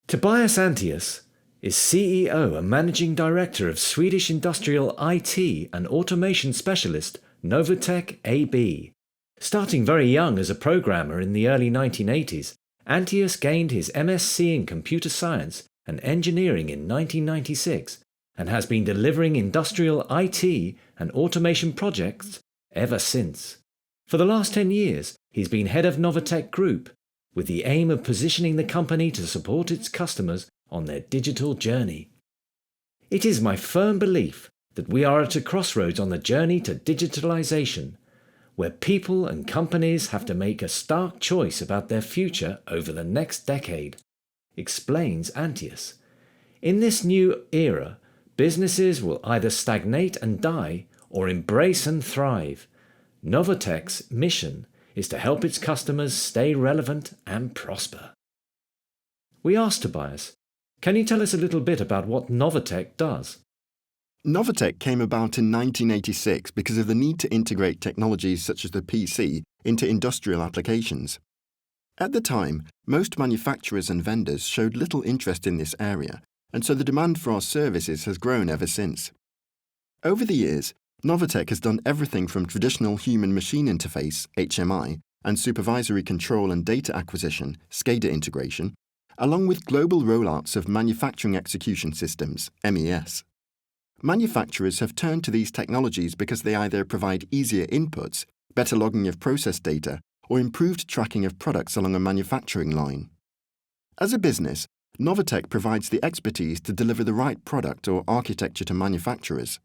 A: Tobias Antius is CEO and Managing Director of Swedish industrial IT and automation specialist Novotech AB. Starting very young as a programmer in the early 1980s, Antius gained his MSc in Computer Science and Engineering in 1996 and has been delivering industrial IT and automation projects ever since. For the last 10 years, he's been head of Novotech Group, with the aim of positioning the company to support its customers on their digital journey. It is my firm belief that we are at a crossroads on the journey to digitalization. where people and companies have to make a stark choice about their future over the next decade, explains Antius. In this new era, businesses will either stagnate and die or embrace and thrive. Novotech's mission is to help its customers stay relevant and prosper. We asked Tobias, can you tell us a little bit about what Novotech does?
B: Novotech came about in 1986 because of the need to integrate technologies such as the PC into industrial applications. At the time, most manufacturers and vendors showed little interest in this area, and so the demand for our services has grown ever since. Over the years, Novotech has done everything from traditional human-machine interface, HMI, and supervisory control and data acquisition, SCADA integration, along with global rollouts of manufacturing execution systems, MES. Manufacturers have turned to these technologies because they either provide easier inputs, better logging of process data, or improved tracking of products along a manufacturing line. As a business, Novotech provides the expertise to deliver the right product or architecture to manufacturers.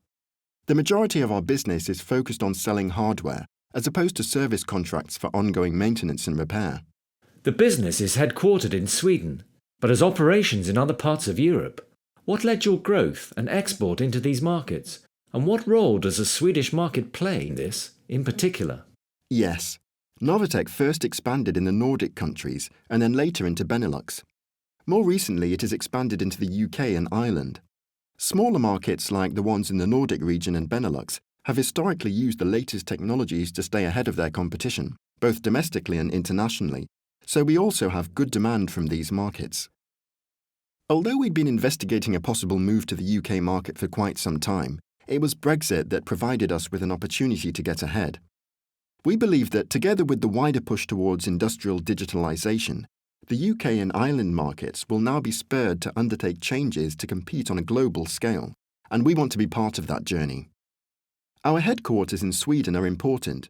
B: The majority of our business is focused on selling hardware, as opposed to service contracts for ongoing maintenance and repair.
A: The business is headquartered in Sweden, but has operations in other parts of Europe. What led your growth and export into these markets? And what role does the Swedish market play in this, in particular?
B: Yes, Novotech first expanded in the Nordic countries and then later into Benelux. More recently, it has expanded into the UK and Ireland. Smaller markets like the ones in the Nordic region and Benelux have historically used the latest technologies to stay ahead of their competition, both domestically and internationally, so we also have good demand from these markets. Although we'd been investigating a possible move to the UK market for quite some time, it was Brexit that provided us with an opportunity to get ahead. We believe that together with the wider push towards industrial digitalisation, the UK and Ireland markets will now be spurred to undertake changes to compete on a global scale, and we want to be part of that journey. Our headquarters in Sweden are important.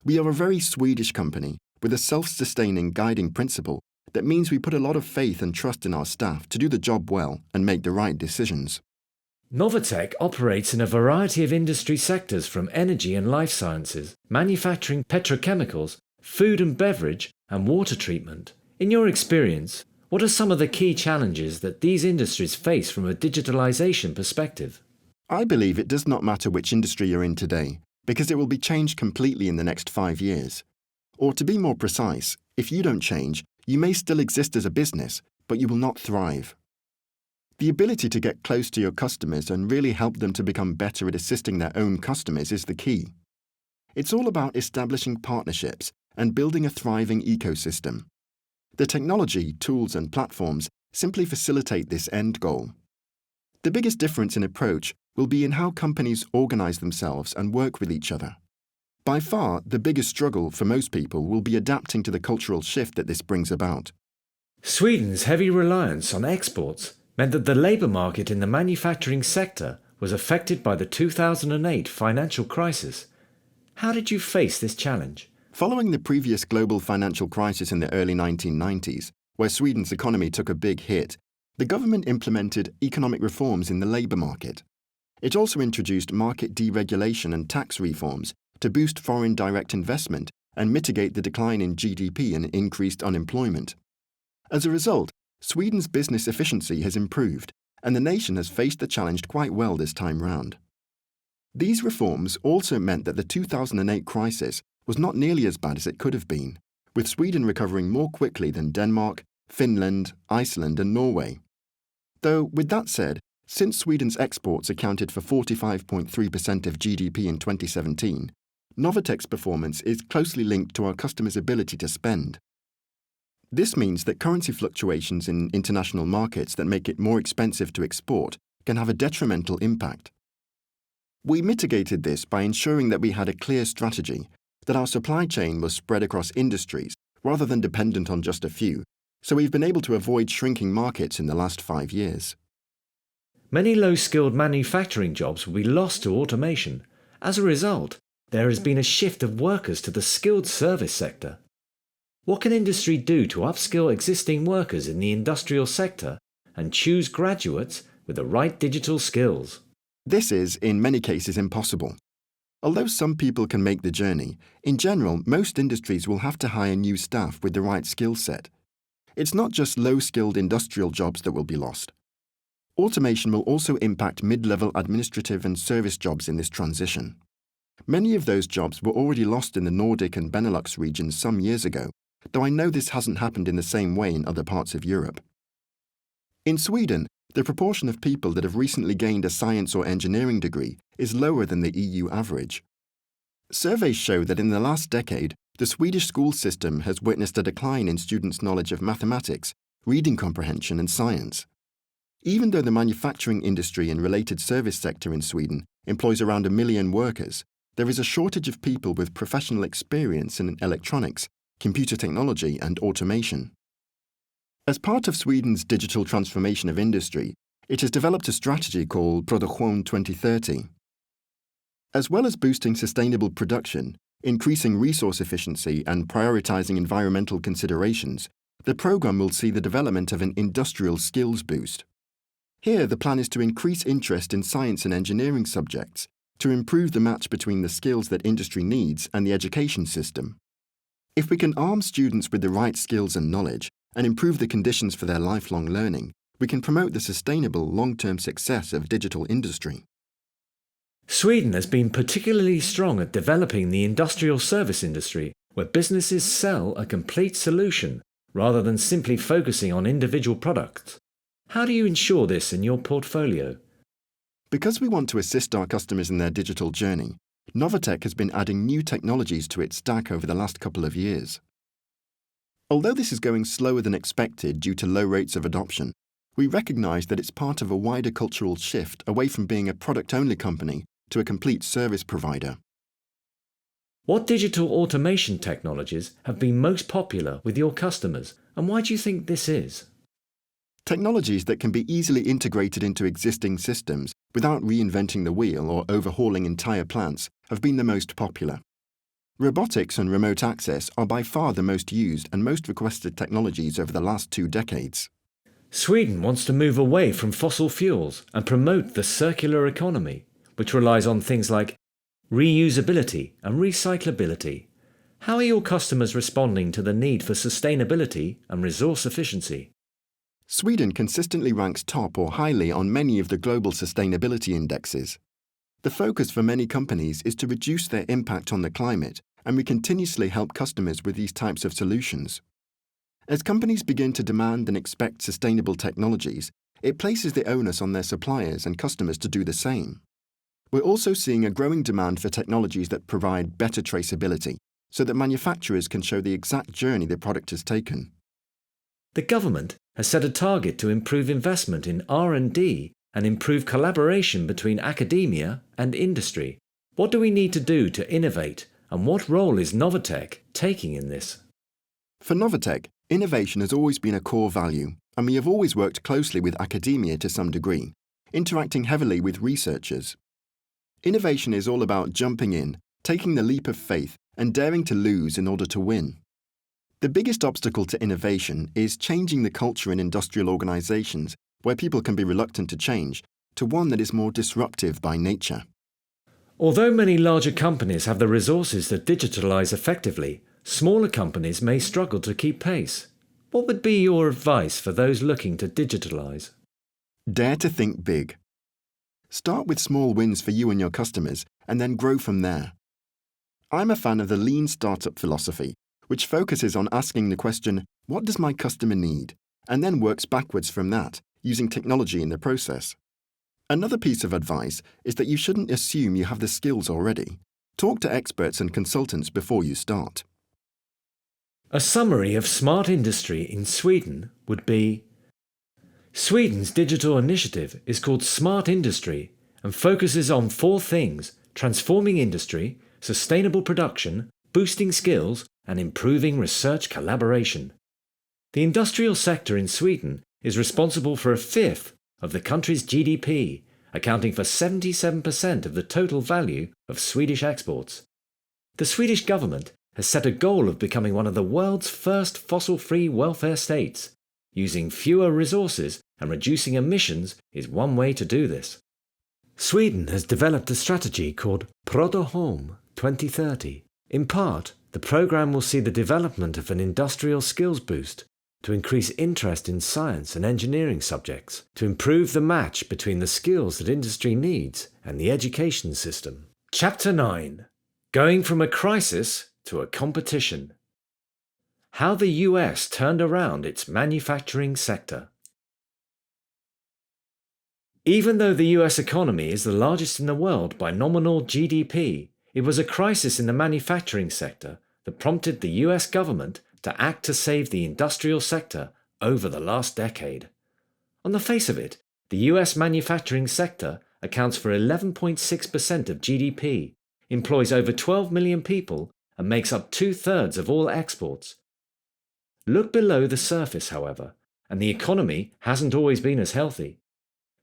B: We are a very Swedish company with a self-sustaining guiding principle that means we put a lot of faith and trust in our staff to do the job well and make the right decisions.
A: Novotech operates in a variety of industry sectors from energy and life sciences, manufacturing petrochemicals, food and beverage, and water treatment. In your experience, what are some of the key challenges that these industries face from a digitalization perspective?
B: I believe it does not matter which industry you're in today, because it will be changed completely in the next 5 years. Or to be more precise, if you don't change, you may still exist as a business, but you will not thrive. The ability to get close to your customers and really help them to become better at assisting their own customers is the key. It's all about establishing partnerships and building a thriving ecosystem. The technology, tools, and platforms simply facilitate this end goal. The biggest difference in approach will be in how companies organize themselves and work with each other. By far, the biggest struggle for most people will be adapting to the cultural shift that this brings about.
A: Sweden's heavy reliance on exports meant that the labour market in the manufacturing sector was affected by the 2008 financial crisis. How did you face this challenge?
B: Following the previous global financial crisis in the early 1990s, where Sweden's economy took a big hit, the government implemented economic reforms in the labour market. It also introduced market deregulation and tax reforms to boost foreign direct investment and mitigate the decline in GDP and increased unemployment. As a result, Sweden's business efficiency has improved, and the nation has faced the challenge quite well this time round. These reforms also meant that the 2008 crisis was not nearly as bad as it could have been, with Sweden recovering more quickly than Denmark, Finland, Iceland, and Norway. Though, with that said, since Sweden's exports accounted for 45.3% of GDP in 2017, Novotech's performance is closely linked to our customers' ability to spend. This means that currency fluctuations in international markets that make it more expensive to export can have a detrimental impact. We mitigated this by ensuring that we had a clear strategy, that our supply chain was spread across industries rather than dependent on just a few, so we've been able to avoid shrinking markets in the last 5 years.
A: Many low-skilled manufacturing jobs will be lost to automation. As a result, there has been a shift of workers to the skilled service sector. What can industry do to upskill existing workers in the industrial sector and choose graduates with the right digital skills?
B: This is, in many cases, impossible. Although some people can make the journey, in general, most industries will have to hire new staff with the right skill set. It's not just low-skilled industrial jobs that will be lost. Automation will also impact mid-level administrative and service jobs in this transition. Many of those jobs were already lost in the Nordic and Benelux regions some years ago, though I know this hasn't happened in the same way in other parts of Europe. In Sweden, the proportion of people that have recently gained a science or engineering degree is lower than the EU average. Surveys show that in the last decade, the Swedish school system has witnessed a decline in students' knowledge of mathematics, reading comprehension and science. Even though the manufacturing industry and related service sector in Sweden employs around 1 million workers, there is a shortage of people with professional experience in electronics, computer technology and automation. As part of Sweden's digital transformation of industry, it has developed a strategy called Produktion 2030. As well as boosting sustainable production, increasing resource efficiency and prioritizing environmental considerations, the program will see the development of an industrial skills boost. Here, the plan is to increase interest in science and engineering subjects, to improve the match between the skills that industry needs and the education system. If we can arm students with the right skills and knowledge, and improve the conditions for their lifelong learning, we can promote the sustainable long-term success of digital industry.
A: Sweden has been particularly strong at developing the industrial service industry, where businesses sell a complete solution rather than simply focusing on individual products. How do you ensure this in your portfolio?
B: Because we want to assist our customers in their digital journey, Novotech has been adding new technologies to its stack over the last couple of years. Although this is going slower than expected due to low rates of adoption, we recognize that it's part of a wider cultural shift away from being a product-only company to a complete service provider.
A: What digital automation technologies have been most popular with your customers, and why do you think this is?
B: Technologies that can be easily integrated into existing systems without reinventing the wheel or overhauling entire plants have been the most popular. Robotics and remote access are by far the most used and most requested technologies over the last 2 decades.
A: Sweden wants to move away from fossil fuels and promote the circular economy, which relies on things like reusability and recyclability. How are your customers responding to the need for sustainability and resource efficiency?
B: Sweden consistently ranks top or highly on many of the global sustainability indexes. The focus for many companies is to reduce their impact on the climate, and we continuously help customers with these types of solutions. As companies begin to demand and expect sustainable technologies, it places the onus on their suppliers and customers to do the same. We're also seeing a growing demand for technologies that provide better traceability, so that manufacturers can show the exact journey the product has taken.
A: The government has set a target to improve investment in R&D and improve collaboration between academia and industry. What do we need to do to innovate, and what role is Novotech taking in this?
B: For Novotech, innovation has always been a core value, and we have always worked closely with academia to some degree, interacting heavily with researchers. Innovation is all about jumping in, taking the leap of faith, and daring to lose in order to win. The biggest obstacle to innovation is changing the culture in industrial organizations, where people can be reluctant to change, to one that is more disruptive by nature.
A: Although many larger companies have the resources to digitalize effectively, smaller companies may struggle to keep pace. What would be your advice for those looking to digitalize?
B: Dare to think big. Start with small wins for you and your customers, and then grow from there. I'm a fan of the lean startup philosophy, which focuses on asking the question, what does my customer need? And then works backwards from that, using technology in the process. Another piece of advice is that you shouldn't assume you have the skills already. Talk to experts and consultants before you start.
A: A summary of smart industry in Sweden would be: Sweden's digital initiative is called Smart Industry and focuses on 4 things: transforming industry, sustainable production, boosting skills, and improving research collaboration. The industrial sector in Sweden is responsible for 1/5 of the country's GDP, accounting for 77% of the total value of Swedish exports. The Swedish government has set a goal of becoming one of the world's first fossil-free welfare states. Using fewer resources and reducing emissions is one way to do this. Sweden has developed a strategy called Prodoholm 2030. In part, the program will see the development of an industrial skills boost to increase interest in science and engineering subjects, to improve the match between the skills that industry needs and the education system. Chapter 9. Going from a crisis to a competition. How the US turned around its manufacturing sector. Even though the US economy is the largest in the world by nominal GDP, it was a crisis in the manufacturing sector that prompted the US government to act to save the industrial sector over the last decade. On the face of it, the US manufacturing sector accounts for 11.6% of GDP, employs over 12 million people, and makes up 2/3 of all exports. Look below the surface, however, and the economy hasn't always been as healthy.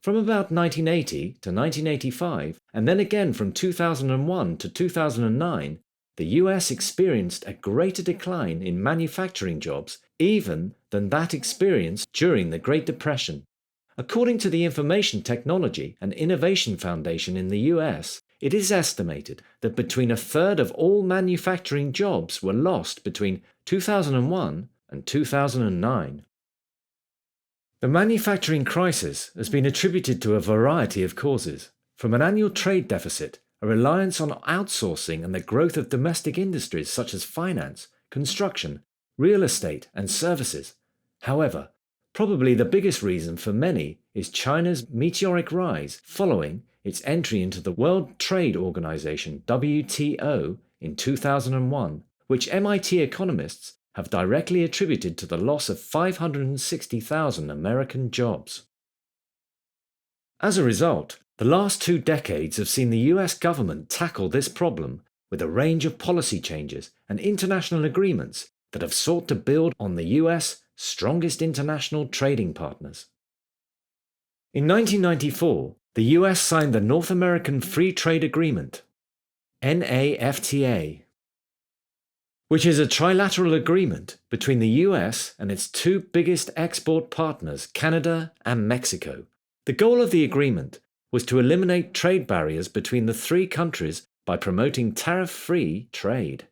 A: From about 1980 to 1985, and then again from 2001 to 2009, the US experienced a greater decline in manufacturing jobs even than that experienced during the Great Depression. According to the Information Technology and Innovation Foundation in the US, it is estimated that between a third of all manufacturing jobs were lost between 2001 and 2009. The manufacturing crisis has been attributed to a variety of causes, from an annual trade deficit, a reliance on outsourcing, and the growth of domestic industries such as finance, construction, real estate, and services. However, probably the biggest reason for many is China's meteoric rise following its entry into the World Trade Organization (WTO) in 2001, which MIT economists have directly attributed to the loss of 560,000 American jobs. As a result, the last 2 decades have seen the US government tackle this problem with a range of policy changes and international agreements that have sought to build on the US' strongest international trading partners. In 1994, the US signed the North American Free Trade Agreement, NAFTA, which is a trilateral agreement between the US and its 2 biggest export partners, Canada and Mexico. The goal of the agreement was to eliminate trade barriers between the 3 countries by promoting tariff-free trade.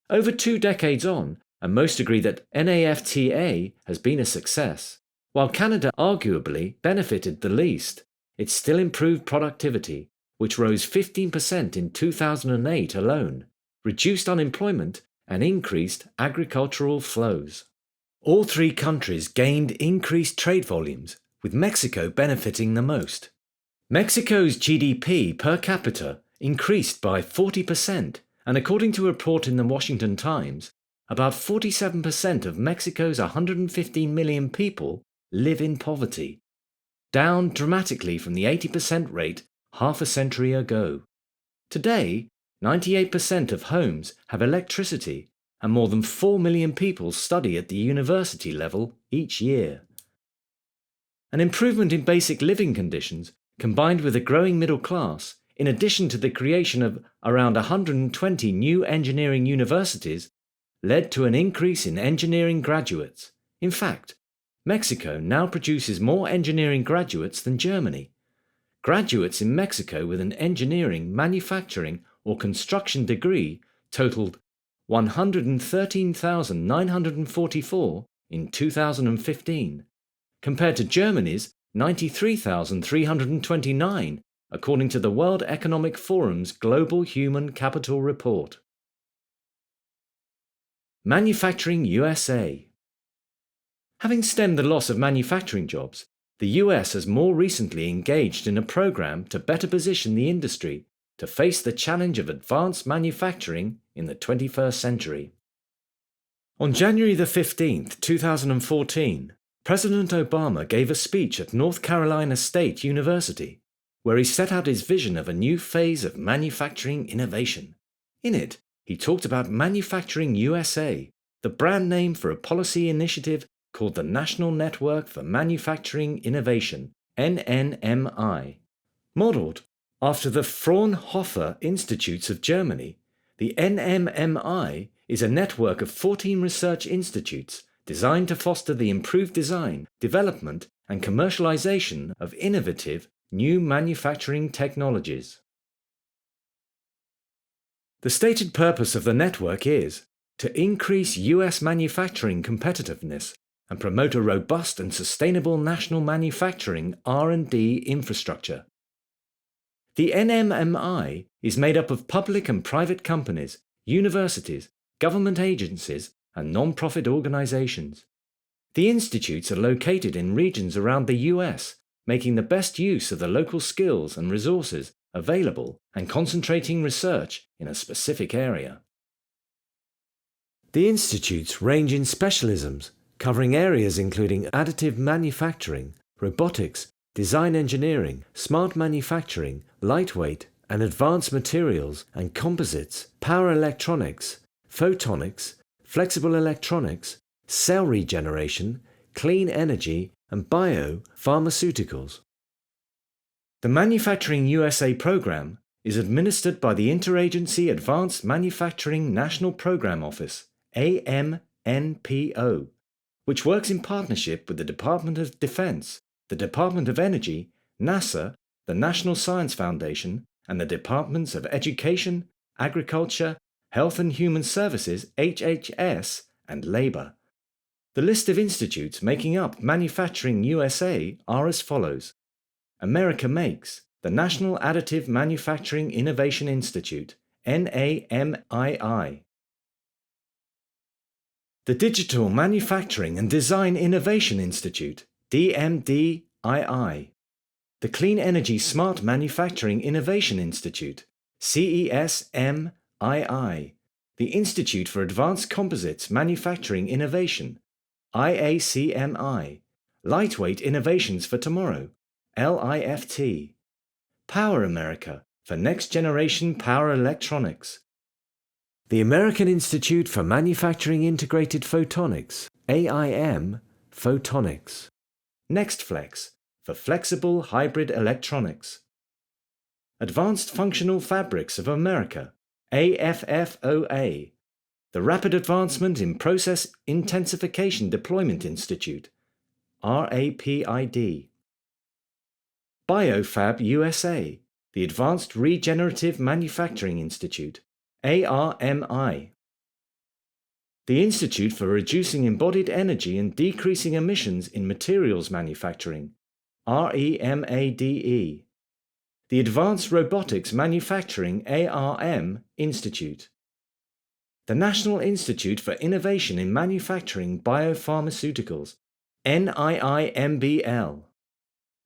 A: Over 2 decades on, and most agree that NAFTA has been a success. While Canada arguably benefited the least, it still improved productivity, which rose 15% in 2008 alone, reduced unemployment, and increased agricultural flows. All 3 countries gained increased trade volumes, with Mexico benefiting the most. Mexico's GDP per capita increased by 40%, and according to a report in the Washington Times, about 47% of Mexico's 115 million people live in poverty, down dramatically from the 80% rate half a century ago. Today, 98% of homes have electricity, and more than 4 million people study at the university level each year. An improvement in basic living conditions, combined with a growing middle class, in addition to the creation of around 120 new engineering universities, led to an increase in engineering graduates. In fact, Mexico now produces more engineering graduates than Germany. Graduates in Mexico with an engineering, manufacturing, or construction degree totaled 113,944 in 2015, compared to Germany's 93,329, according to the World Economic Forum's Global Human Capital Report. Manufacturing USA. Having stemmed the loss of manufacturing jobs, the US has more recently engaged in a program to better position the industry to face the challenge of advanced manufacturing in the 21st century. On January 15, 2014, President Obama gave a speech at North Carolina State University, where he set out his vision of a new phase of manufacturing innovation. In it, he talked about Manufacturing USA, the brand name for a policy initiative called the National Network for Manufacturing Innovation, NNMI. Modeled after the Fraunhofer Institutes of Germany, the NNMI is a network of 14 research institutes designed to foster the improved design, development, and commercialization of innovative, new manufacturing technologies. The stated purpose of the network is to increase US manufacturing competitiveness and promote a robust and sustainable national manufacturing R&D infrastructure. The NMMI is made up of public and private companies, universities, government agencies, and non-profit organizations. The institutes are located in regions around the US, making the best use of the local skills and resources available and concentrating research in a specific area. The institutes range in specialisms, covering areas including additive manufacturing, robotics, design engineering, smart manufacturing, lightweight and advanced materials and composites, power electronics, photonics, flexible electronics, cell regeneration, clean energy, and biopharmaceuticals. The Manufacturing USA program is administered by the Interagency Advanced Manufacturing National Program Office, AMNPO, which works in partnership with the Department of Defense, the Department of Energy, NASA, the National Science Foundation, and the Departments of Education, Agriculture, Health and Human Services, HHS, and Labor. The list of institutes making up Manufacturing USA are as follows. America Makes, the National Additive Manufacturing Innovation Institute, NAMII. The Digital Manufacturing and Design Innovation Institute, DMDII. The Clean Energy Smart Manufacturing Innovation Institute, CESMII. The Institute for Advanced Composites Manufacturing Innovation, IACMI. Lightweight Innovations for Tomorrow, LIFT. Power America for Next Generation Power Electronics. The American Institute for Manufacturing Integrated Photonics, AIM, Photonics. NextFlex for Flexible Hybrid Electronics. Advanced Functional Fabrics of America, AFFOA. The Rapid Advancement in Process Intensification Deployment Institute, RAPID. BioFab USA, the Advanced Regenerative Manufacturing Institute, ARMI. The Institute for Reducing Embodied Energy and Decreasing Emissions in Materials Manufacturing, REMADE. The Advanced Robotics Manufacturing ARM Institute. The National Institute for Innovation in Manufacturing Biopharmaceuticals, NIIMBL.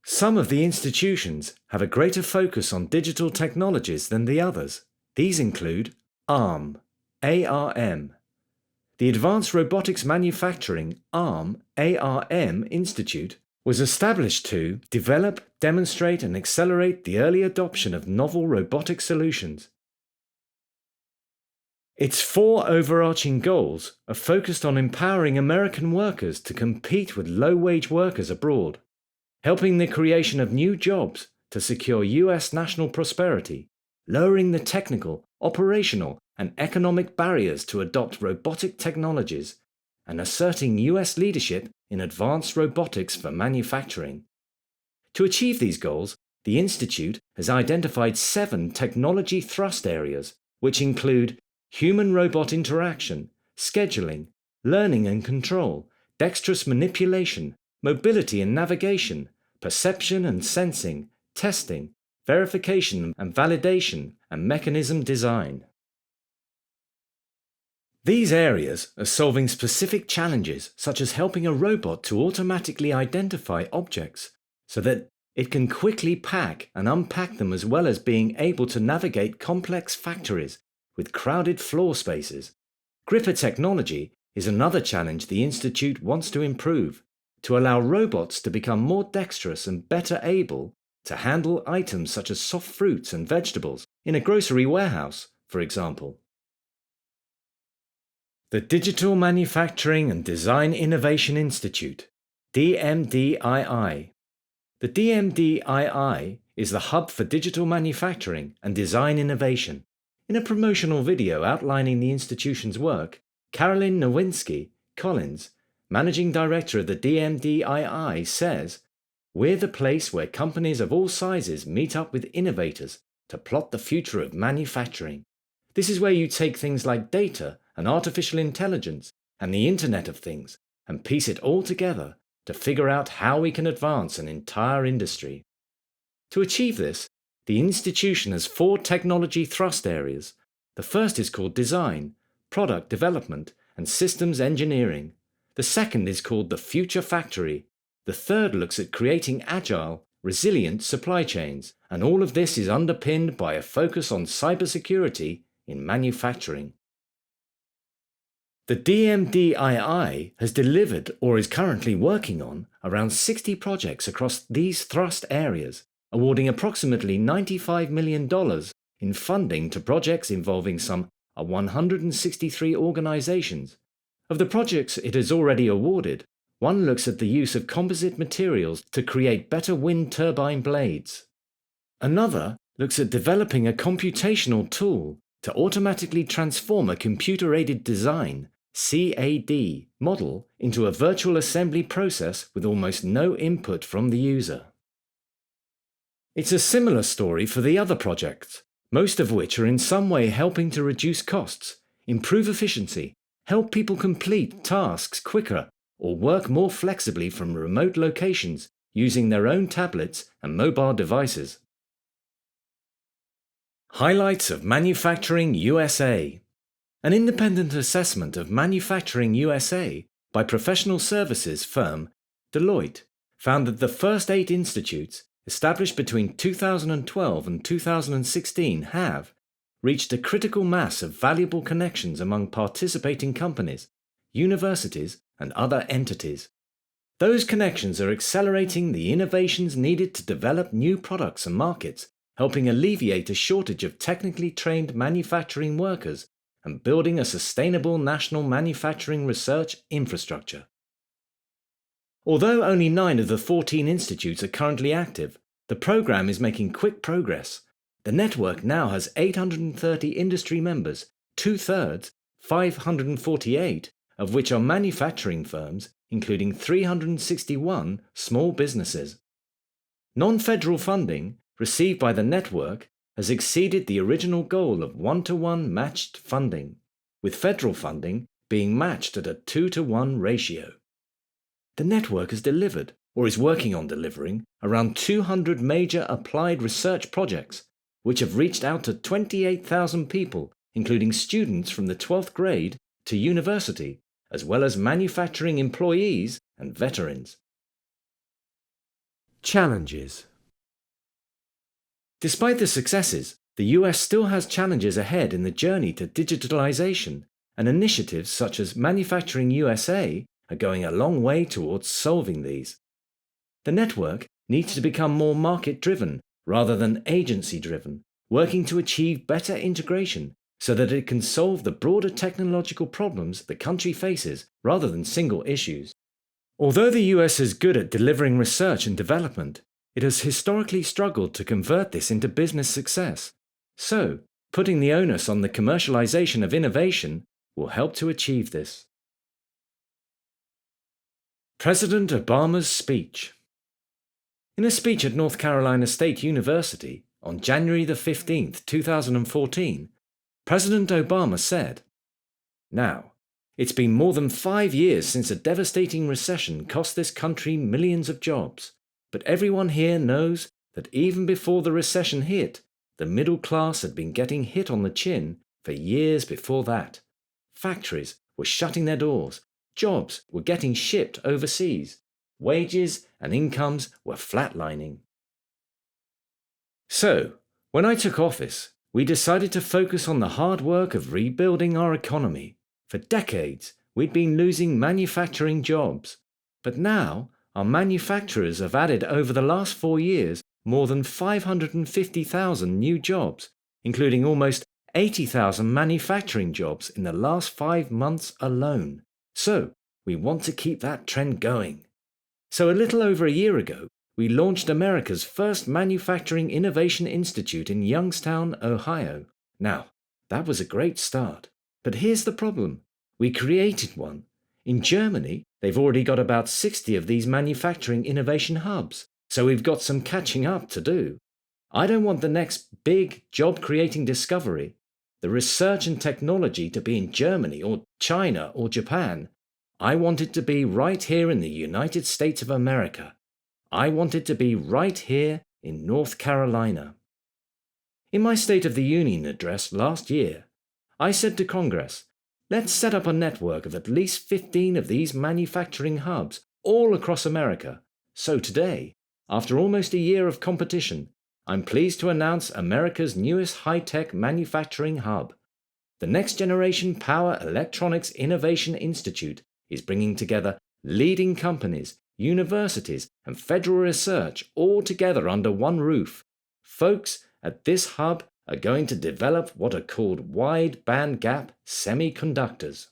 A: Some of the institutions have a greater focus on digital technologies than the others. These include ARM, ARM. The Advanced Robotics Manufacturing ARM Institute was established to develop, demonstrate, and accelerate the early adoption of novel robotic solutions. Its four overarching goals are focused on empowering American workers to compete with low-wage workers abroad, helping the creation of new jobs to secure US national prosperity, lowering the technical, operational, and economic barriers to adopt robotic technologies, and asserting US leadership in advanced robotics for manufacturing. To achieve these goals, the Institute has identified 7 technology thrust areas, which include human-robot interaction, scheduling, learning and control, dexterous manipulation, mobility and navigation, perception and sensing, testing, verification and validation, and mechanism design. These areas are solving specific challenges such as helping a robot to automatically identify objects so that it can quickly pack and unpack them, as well as being able to navigate complex factories with crowded floor spaces. Gripper technology is another challenge the Institute wants to improve, to allow robots to become more dexterous and better able to handle items such as soft fruits and vegetables in a grocery warehouse, for example. The Digital Manufacturing and Design Innovation Institute, DMDII. The DMDII is the hub for digital manufacturing and design innovation. In a promotional video outlining the institution's work, Carolyn Nowinski Collins, Managing Director of the DMDII, says, We're the place where companies of all sizes meet up with innovators to plot the future of manufacturing. This is where you take things like data and artificial intelligence and the Internet of Things and piece it all together to figure out how we can advance an entire industry. To achieve this, the institution has 4 technology thrust areas. The first is called design, product development, and systems engineering. The second is called the future factory. The third looks at creating agile, resilient supply chains, and all of this is underpinned by a focus on cybersecurity in manufacturing. The DMDII has delivered or is currently working on around 60 projects across these thrust areas, awarding approximately $95 million in funding to projects involving some 163 organizations. Of the projects it has already awarded, one looks at the use of composite materials to create better wind turbine blades. Another looks at developing a computational tool to automatically transform a computer-aided design (CAD) model into a virtual assembly process with almost no input from the user. It's a similar story for the other projects, most of which are in some way helping to reduce costs, improve efficiency, help people complete tasks quicker, or work more flexibly from remote locations using their own tablets and mobile devices. Highlights of Manufacturing USA. An independent assessment of Manufacturing USA by professional services firm Deloitte found that the first 8 institutes, established between 2012 and 2016, have reached a critical mass of valuable connections among participating companies, universities, and other entities. Those connections are accelerating the innovations needed to develop new products and markets, helping alleviate a shortage of technically trained manufacturing workers and building a sustainable national manufacturing research infrastructure. Although only 9 of the 14 institutes are currently active, the program is making quick progress. The network now has 830 industry members, 2/3, 548, of which are manufacturing firms, including 361 small businesses. Non-federal funding received by the network has exceeded the original goal of 1-to-1 matched funding, with federal funding being matched at a 2-to-1 ratio. The network has delivered, or is working on delivering, around 200 major applied research projects, which have reached out to 28,000 people, including students from the 12th grade to university, as well as manufacturing employees and veterans. Challenges. Despite the successes, the US still has challenges ahead in the journey to digitalization, and initiatives such as Manufacturing USA are going a long way towards solving these. The network needs to become more market-driven rather than agency-driven, working to achieve better integration so that it can solve the broader technological problems the country faces rather than single issues. Although the US is good at delivering research and development, it has historically struggled to convert this into business success. So, putting the onus on the commercialization of innovation will help to achieve this. President Obama's speech. In a speech at North Carolina State University on January 15, 2014, President Obama said, "Now, it's been more than 5 years since a devastating recession cost this country millions of jobs. But everyone here knows that even before the recession hit, the middle class had been getting hit on the chin for years before that. Factories were shutting their doors, jobs were getting shipped overseas, wages and incomes were flatlining. So, when I took office, we decided to focus on the hard work of rebuilding our economy. For decades, we'd been losing manufacturing jobs, but now our manufacturers have added over the last 4 years more than 550,000 new jobs, including almost 80,000 manufacturing jobs in the last 5 months alone. So, we want to keep that trend going. So a little over a year ago, we launched America's first Manufacturing Innovation Institute in Youngstown, Ohio. Now, that was a great start. But here's the problem. We created one. In Germany, they've already got about 60 of these manufacturing innovation hubs, So we've got some catching up to do. I don't want the next big job-creating discovery, the research and technology, to be in Germany or China or Japan. I want it to be right here in the United States of America. I want it to be right here in North Carolina. In my State of the Union address last year, I said to Congress, let's set up a network of at least 15 of these manufacturing hubs all across America. So today, after almost a year of competition, I'm pleased to announce America's newest high-tech manufacturing hub. The Next Generation Power Electronics Innovation Institute is bringing together leading companies, universities, and federal research all together under one roof. Folks at this hub are going to develop what are called wide bandgap semiconductors.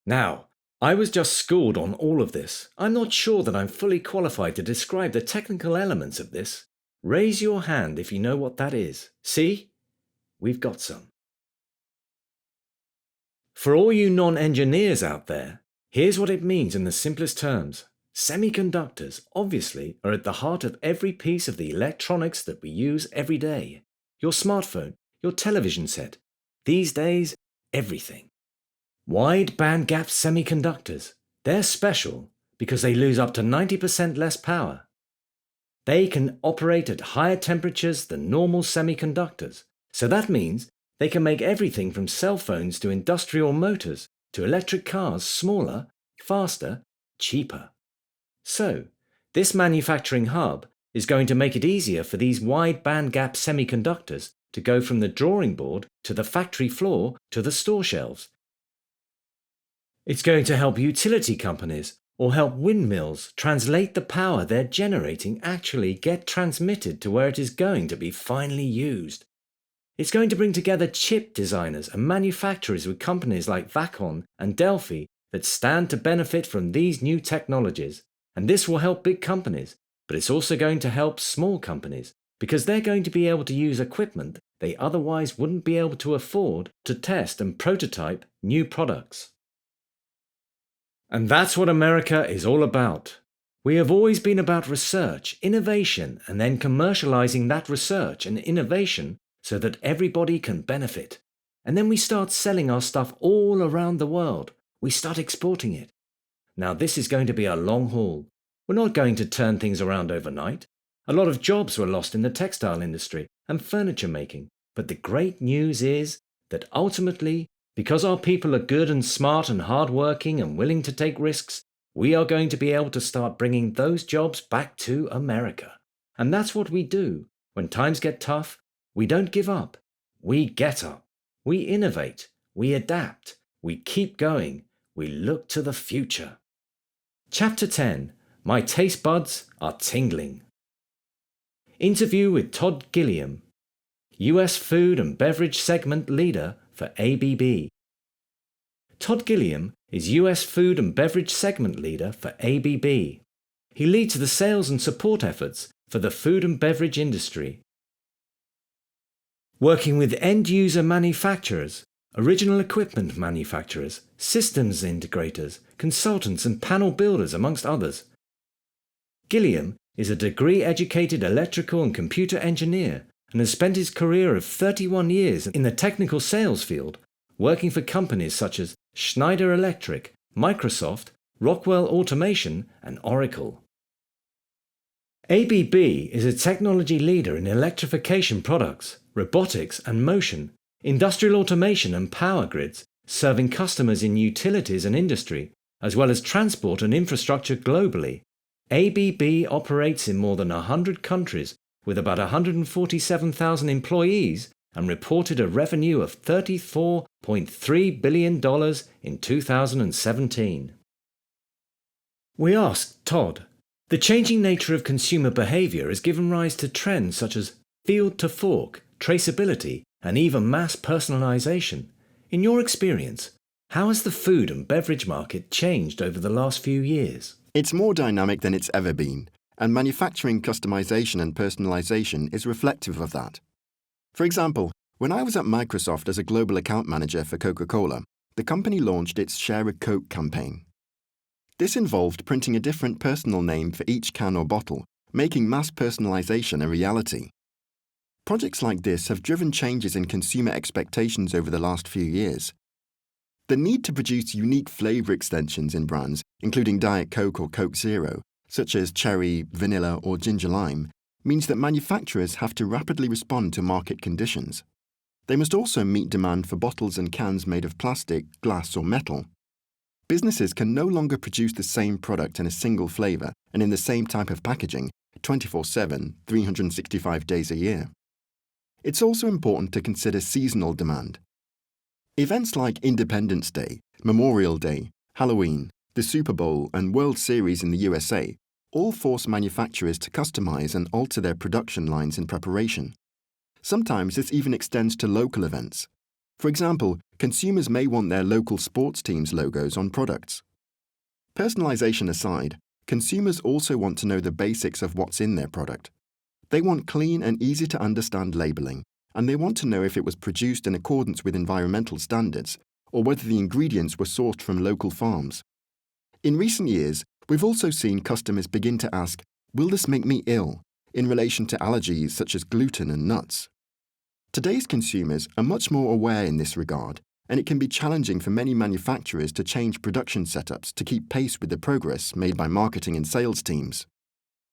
A: Now, I was just schooled on all of this. I'm not sure that I'm fully qualified to describe the technical elements of this. Raise your hand if you know what that is. See? We've got some. For all you non-engineers out there, here's what it means in the simplest terms. Semiconductors, obviously, are at the heart of every piece of the electronics that we use every day. Your smartphone, your television set. These days, everything. Wide bandgap semiconductors. They're special because they lose up to 90% less power. They can operate at higher temperatures than normal semiconductors. So that means they can make everything from cell phones to industrial motors to electric cars smaller, faster, cheaper. So, this manufacturing hub is going to make it easier for these wide bandgap semiconductors to go from the drawing board to the factory floor to the store shelves. It's going to help utility companies or help windmills translate the power they're generating actually get transmitted to where it is going to be finally used. It's going to bring together chip designers and manufacturers with companies like Vacon and Delphi that stand to benefit from these new technologies. And this will help big companies, but it's also going to help small companies because they're going to be able to use equipment they otherwise wouldn't be able to afford to test and prototype new products. And that's what America is all about. We have always been about research, innovation, and then commercializing that research and innovation so that everybody can benefit. And then we start selling our stuff all around the world. We start exporting it. Now this is going to be a long haul. We're not going to turn things around overnight. A lot of jobs were lost in the textile industry and furniture making. But the great news is that ultimately, because our people are good and smart and hardworking and willing to take risks, we are going to be able to start bringing those jobs back to America. And that's what we do. When times get tough, we don't give up. We get up. We innovate. We adapt. We keep going. We look to the future. Chapter 10. My taste buds are tingling. Interview with Todd Gilliam, US Food and Beverage Segment Leader for ABB. Todd Gilliam is US Food and Beverage Segment Leader for ABB. He leads the sales and support efforts for the food and beverage industry. Working with end-user manufacturers, original equipment manufacturers, systems integrators, consultants and panel builders amongst others. Gilliam is a degree-educated electrical and computer engineer and has spent his career of 31 years in the technical sales field, working for companies such as Schneider Electric, Microsoft, Rockwell Automation, and Oracle. ABB is a technology leader in electrification products, robotics and motion, industrial automation and power grids, serving customers in utilities and industry, as well as transport and infrastructure globally. ABB operates in more than 100 countries with about 147,000 employees and reported a revenue of $34.3 billion in 2017. We asked Todd, the changing nature of consumer behavior has given rise to trends such as field to fork, traceability, and even mass personalization. In your experience, how has the food and beverage market changed over the last few years?
B: It's more dynamic than it's ever been, and manufacturing customization and personalization is reflective of that. For example, when I was at Microsoft as a global account manager for Coca-Cola, the company launched its Share a Coke campaign. This involved printing a different personal name for each can or bottle, making mass personalization a reality. Projects like this have driven changes in consumer expectations over the last few years. The need to produce unique flavor extensions in brands, including Diet Coke or Coke Zero, such as cherry, vanilla, or ginger lime, means that manufacturers have to rapidly respond to market conditions. They must also meet demand for bottles and cans made of plastic, glass, or metal. Businesses can no longer produce the same product in a single flavor and in the same type of packaging 24/7, 365 days a year. It's also important to consider seasonal demand. Events like Independence Day, Memorial Day, Halloween, the Super Bowl, and World Series in the USA all force manufacturers to customize and alter their production lines in preparation. Sometimes this even extends to local events. For example, consumers may want their local sports teams' logos on products. Personalization aside, consumers also want to know the basics of what's in their product. They want clean and easy-to-understand labeling, and they want to know if it was produced in accordance with environmental standards, or whether the ingredients were sourced from local farms. In recent years, we've also seen customers begin to ask, "Will this make me ill?" in relation to allergies such as gluten and nuts. Today's consumers are much more aware in this regard, and it can be challenging for many manufacturers to change production setups to keep pace with the progress made by marketing and sales teams.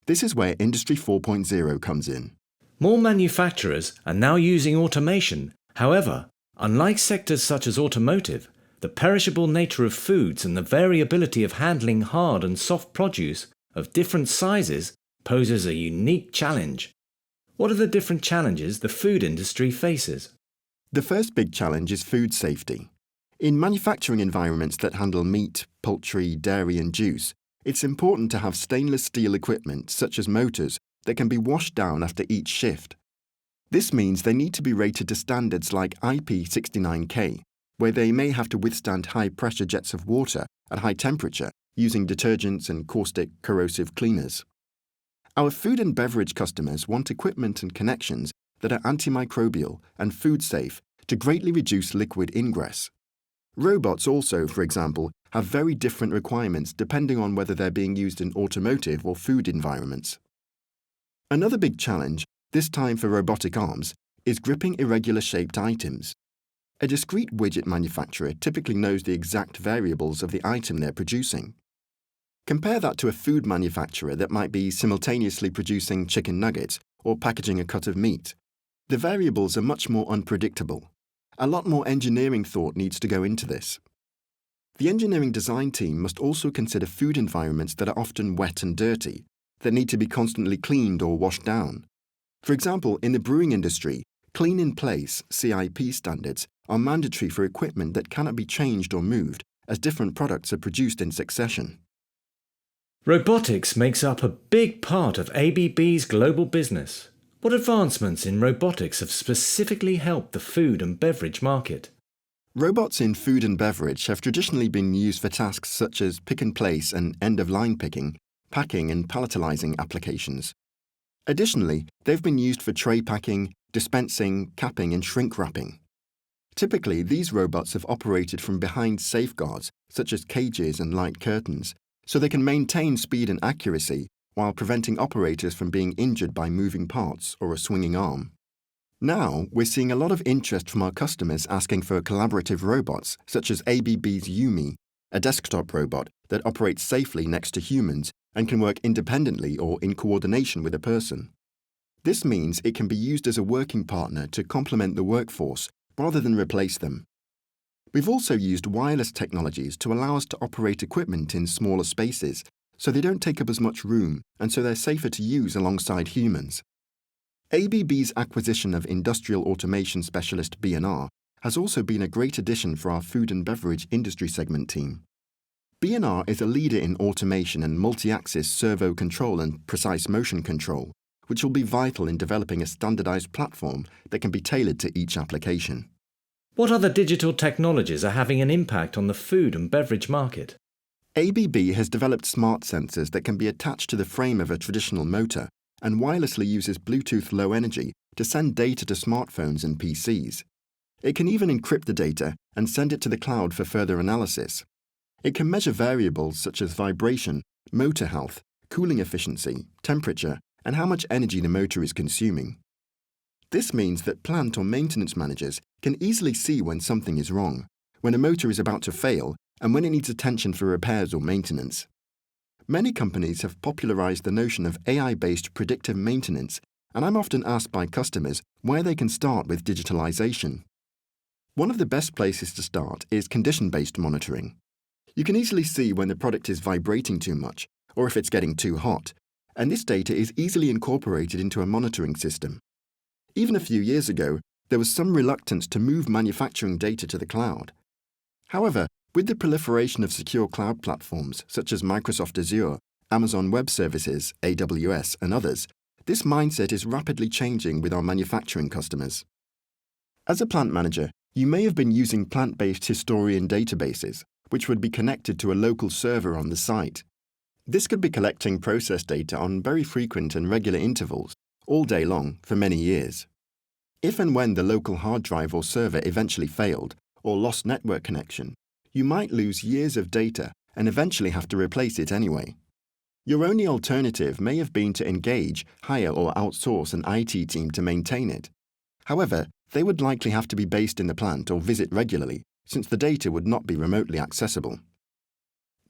B: This is where Industry 4.0 comes in.
A: More manufacturers are now using automation. However, unlike sectors such as automotive, the perishable nature of foods and the variability of handling hard and soft produce of different sizes poses a unique challenge. What are the different challenges the food industry faces?
B: The first big challenge is food safety. In manufacturing environments that handle meat, poultry, dairy, and juice, it's important to have stainless steel equipment, such as motors, that can be washed down after each shift. This means they need to be rated to standards like IP69K, where they may have to withstand high-pressure jets of water at high temperature using detergents and caustic corrosive cleaners. Our food and beverage customers want equipment and connections that are antimicrobial and food safe to greatly reduce liquid ingress. Robots also, for example, have very different requirements depending on whether they're being used in automotive or food environments. Another big challenge, this time for robotic arms, is gripping irregular shaped items. A discrete widget manufacturer typically knows the exact variables of the item they're producing. Compare that to a food manufacturer that might be simultaneously producing chicken nuggets or packaging a cut of meat. The variables are much more unpredictable. A lot more engineering thought needs to go into this. The engineering design team must also consider food environments that are often wet and dirty, that need to be constantly cleaned or washed down. For example, in the brewing industry, clean in place (CIP) standards are mandatory for equipment that cannot be changed or moved as different products are produced in succession.
A: Robotics makes up a big part of ABB's global business. What advancements in robotics have specifically helped the food and beverage market?
B: Robots in food and beverage have traditionally been used for tasks such as pick and place and end-of-line picking, packing and palletizing applications. Additionally, they've been used for tray packing, dispensing, capping and shrink wrapping. Typically, these robots have operated from behind safeguards such as cages and light curtains, so they can maintain speed and accuracy while preventing operators from being injured by moving parts or a swinging arm. Now, we're seeing a lot of interest from our customers asking for collaborative robots such as ABB's Yumi, a desktop robot that operates safely next to humans and can work independently or in coordination with a person. This means it can be used as a working partner to complement the workforce rather than replace them. We've also used wireless technologies to allow us to operate equipment in smaller spaces, so they don't take up as much room and so they're safer to use alongside humans. ABB's acquisition of industrial automation specialist B&R has also been a great addition for our food and beverage industry segment team. B&R is a leader in automation and multi-axis servo control and precise motion control, which will be vital in developing a standardized platform that can be tailored to each application.
A: What other digital technologies are having an impact on the food and beverage market?
B: ABB has developed smart sensors that can be attached to the frame of a traditional motor and wirelessly uses Bluetooth Low Energy to send data to smartphones and PCs. It can even encrypt the data and send it to the cloud for further analysis. It can measure variables such as vibration, motor health, cooling efficiency, temperature, and how much energy the motor is consuming. This means that plant or maintenance managers can easily see when something is wrong, when a motor is about to fail, and when it needs attention for repairs or maintenance. Many companies have popularized the notion of AI-based predictive maintenance, and I'm often asked by customers where they can start with digitalization. One of the best places to start is condition-based monitoring. You can easily see when the product is vibrating too much, or if it's getting too hot, and this data is easily incorporated into a monitoring system. Even a few years ago, there was some reluctance to move manufacturing data to the cloud. However, with the proliferation of secure cloud platforms such as Microsoft Azure, Amazon Web Services, AWS, and others, this mindset is rapidly changing with our manufacturing customers. As a plant manager, you may have been using plant-based historian databases, which would be connected to a local server on the site. This could be collecting process data on very frequent and regular intervals, all day long, for many years. If and when the local hard drive or server eventually failed or lost network connection, you might lose years of data and eventually have to replace it anyway. Your only alternative may have been to engage, hire or outsource an IT team to maintain it. However, they would likely have to be based in the plant or visit regularly, since the data would not be remotely accessible.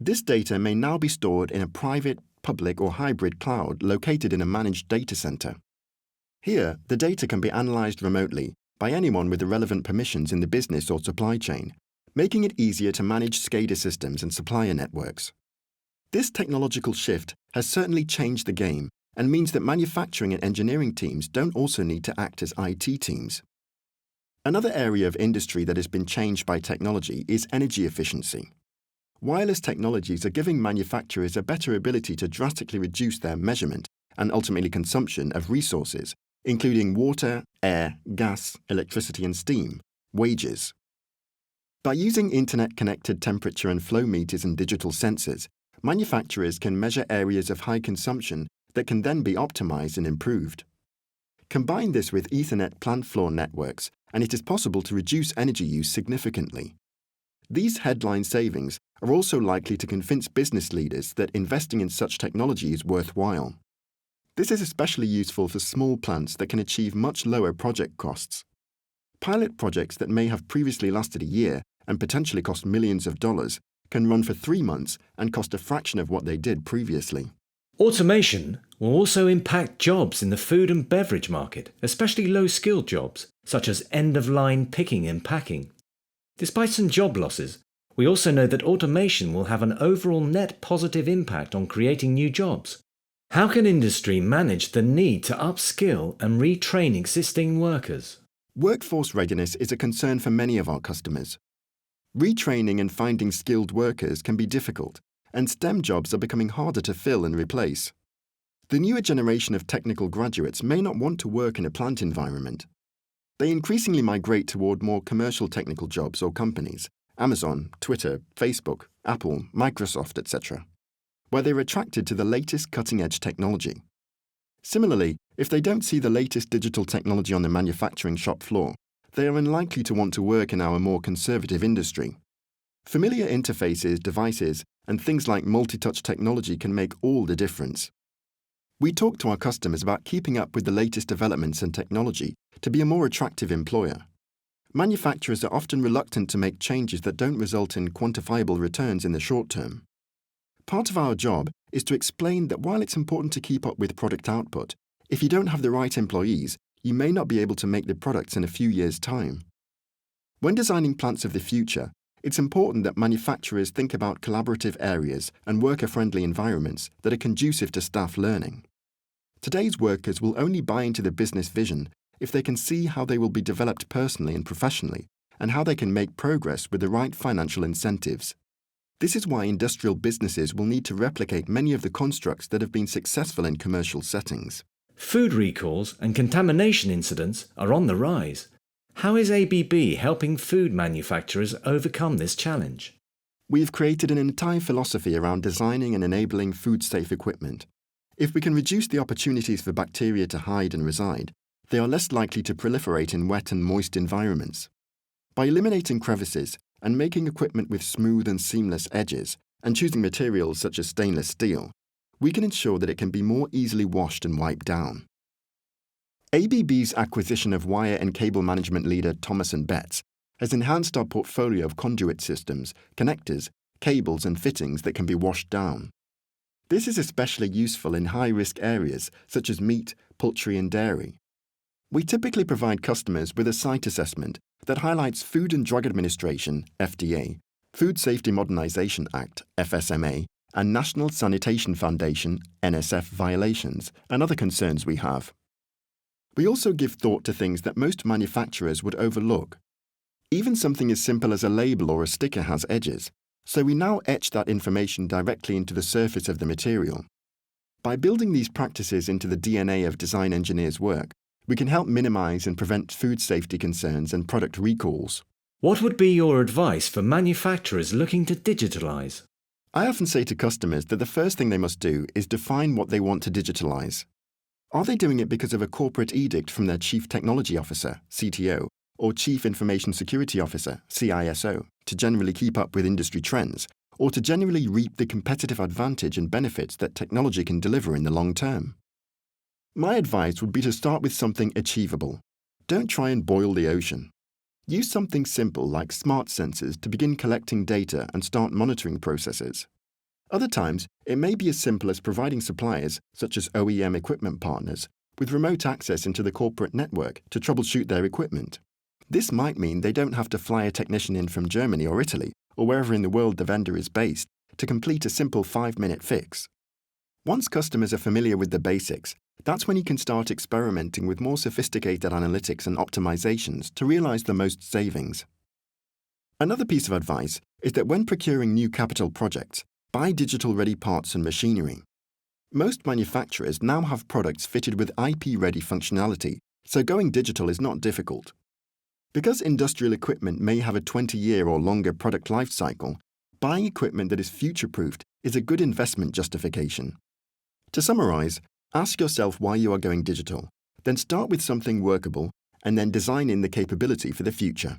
B: This data may now be stored in a private, public or hybrid cloud located in a managed data center. Here, the data can be analyzed remotely by anyone with the relevant permissions in the business or supply chain, making it easier to manage SCADA systems and supplier networks. This technological shift has certainly changed the game and means that manufacturing and engineering teams don't also need to act as IT teams. Another area of industry that has been changed by technology is energy efficiency. Wireless technologies are giving manufacturers a better ability to drastically reduce their measurement and ultimately consumption of resources, including water, air, gas, electricity and steam, wages. By using internet-connected temperature and flow meters and digital sensors, manufacturers can measure areas of high consumption that can then be optimized and improved. Combine this with Ethernet plant floor networks, and it is possible to reduce energy use significantly. These headline savings are also likely to convince business leaders that investing in such technology is worthwhile. This is especially useful for small plants that can achieve much lower project costs. Pilot projects that may have previously lasted a year and potentially cost millions of dollars can run for 3 months and cost a fraction of what they did previously.
A: Automation will also impact jobs in the food and beverage market, especially low-skilled jobs, such as end-of-line picking and packing. Despite some job losses, we also know that automation will have an overall net positive impact on creating new jobs. How can industry manage the need to upskill and retrain existing workers?
B: Workforce readiness is a concern for many of our customers. Retraining and finding skilled workers can be difficult, and STEM jobs are becoming harder to fill and replace. The newer generation of technical graduates may not want to work in a plant environment. They increasingly migrate toward more commercial technical jobs or companies, Amazon, Twitter, Facebook, Apple, Microsoft, etc., where they're attracted to the latest cutting-edge technology. Similarly, if they don't see the latest digital technology on the manufacturing shop floor, they are unlikely to want to work in our more conservative industry. Familiar interfaces, devices, and things like multi-touch technology can make all the difference. We talk to our customers about keeping up with the latest developments and technology to be a more attractive employer. Manufacturers are often reluctant to make changes that don't result in quantifiable returns in the short term. Part of our job is to explain that while it's important to keep up with product output, if you don't have the right employees, you may not be able to make the products in a few years' time. When designing plants of the future, it's important that manufacturers think about collaborative areas and worker-friendly environments that are conducive to staff learning. Today's workers will only buy into the business vision if they can see how they will be developed personally and professionally, and how they can make progress with the right financial incentives. This is why industrial businesses will need to replicate many of the constructs that have been successful in commercial settings.
A: Food recalls and contamination incidents are on the rise. How is ABB helping food manufacturers overcome this challenge?
B: We've created an entire philosophy around designing and enabling food-safe equipment. If we can reduce the opportunities for bacteria to hide and reside, they are less likely to proliferate in wet and moist environments. By eliminating crevices and making equipment with smooth and seamless edges, and choosing materials such as stainless steel, we can ensure that it can be more easily washed and wiped down. ABB's acquisition of wire and cable management leader Thomas & Betts has enhanced our portfolio of conduit systems, connectors, cables and fittings that can be washed down. This is especially useful in high-risk areas such as meat, poultry and dairy. We typically provide customers with a site assessment that highlights Food and Drug Administration, FDA, Food Safety Modernization Act, FSMA, and National Sanitation Foundation, NSF violations and other concerns we have. We also give thought to things that most manufacturers would overlook. Even something as simple as a label or a sticker has edges, so we now etch that information directly into the surface of the material. By building these practices into the DNA of design engineers' work, we can help minimize and prevent food safety concerns and product recalls.
A: What would be your advice for manufacturers looking to digitalize?
B: I often say to customers that the first thing they must do is define what they want to digitalize. Are they doing it because of a corporate edict from their Chief Technology Officer, CTO, or Chief Information Security Officer, CISO, to generally keep up with industry trends, or to generally reap the competitive advantage and benefits that technology can deliver in the long term? My advice would be to start with something achievable. Don't try and boil the ocean. Use something simple like smart sensors to begin collecting data and start monitoring processes. Other times, it may be as simple as providing suppliers, such as OEM equipment partners, with remote access into the corporate network to troubleshoot their equipment. This might mean they don't have to fly a technician in from Germany or Italy, or wherever in the world the vendor is based, to complete a simple 5-minute fix. Once customers are familiar with the basics, that's when you can start experimenting with more sophisticated analytics and optimizations to realize the most savings. Another piece of advice is that when procuring new capital projects, buy digital-ready parts and machinery. Most manufacturers now have products fitted with IP-ready functionality, so going digital is not difficult. Because industrial equipment may have a 20-year or longer product life cycle, buying equipment that is future-proofed is a good investment justification. To summarize, ask yourself why you are going digital, then start with something workable, and then design in the capability for the future.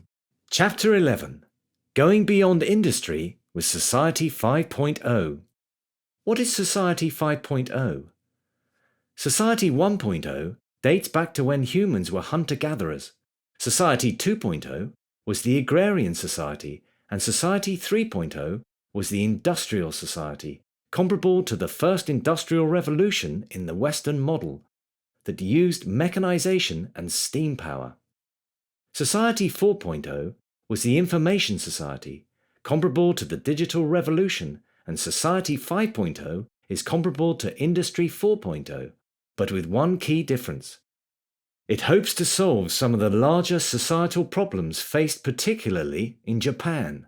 A: Chapter 11. Going Beyond Industry with Society 5.0. What is Society 5.0? Society 1.0 dates back to when humans were hunter-gatherers. Society 2.0 was the agrarian society, and Society 3.0 was the industrial society, comparable to the first industrial revolution in the Western model, that used mechanization and steam power. Society 4.0 was the information society, comparable to the digital revolution, and Society 5.0 is comparable to Industry 4.0, but with one key difference. It hopes to solve some of the larger societal problems faced particularly in Japan.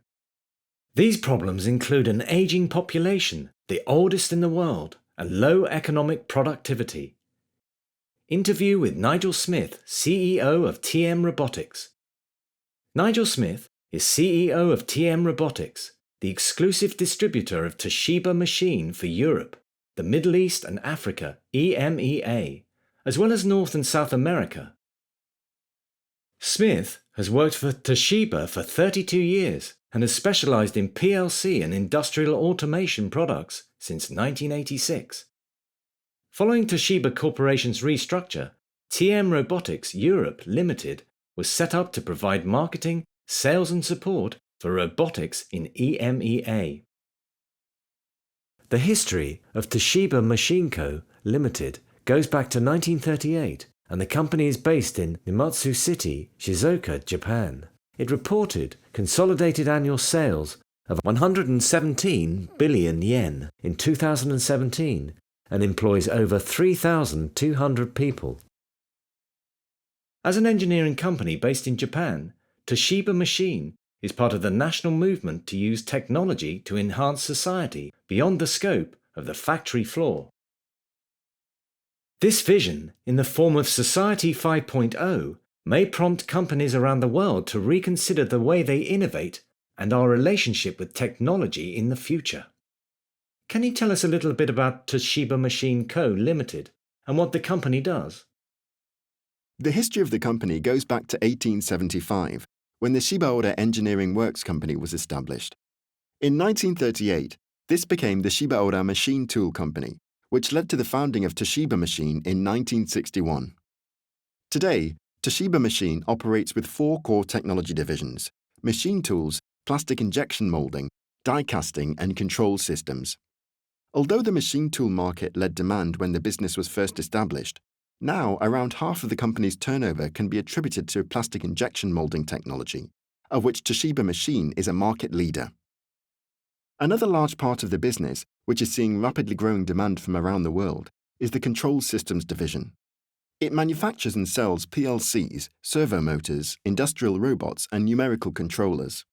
A: These problems include an aging population, the oldest in the world, and low economic productivity. Interview with Nigel Smith, CEO of TM Robotics. Nigel Smith is CEO of TM Robotics, the exclusive distributor of Toshiba machine for Europe, the Middle East and Africa, EMEA, as well as North and South America. Smith has worked for Toshiba for 32 years and has specialized in PLC and industrial automation products since 1986. Following Toshiba Corporation's restructure, TM Robotics Europe Limited was set up to provide marketing, sales and support for robotics in EMEA. The history of Toshiba Machine Co. Limited goes back to 1938, and the company is based in Nimatsu City, Shizuoka, Japan. It reported consolidated annual sales of 117 billion yen in 2017 and employs over 3,200 people. As an engineering company based in Japan, Toshiba Machine is part of the national movement to use technology to enhance society beyond the scope of the factory floor. This vision, in the form of Society 5.0, may prompt companies around the world to reconsider the way they innovate and our relationship with technology in the future. Can you tell us a little bit about Toshiba Machine Co. Limited and what the company does?
B: The history of the company goes back to 1875, when the Shiba Engineering Works Company was established. In 1938, this became the Shiba Machine Tool Company, which led to the founding of Toshiba Machine in 1961. Today, Toshiba Machine operates with 4 core technology divisions: machine tools, plastic injection molding, die casting, and control systems. Although the machine tool market led demand when the business was first established, now around half of the company's turnover can be attributed to plastic injection molding technology, of which Toshiba Machine is a market leader. Another large part of the business, which is seeing rapidly growing demand from around the world, is the control systems division. It manufactures and sells PLCs, servo motors, industrial robots, and numerical controllers.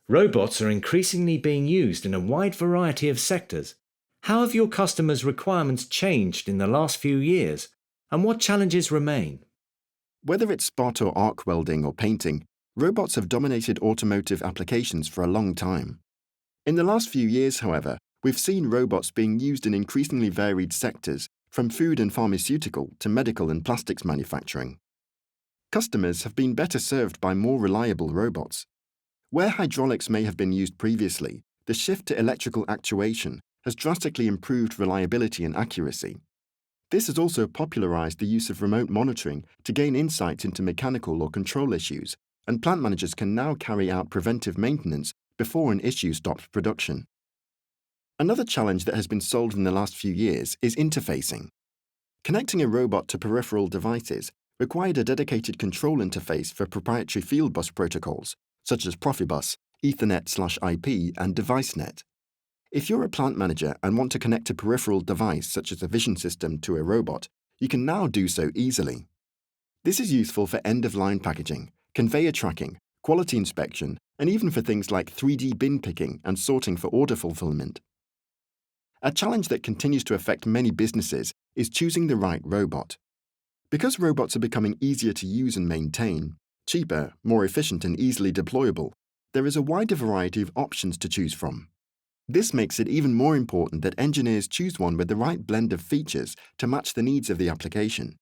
A: Robots are increasingly being used in a wide variety of sectors. How have your customers' requirements changed in the last few years, and what challenges remain?
B: Whether it's spot or arc welding or painting, robots have dominated automotive applications for a long time. In the last few years, however, we've seen robots being used in increasingly varied sectors, from food and pharmaceutical to medical and plastics manufacturing. Customers have been better served by more reliable robots. Where hydraulics may have been used previously, the shift to electrical actuation has drastically improved reliability and accuracy. This has also popularized the use of remote monitoring to gain insights into mechanical or control issues, and plant managers can now carry out preventive maintenance before an issue stops production. Another challenge that has been solved in the last few years is interfacing. Connecting a robot to peripheral devices required a dedicated control interface for proprietary field bus protocols, such as Profibus, Ethernet/IP, and DeviceNet. If you're a plant manager and want to connect a peripheral device such as a vision system to a robot, you can now do so easily. This is useful for end-of-line packaging, conveyor tracking, quality inspection, and even for things like 3D bin picking and sorting for order fulfillment. A challenge that continues to affect many businesses is choosing the right robot. Because robots are becoming easier to use and maintain, cheaper, more efficient, and easily deployable, there is a wider variety of options to choose from. This makes it even more important that engineers choose one with the right blend of features to match the needs of the application.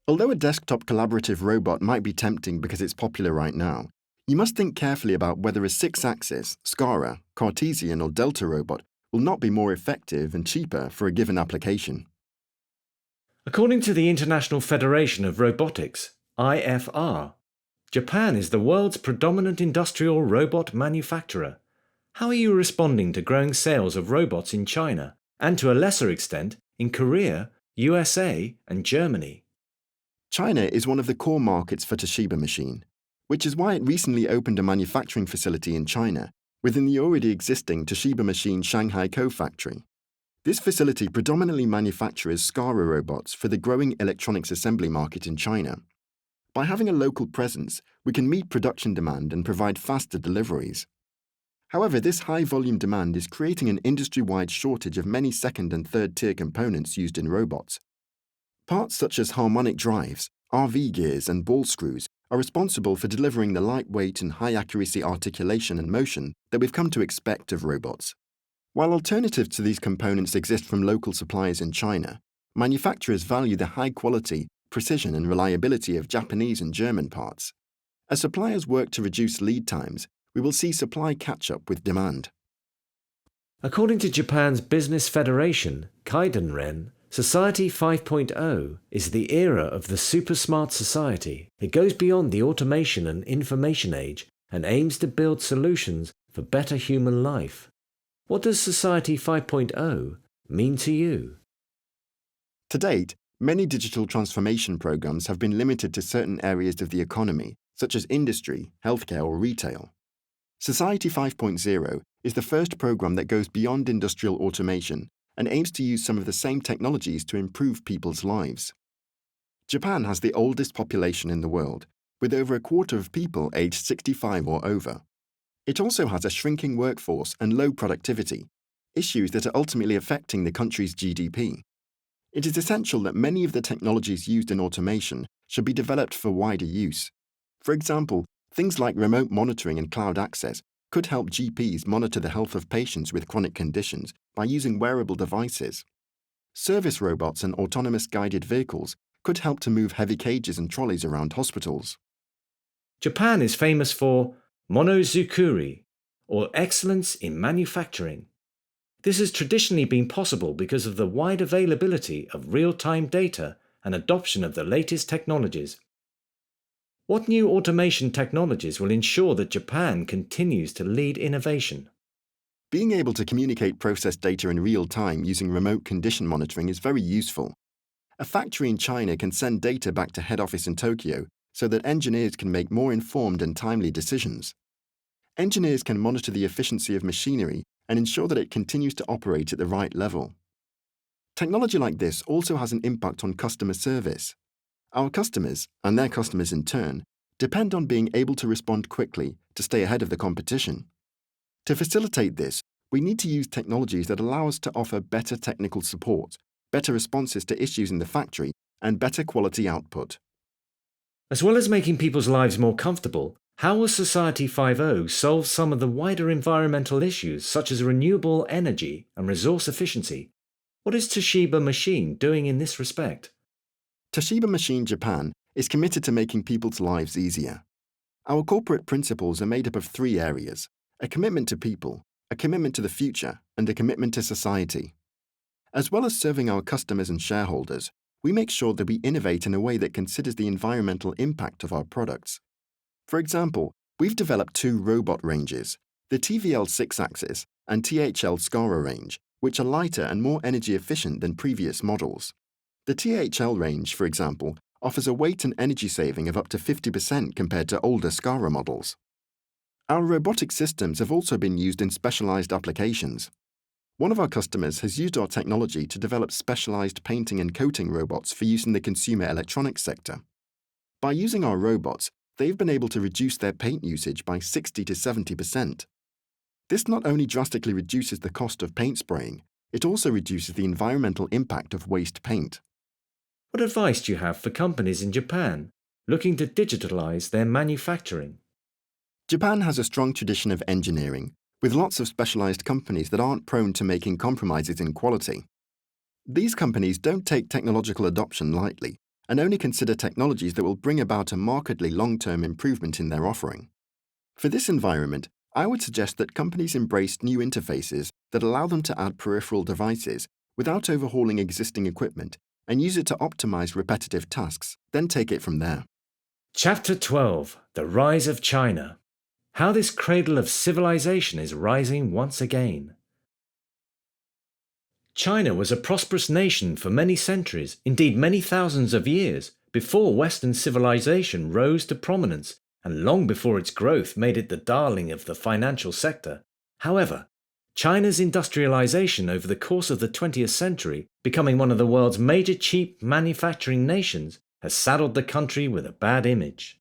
B: Although a desktop collaborative robot might be tempting because it's popular right now, you must think carefully about whether a 6-axis, SCARA, Cartesian, or Delta robot will not be more effective and cheaper for a given application.
A: According to the International Federation of Robotics, IFR, Japan is the world's predominant industrial robot manufacturer. How are you responding to growing sales of robots in China, and to a lesser extent, in Korea, USA, and Germany?
B: China is one of the core markets for Toshiba Machine, which is why it recently opened a manufacturing facility in China within the already existing Toshiba Machine Shanghai co-factory. This facility predominantly manufactures SCARA robots for the growing electronics assembly market in China. By having a local presence, we can meet production demand and provide faster deliveries. However, this high-volume demand is creating an industry-wide shortage of many second- and third-tier components used in robots. Parts such as harmonic drives, RV gears, and ball screws are responsible for delivering the lightweight and high-accuracy articulation and motion that we've come to expect of robots. While alternatives to these components exist from local suppliers in China, manufacturers value the high quality, precision, and reliability of Japanese and German parts. As suppliers work to reduce lead times, we will see supply catch up with demand.
A: According to Japan's Business Federation, Kaidenren, Society 5.0 is the era of the super smart society. It goes beyond the automation and information age and aims to build solutions for better human life. What does Society 5.0 mean to you?
B: To date, many digital transformation programs have been limited to certain areas of the economy, such as industry, healthcare, or retail. Society 5.0 is the first program that goes beyond industrial automation and aims to use some of the same technologies to improve people's lives. Japan has the oldest population in the world, with over a quarter of people aged 65 or over. It also has a shrinking workforce and low productivity, issues that are ultimately affecting the country's GDP. It is essential that many of the technologies used in automation should be developed for wider use. For example, things like remote monitoring and cloud access could help GPs monitor the health of patients with chronic conditions by using wearable devices. Service robots and autonomous guided vehicles could help to move heavy cages and trolleys around hospitals.
A: Japan is famous for monozukuri, or excellence in manufacturing. This has traditionally been possible because of the wide availability of real-time data and adoption of the latest technologies. What new automation technologies will ensure that Japan continues to lead innovation?
B: Being able to communicate process data in real time using remote condition monitoring is very useful. A factory in China can send data back to head office in Tokyo so that engineers can make more informed and timely decisions. Engineers can monitor the efficiency of machinery and ensure that it continues to operate at the right level. Technology like this also has an impact on customer service. Our customers, and their customers in turn, depend on being able to respond quickly to stay ahead of the competition. To facilitate this, we need to use technologies that allow us to offer better technical support, better responses to issues in the factory, and better quality output.
A: As well as making people's lives more comfortable, how will Society 5.0 solve some of the wider environmental issues such as renewable energy and resource efficiency? What is Toshiba Machine doing in this respect?
B: Toshiba Machine Japan is committed to making people's lives easier. Our corporate principles are made up of 3 areas: a commitment to people, a commitment to the future, and a commitment to society. As well as serving our customers and shareholders, we make sure that we innovate in a way that considers the environmental impact of our products. For example, we've developed 2 robot ranges, the TVL 6-axis and THL Scara range, which are lighter and more energy efficient than previous models. The THL range, for example, offers a weight and energy saving of up to 50% compared to older Scara models. Our robotic systems have also been used in specialized applications. One of our customers has used our technology to develop specialized painting and coating robots for use in the consumer electronics sector. By using our robots, they've been able to reduce their paint usage by 60 to 70%. This not only drastically reduces the cost of paint spraying, it also reduces the environmental impact of waste paint.
A: What advice do you have for companies in Japan looking to digitalize their manufacturing?
B: Japan has a strong tradition of engineering, with lots of specialized companies that aren't prone to making compromises in quality. These companies don't take technological adoption lightly and only consider technologies that will bring about a markedly long-term improvement in their offering. For this environment, I would suggest that companies embrace new interfaces that allow them to add peripheral devices without overhauling existing equipment and use it to optimize repetitive tasks, then take it from there.
A: Chapter 12: The Rise of China. How this cradle of civilization is rising once again. China was a prosperous nation for many centuries, indeed many thousands of years, before Western civilization rose to prominence and long before its growth made it the darling of the financial sector. However, China's industrialization over the course of the 20th century, becoming one of the world's major cheap manufacturing nations, has saddled the country with a bad image.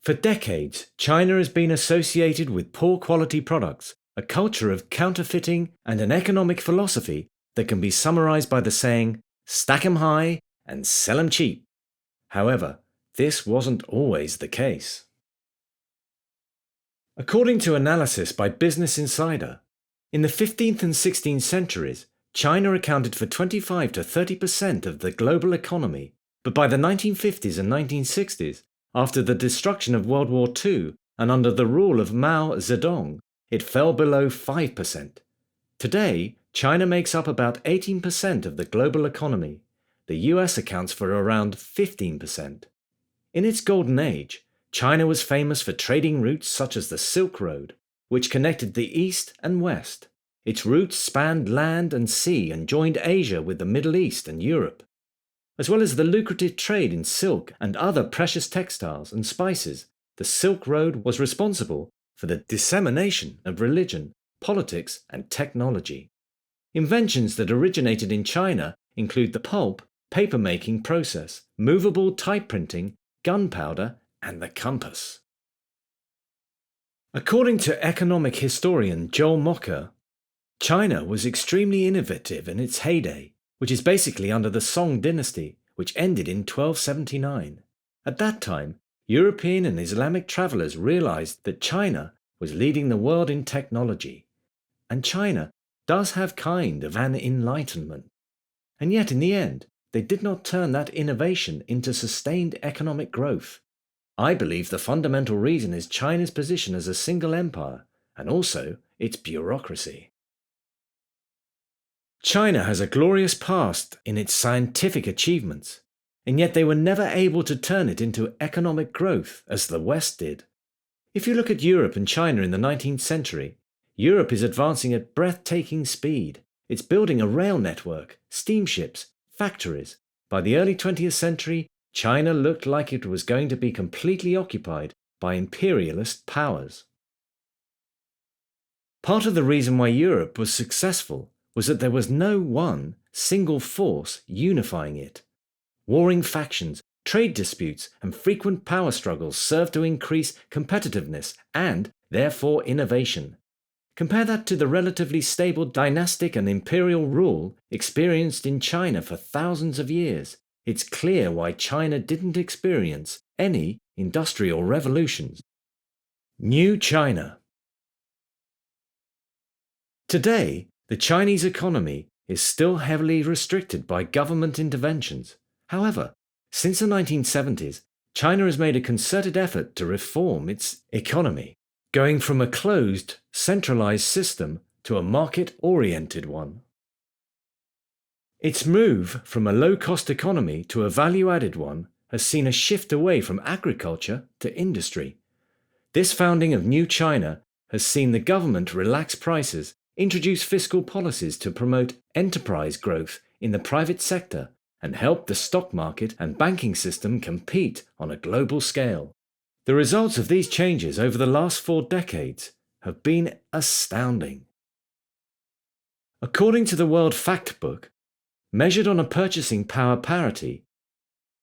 A: For decades, China has been associated with poor quality products, a culture of counterfeiting, and an economic philosophy that can be summarized by the saying, "Stack 'em high and sell 'em cheap." However, this wasn't always the case. According to analysis by Business Insider, in the 15th and 16th centuries, China accounted for 25 to 30% of the global economy, but by the 1950s and 1960s, after the destruction of World War II and under the rule of Mao Zedong, it fell below 5%. Today, China makes up about 18% of the global economy. The US accounts for around 15%. In its golden age, China was famous for trading routes such as the Silk Road, which connected the East and West. Its routes spanned land and sea and joined Asia with the Middle East and Europe. As well as the lucrative trade in silk and other precious textiles and spices, the Silk Road was responsible for the dissemination of religion, politics, and technology. Inventions that originated in China include the pulp, paper-making process, movable type printing, gunpowder, and the compass. According to economic historian Joel Mocker, China was extremely innovative in its heyday, which is basically under the Song dynasty, which ended in 1279. At that time, European and Islamic travelers realized that China was leading the world in technology. And China does have kind of an enlightenment. And yet in the end, they did not turn that innovation into sustained economic growth. I believe the fundamental reason is China's position as a single empire, and also its bureaucracy. China has a glorious past in its scientific achievements, and yet they were never able to turn it into economic growth as the West did. If you look at Europe and China in the 19th century, Europe is advancing at breathtaking speed. It's building a rail network, steamships, factories. By the early 20th century, China looked like it was going to be completely occupied by imperialist powers. Part of the reason why Europe was successful was that there was no one single force unifying it. Warring factions, trade disputes, and frequent power struggles served to increase competitiveness and, therefore, innovation. Compare that to the relatively stable dynastic and imperial rule experienced in China for thousands of years. It's clear why China didn't experience any industrial revolutions. New China. Today, the Chinese economy is still heavily restricted by government interventions. However, since the 1970s, China has made a concerted effort to reform its economy, going from a closed, centralized system to a market-oriented one. Its move from a low-cost economy to a value-added one has seen a shift away from agriculture to industry. This founding of New China has seen the government relax prices, introduce fiscal policies to promote enterprise growth in the private sector, and help the stock market and banking system compete on a global scale. The results of these changes over the last 4 decades have been astounding. According to the World Factbook, measured on a purchasing power parity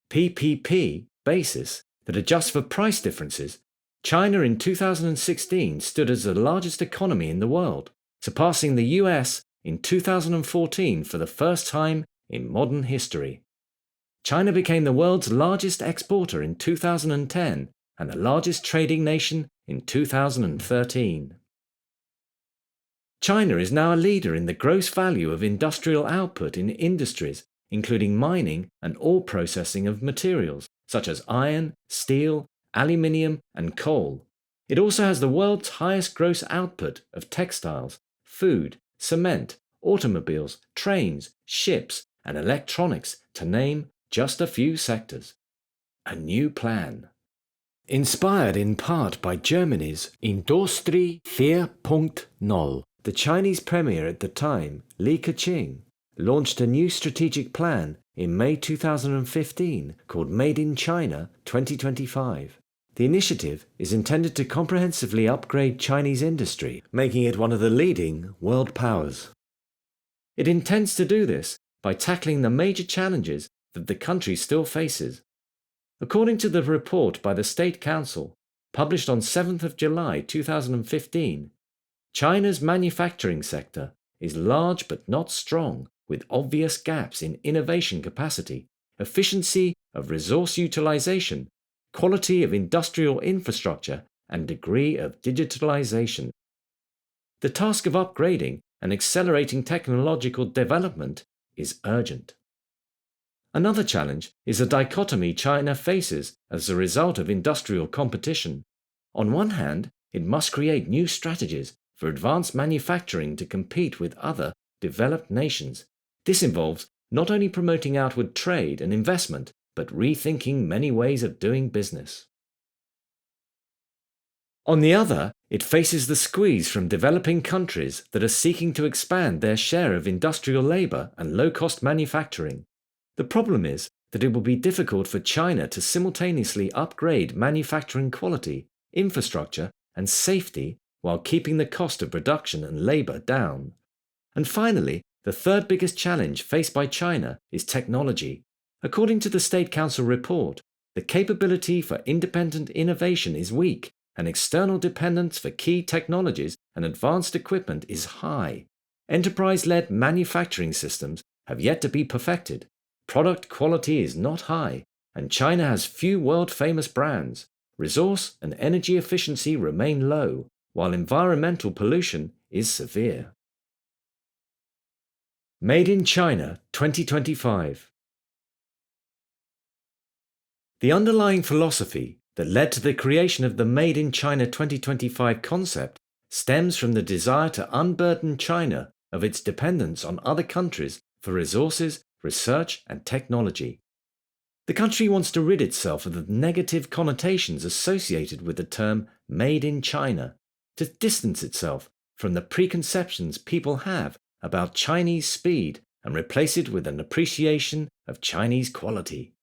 A: (PPP) basis that adjusts for price differences, China in 2016 stood as the largest economy in the world, surpassing the US in 2014 for the first time in modern history. China became the world's largest exporter in 2010 and the largest trading nation in 2013. China is now a leader in the gross value of industrial output in industries, including mining and ore processing of materials such as iron, steel, aluminium, and coal. It also has the world's highest gross output of textiles, food, cement, automobiles, trains, ships, and electronics, to name just a few sectors. A new plan. Inspired in part by Germany's Industrie 4.0, the Chinese premier at the time, Li Keqiang, launched a new strategic plan in May 2015 called Made in China 2025. The initiative is intended to comprehensively upgrade Chinese industry, making it one of the leading world powers. It intends to do this by tackling the major challenges that the country still faces. According to the report by the State Council, published on 7th of July 2015, China's manufacturing sector is large but not strong, with obvious gaps in innovation capacity, efficiency of resource utilization, quality of industrial infrastructure, and degree of digitalization. The task of upgrading and accelerating technological development is urgent. Another challenge is the dichotomy China faces as a result of industrial competition. On one hand, it must create new strategies for advanced manufacturing to compete with other developed nations. This involves not only promoting outward trade and investment, but rethinking many ways of doing business. On the other, it faces the squeeze from developing countries that are seeking to expand their share of industrial labor and low-cost manufacturing. The problem is that it will be difficult for China to simultaneously upgrade manufacturing quality, infrastructure, and safety while keeping the cost of production and labor down. And finally, the third biggest challenge faced by China is technology. According to the State Council report, the capability for independent innovation is weak, and external dependence for key technologies and advanced equipment is high. Enterprise-led manufacturing systems have yet to be perfected. Product quality is not high, and China has few world-famous brands. Resource and energy efficiency remain low, while environmental pollution is severe. Made in China 2025. The underlying philosophy that led to the creation of the Made in China 2025 concept stems from the desire to unburden China of its dependence on other countries for resources, research, and technology. The country wants to rid itself of the negative connotations associated with the term Made in China, to distance itself from the preconceptions people have about Chinese speed and replace it with an appreciation of Chinese quality.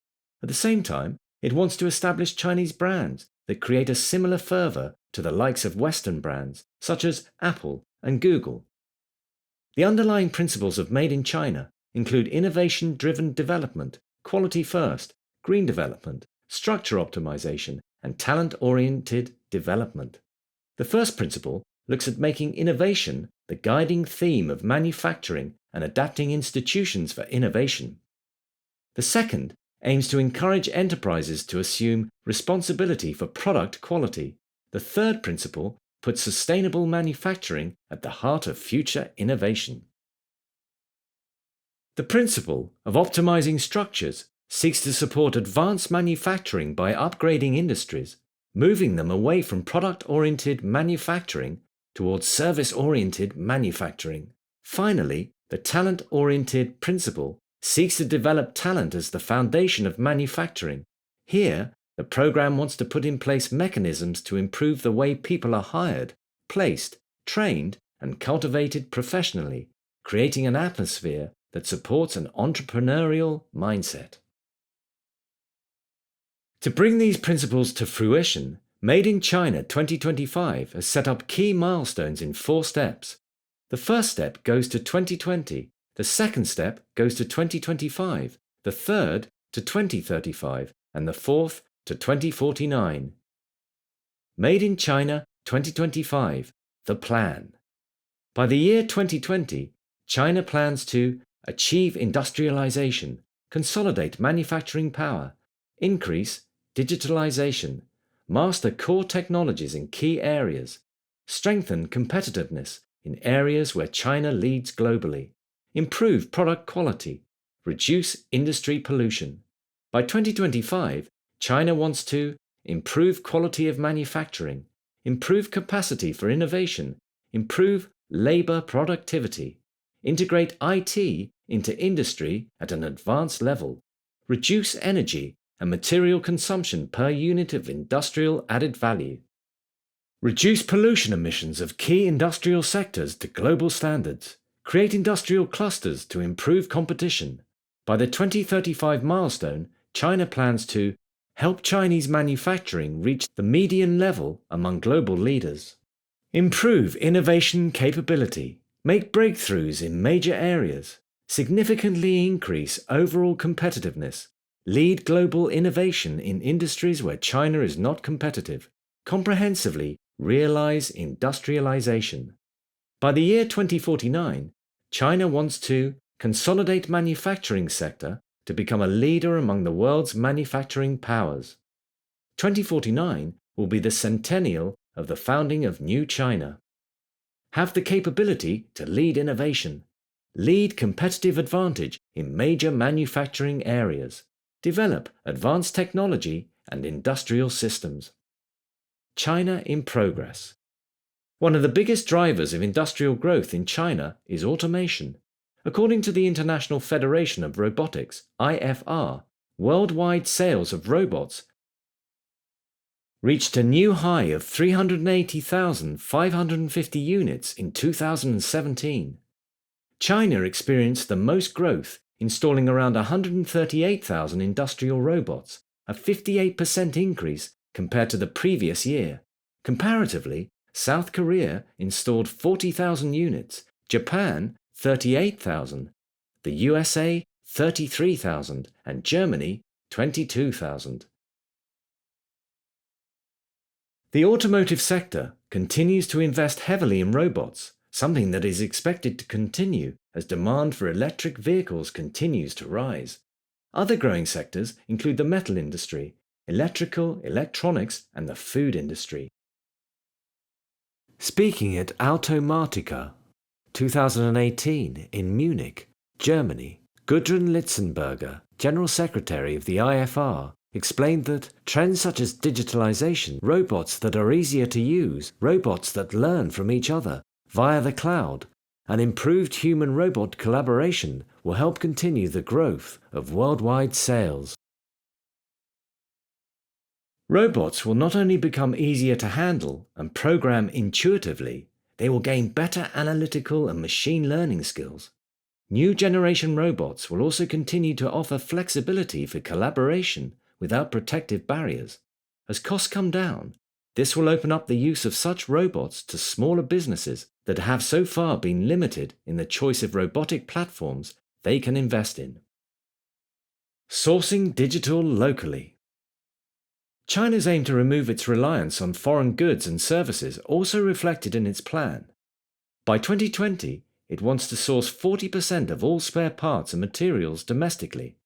A: At the same time, it wants to establish Chinese brands that create a similar fervour to the likes of Western brands, such as Apple and Google. The underlying principles of Made in China include innovation-driven development, quality first, green development, structure optimization, and talent-oriented development. The first principle looks at making innovation the guiding theme of manufacturing and adapting institutions for innovation. The second aims to encourage enterprises to assume responsibility for product quality. The third principle puts sustainable manufacturing at the heart of future innovation. The principle of optimizing structures seeks to support advanced manufacturing by upgrading industries, moving them away from product-oriented manufacturing towards service-oriented manufacturing. Finally, the talent-oriented principle seeks to develop talent as the foundation of manufacturing. Here, the program wants to put in place mechanisms to improve the way people are hired, placed, trained, and cultivated professionally, creating an atmosphere that supports an entrepreneurial mindset. To bring these principles to fruition, Made in China 2025 has set up key milestones in 4 steps. The first step goes to 2020, the second step goes to 2025, the third to 2035, and the fourth to 2049. Made in China 2025, the plan. By the year 2020, China plans to achieve industrialization, consolidate manufacturing power, increase digitalization, master core technologies in key areas, strengthen competitiveness in areas where China leads globally, improve product quality, reduce industry pollution. By 2025, China wants to improve quality of manufacturing, improve capacity for innovation, improve labor productivity, integrate IT into industry at an advanced level, reduce energy and material consumption per unit of industrial added value, reduce pollution emissions of key industrial sectors to global standards, create industrial clusters to improve competition. By the 2035 milestone, China plans to help Chinese manufacturing reach the median level among global leaders, improve innovation capability, make breakthroughs in major areas, significantly increase overall competitiveness, lead global innovation in industries where China is not competitive, comprehensively realize industrialization. By the year 2049, China wants to consolidate manufacturing sector to become a leader among the world's manufacturing powers. 2049 will be the centennial of the founding of New China. Have the capability to lead innovation, lead competitive advantage in major manufacturing areas, develop advanced technology and industrial systems. China in progress. One of the biggest drivers of industrial growth in China is automation. According to the International Federation of Robotics, IFR, worldwide sales of robots reached a new high of 380,550 units in 2017. China experienced the most growth, installing around 138,000 industrial robots, a 58% increase compared to the previous year. Comparatively, South Korea installed 40,000 units, Japan 38,000, the USA 33,000, and Germany 22,000. The automotive sector continues to invest heavily in robots, something that is expected to continue as demand for electric vehicles continues to rise. Other growing sectors include the metal industry, electrical, electronics, and the food industry. Speaking at Automatica 2018 in Munich, Germany, Gudrun Litzenberger, General Secretary of the IFR, explained that trends such as digitalization, robots that are easier to use, robots that learn from each other via the cloud, and improved human-robot collaboration will help continue the growth of worldwide sales. Robots will not only become easier to handle and program intuitively, they will gain better analytical and machine learning skills. New generation robots will also continue to offer flexibility for collaboration without protective barriers. As costs come down, this will open up the use of such robots to smaller businesses that have so far been limited in the choice of robotic platforms they can invest in. Sourcing digital locally. China's aim to remove its reliance on foreign goods and services also reflected in its plan. By 2020, it wants to source 40% of all spare parts and materials domestically.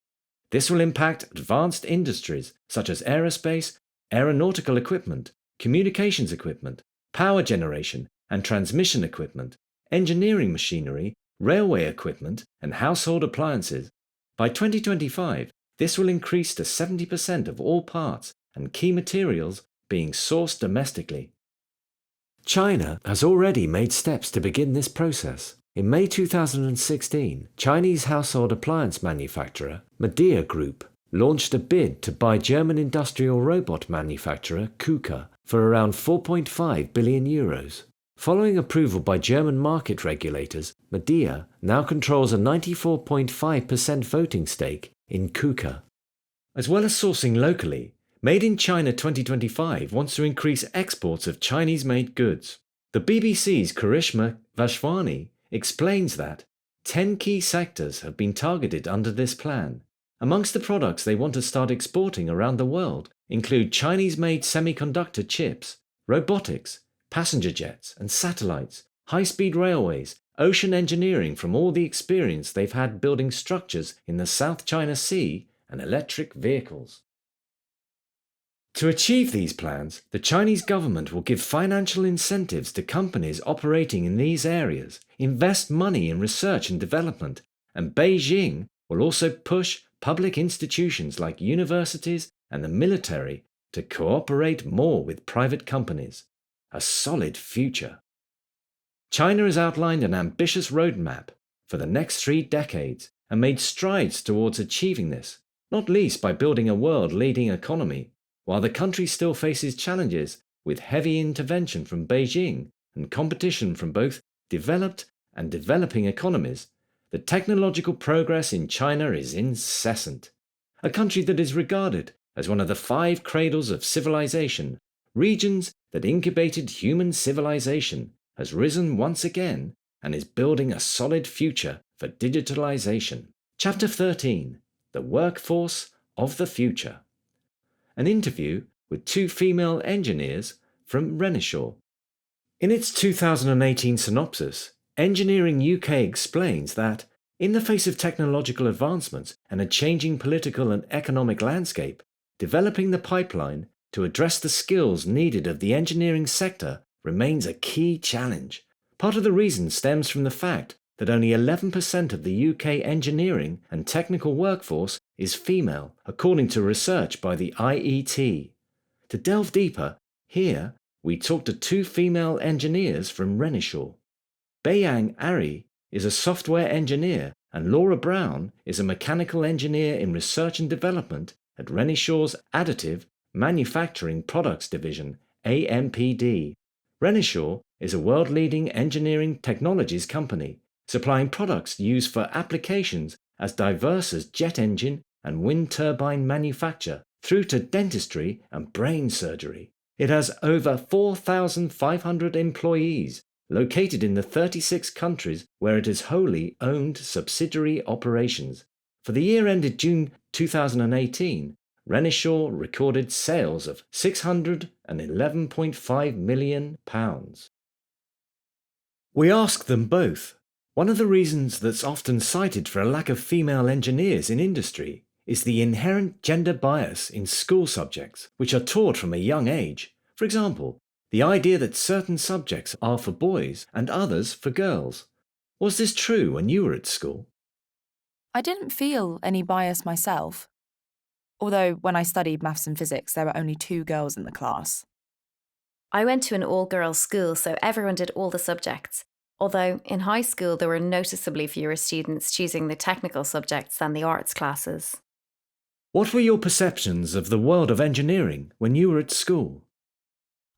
A: This will impact advanced industries such as aerospace, aeronautical equipment, communications equipment, power generation and transmission equipment, engineering machinery, railway equipment, and household appliances. By 2025, this will increase to 70% of all parts and key materials being sourced domestically. China has already made steps to begin this process. In May 2016, Chinese household appliance manufacturer Midea Group launched a bid to buy German industrial robot manufacturer KUKA for around 4.5 billion euros. Following approval by German market regulators, Midea now controls a 94.5% voting stake in KUKA. As well as sourcing locally, Made in China 2025 wants to increase exports of Chinese-made goods. The BBC's Karishma Vashwani explains that 10 key sectors have been targeted under this plan. Amongst the products they want to start exporting around the world include Chinese-made semiconductor chips, robotics, passenger jets and satellites, high-speed railways, ocean engineering from all the experience they've had building structures in the South China Sea, and electric vehicles. To achieve these plans, the Chinese government will give financial incentives to companies operating in these areas, invest money in research and development, and Beijing will also push public institutions like universities and the military to cooperate more with private companies. A solid future. China has outlined an ambitious roadmap for the next 3 decades and made strides towards achieving this, not least by building a world-leading economy. While the country still faces challenges with heavy intervention from Beijing and competition from both developed and developing economies, the technological progress in China is incessant. A country that is regarded as one of the 5 cradles of civilization, regions that incubated human civilization, has risen once again and is building a solid future for digitalization. Chapter 13: The Workforce of the Future. An interview with 2 female engineers from Renishaw. In its 2018 synopsis, Engineering UK explains that, in the face of technological advancements and a changing political and economic landscape, developing the pipeline to address the skills needed of the engineering sector remains a key challenge. Part of the reason stems from the fact that only 11% of the UK engineering and technical workforce is female, according to research by the IET. To delve deeper, here we talk to 2 female engineers from Renishaw. Bayang Ari is a software engineer and Laura Brown is a mechanical engineer in research and development at Renishaw's Additive Manufacturing Products Division, AMPD. Renishaw is a world-leading engineering technologies company, supplying products used for applications as diverse as jet engine and wind turbine manufacture, through to dentistry and brain surgery. It has over 4,500 employees, located in the 36 countries where it has wholly owned subsidiary operations. For the year ended June 2018, Renishaw recorded sales of £611.5 million. We asked them both. One of the reasons that's often cited for a lack of female engineers in industry is the inherent gender bias in school subjects, which are taught from a young age. For example, the idea that certain subjects are for boys and others for girls. Was this true when you were at school?
C: I didn't feel any bias myself. although when I studied maths and physics, there were only 2 girls in the class.
D: I went to an all-girls school, so everyone did all the subjects. Although in high school there were noticeably fewer students choosing the technical subjects than the arts classes.
A: What were your perceptions of the world of engineering when you were at school?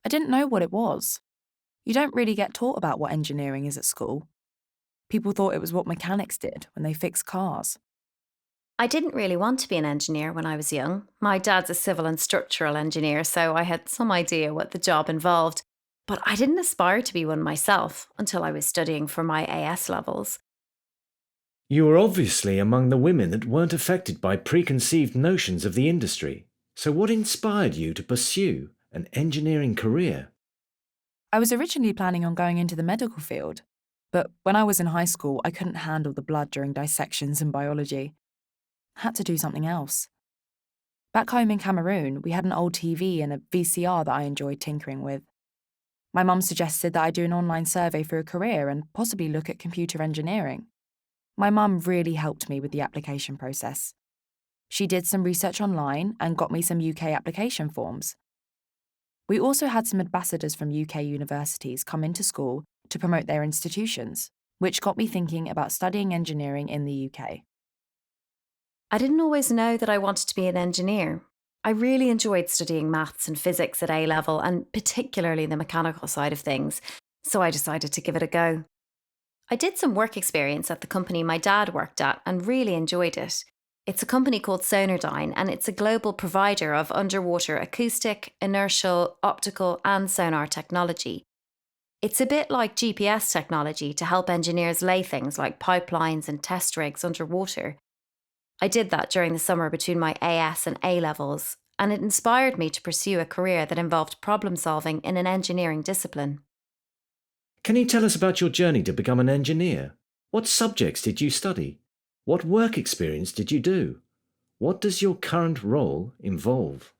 C: I didn't know what it was. You don't really get taught about what engineering is at school. People thought it was what mechanics did when they fixed cars.
D: I didn't really want to be an engineer when I was young. My dad's a civil and structural engineer, so I had some idea what the job involved. But I didn't aspire to be one myself until I was studying for my AS levels.
A: You were obviously among the women that weren't affected by preconceived notions of the industry. So what inspired you to pursue an engineering career?
C: I was originally planning on going into the medical field, but when I was in high school, I couldn't handle the blood during dissections in biology. I had to do something else. Back home in Cameroon, we had an old TV and a VCR that I enjoyed tinkering with. My mum suggested that I do an online survey for a career and possibly look at computer engineering. My mum really helped me with the application process. She did some research online and got me some UK application forms. We also had some ambassadors from UK universities come into school to promote their institutions, which got me thinking about studying engineering in the UK.
D: I didn't always know that I wanted to be an engineer. I really enjoyed studying maths and physics at A level, and particularly the mechanical side of things, so I decided to give it a go. I did some work experience at the company my dad worked at and really enjoyed it. It's a company called Sonardyne, and it's a global provider of underwater acoustic, inertial, optical, and sonar technology. It's a bit like GPS technology to help engineers lay things like pipelines and test rigs underwater. I did that during the summer between my AS and A levels, and it inspired me to pursue a career that involved problem solving in an engineering discipline.
A: Can you tell us about your journey to become an engineer? What subjects did you study? What work experience did you do? What does your current role involve?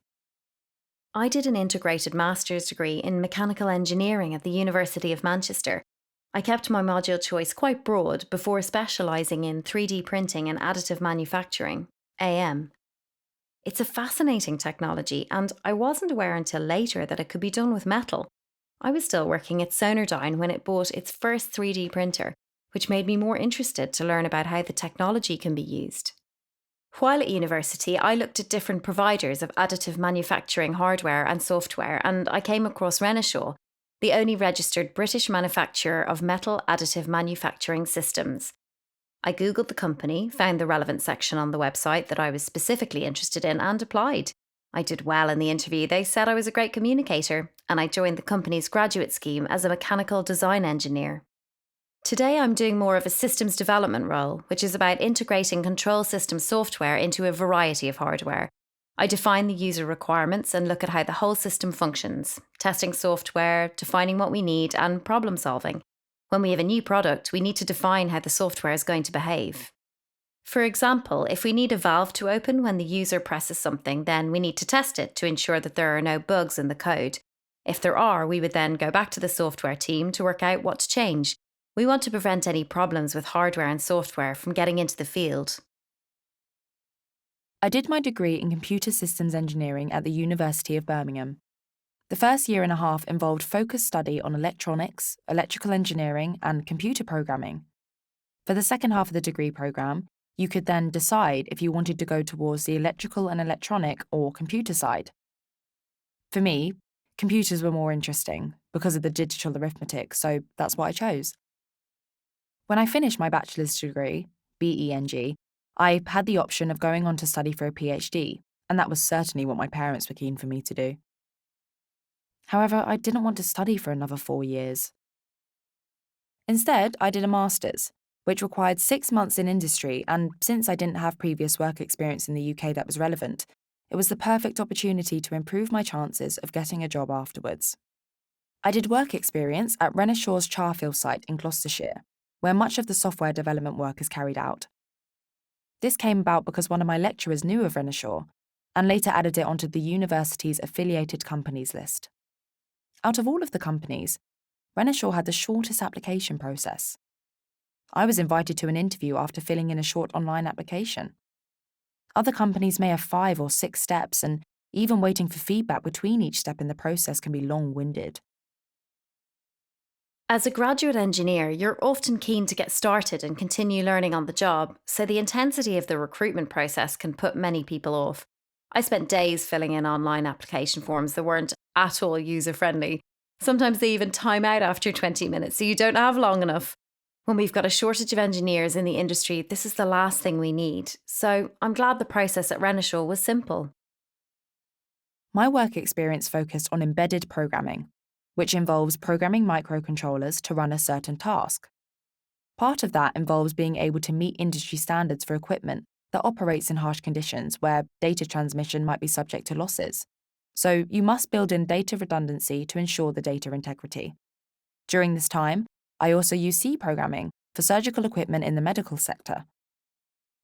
D: I did an integrated master's degree in mechanical engineering at the University of Manchester. I kept my module choice quite broad before specialising in 3D printing and additive manufacturing, AM. It's a fascinating technology, and I wasn't aware until later that it could be done with metal. I was still working at Sonardyne when it bought its first 3D printer, which made me more interested to learn about how the technology can be used. While at university, I looked at different providers of additive manufacturing hardware and software, and I came across Renishaw, the only registered British manufacturer of metal additive manufacturing systems. I googled the company, found the relevant section on the website that I was specifically interested in, and applied. I did well in the interview. They said I was a great communicator, and I joined the company's graduate scheme as a mechanical design engineer. Today I'm doing more of a systems development role, which is about integrating control system software into a variety of hardware. I define the user requirements and look at how the whole system functions, testing software, defining what we need, and problem solving. When we have a new product, we need to define how the software is going to behave. For example, if we need a valve to open when the user presses something, then we need to test it to ensure that there are no bugs in the code. If there are, we would then go back to the software team to work out what to change. We want to prevent any problems with hardware and software from getting into the field.
C: I did my degree in computer systems engineering at the University of Birmingham. The first year and a half involved focused study on electronics, electrical engineering, and computer programming. For the second half of the degree programme, you could then decide if you wanted to go towards the electrical and electronic or computer side. For me, computers were more interesting because of the digital arithmetic, so that's what I chose. When I finished my bachelor's degree, BEng, I had the option of going on to study for a PhD, and that was certainly what my parents were keen for me to do. However, I didn't want to study for another 4 years. Instead, I did a master's, which required 6 months in industry, and since I didn't have previous work experience in the UK that was relevant, it was the perfect opportunity to improve my chances of getting a job afterwards. I did work experience at Renishaw's Charfield site in Gloucestershire, where much of the software development work is carried out. This came about because one of my lecturers knew of Renishaw and later added it onto the university's affiliated companies list. Out of all of the companies, Renishaw had the shortest application process. I was invited to an interview after filling in a short online application. Other companies may have 5 or 6 steps, and even waiting for feedback between each step in the process can be long-winded.
D: As a graduate engineer, you're often keen to get started and continue learning on the job, so the intensity of the recruitment process can put many people off. I spent days filling in online application forms that weren't at all user-friendly. Sometimes they even time out after 20 minutes, so you don't have long enough. When we've got a shortage of engineers in the industry, this is the last thing we need. So I'm glad the process at Renishaw was simple.
C: My work experience focused on embedded programming, which involves programming microcontrollers to run a certain task. Part of that involves being able to meet industry standards for equipment that operates in harsh conditions where data transmission might be subject to losses. So you must build in data redundancy to ensure the data integrity. During this time, I also used C programming for surgical equipment in the medical sector.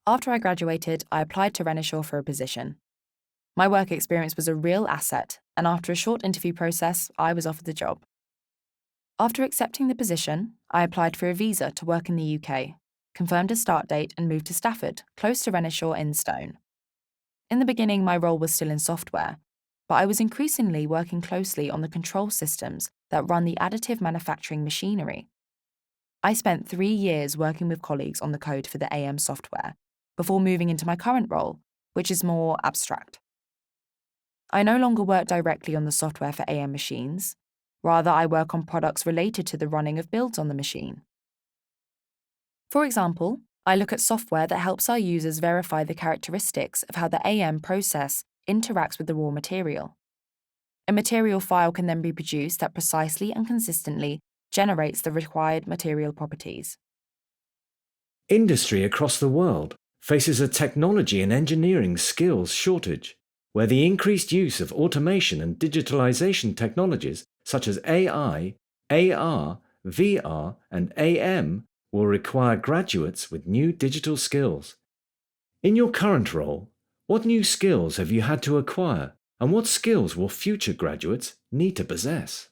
C: After I graduated, I applied to Renishaw for a position. My work experience was a real asset, and after a short interview process, I was offered the job. After accepting the position, I applied for a visa to work in the UK, confirmed a start date, and moved to Stafford, close to Renishaw in Stone. In the beginning, my role was still in software, but I was increasingly working closely on the control systems that run the additive manufacturing machinery. I spent 3 years working with colleagues on the code for the AM software, before moving into my current role, which is more abstract. I no longer work directly on the software for AM machines. Rather, I work on products related to the running of builds on the machine. For example, I look at software that helps our users verify the characteristics of how the AM process interacts with the raw material. A material file can then be produced that precisely and consistently generates the required material properties.
A: Industry across the world faces a technology and engineering skills shortage, where the increased use of automation and digitalization technologies such as AI, AR, VR, and AM will require graduates with new digital skills. In your current role, what new skills have you had to acquire, and what skills will future graduates need to possess?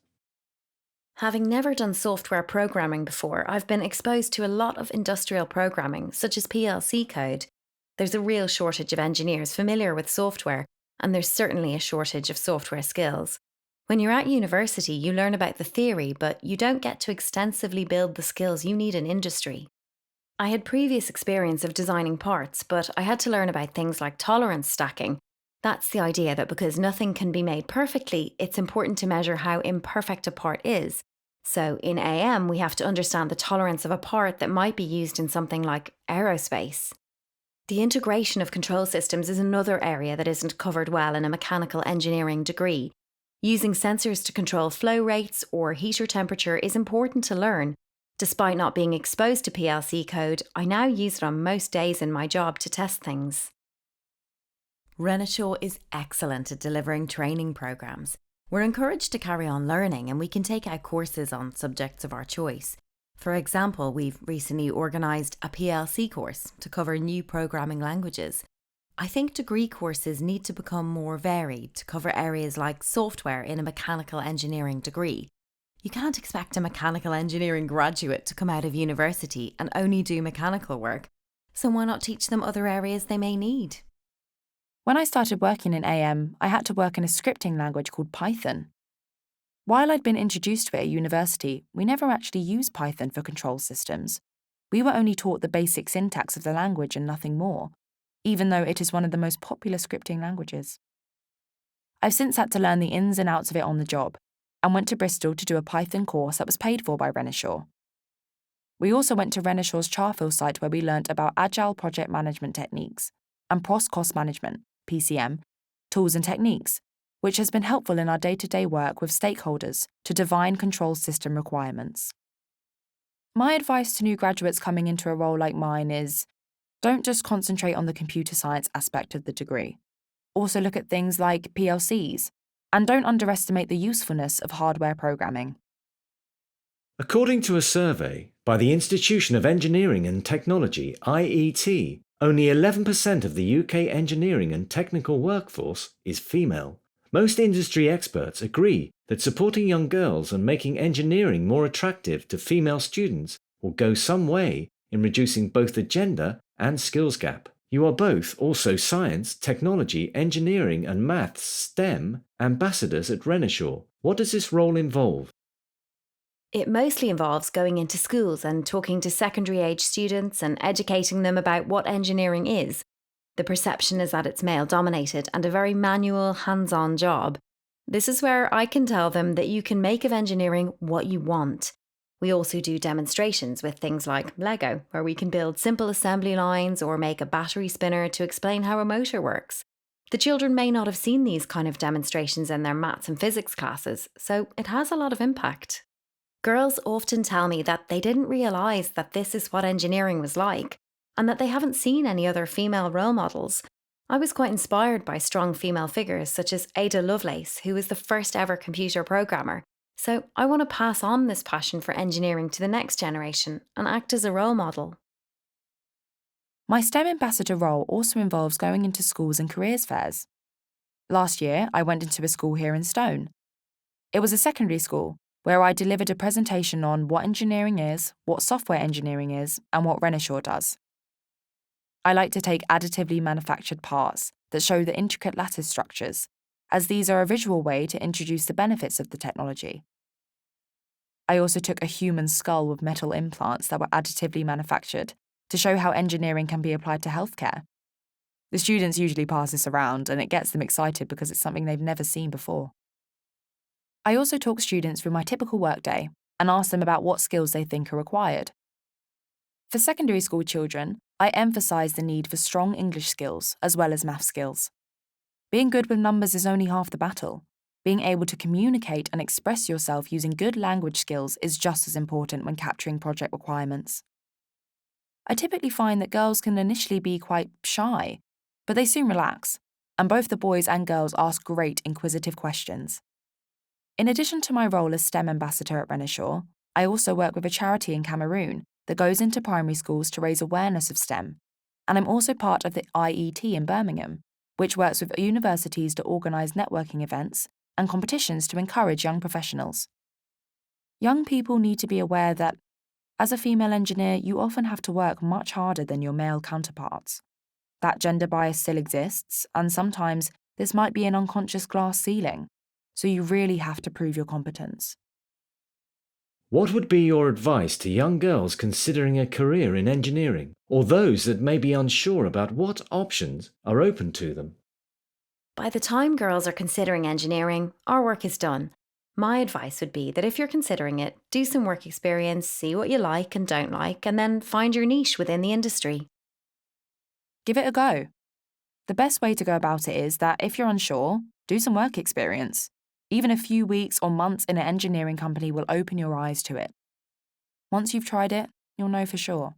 D: Having never done software programming before, I've been exposed to a lot of industrial programming, such as PLC code. There's a real shortage of engineers familiar with software, and there's certainly a shortage of software skills. When you're at university, you learn about the theory, but you don't get to extensively build the skills you need in industry. I had previous experience of designing parts, but I had to learn about things like tolerance stacking. That's the idea that because nothing can be made perfectly, it's important to measure how imperfect a part is. So in AM, we have to understand the tolerance of a part that might be used in something like aerospace. The integration of control systems is another area that isn't covered well in a mechanical engineering degree. Using sensors to control flow rates or heater temperature is important to learn. Despite not being exposed to PLC code, I now use it on most days in my job to test things.
E: Renishaw is excellent at delivering training programs. We're encouraged to carry on learning, and we can take out courses on subjects of our choice. For example, we've recently organised a PLC course to cover new programming languages. I think degree courses need to become more varied to cover areas like software in a mechanical engineering degree. You can't expect a mechanical engineering graduate to come out of university and only do mechanical work, so why not teach them other areas they may need?
C: When I started working in AM, I had to work in a scripting language called Python. While I'd been introduced to it at university, we never actually used Python for control systems. We were only taught the basic syntax of the language and nothing more, even though it is one of the most popular scripting languages. I've since had to learn the ins and outs of it on the job, and went to Bristol to do a Python course that was paid for by Renishaw. We also went to Renishaw's Charfield site where we learnt about agile project management techniques and cost management, PCM, tools and techniques, which has been helpful in our day-to-day work with stakeholders to define control system requirements. My advice to new graduates coming into a role like mine is, don't just concentrate on the computer science aspect of the degree. Also look at things like PLCs, and don't underestimate the usefulness of hardware programming.
A: According to a survey by the Institution of Engineering and Technology, IET, only 11% of the UK engineering and technical workforce is female. Most industry experts agree that supporting young girls and making engineering more attractive to female students will go some way in reducing both the gender and skills gap. You are both also science, technology, engineering and maths STEM ambassadors at Renishaw. What does this role involve?
D: It mostly involves going into schools and talking to secondary age students and educating them about what engineering is. The perception is that it's male dominated and a very manual, hands-on job. This is where I can tell them that you can make of engineering what you want. We also do demonstrations with things like Lego, where we can build simple assembly lines or make a battery spinner to explain how a motor works. The children may not have seen these kind of demonstrations in their maths and physics classes, so it has a lot of impact. Girls often tell me that they didn't realise that this is what engineering was like, and that they haven't seen any other female role models. I was quite inspired by strong female figures such as Ada Lovelace, who was the first ever computer programmer. So I want to pass on this passion for engineering to the next generation and act as a role model.
C: My STEM ambassador role also involves going into schools and careers fairs. Last year, I went into a school here in Stone. It was a secondary school where I delivered a presentation on what engineering is, what software engineering is, and what Renishaw does. I like to take additively manufactured parts that show the intricate lattice structures, as these are a visual way to introduce the benefits of the technology. I also took a human skull with metal implants that were additively manufactured to show how engineering can be applied to healthcare. The students usually pass this around and it gets them excited because it's something they've never seen before. I also talk students through my typical workday and ask them about what skills they think are required. For secondary school children, I emphasise the need for strong English skills as well as math skills. Being good with numbers is only half the battle. Being able to communicate and express yourself using good language skills is just as important when capturing project requirements. I typically find that girls can initially be quite shy, but they soon relax, and both the boys and girls ask great inquisitive questions. In addition to my role as STEM ambassador at Renishaw, I also work with a charity in Cameroon that goes into primary schools to raise awareness of STEM, and I'm also part of the IET in Birmingham, which works with universities to organise networking events and competitions to encourage young professionals. Young people need to be aware that, as a female engineer, you often have to work much harder than your male counterparts. That gender bias still exists, and sometimes this might be an unconscious glass ceiling, so you really have to prove your competence.
A: What would be your advice to young girls considering a career in engineering, or those that may be unsure about what options are open to them?
D: By the time girls are considering engineering, our work is done. My advice would be that if you're considering it, do some work experience, see what you like and don't like, and then find your niche within the industry.
C: Give it a go. The best way to go about it is that if you're unsure, do some work experience. Even a few weeks or months in an engineering company will open your eyes to it. Once you've tried it, you'll know for sure.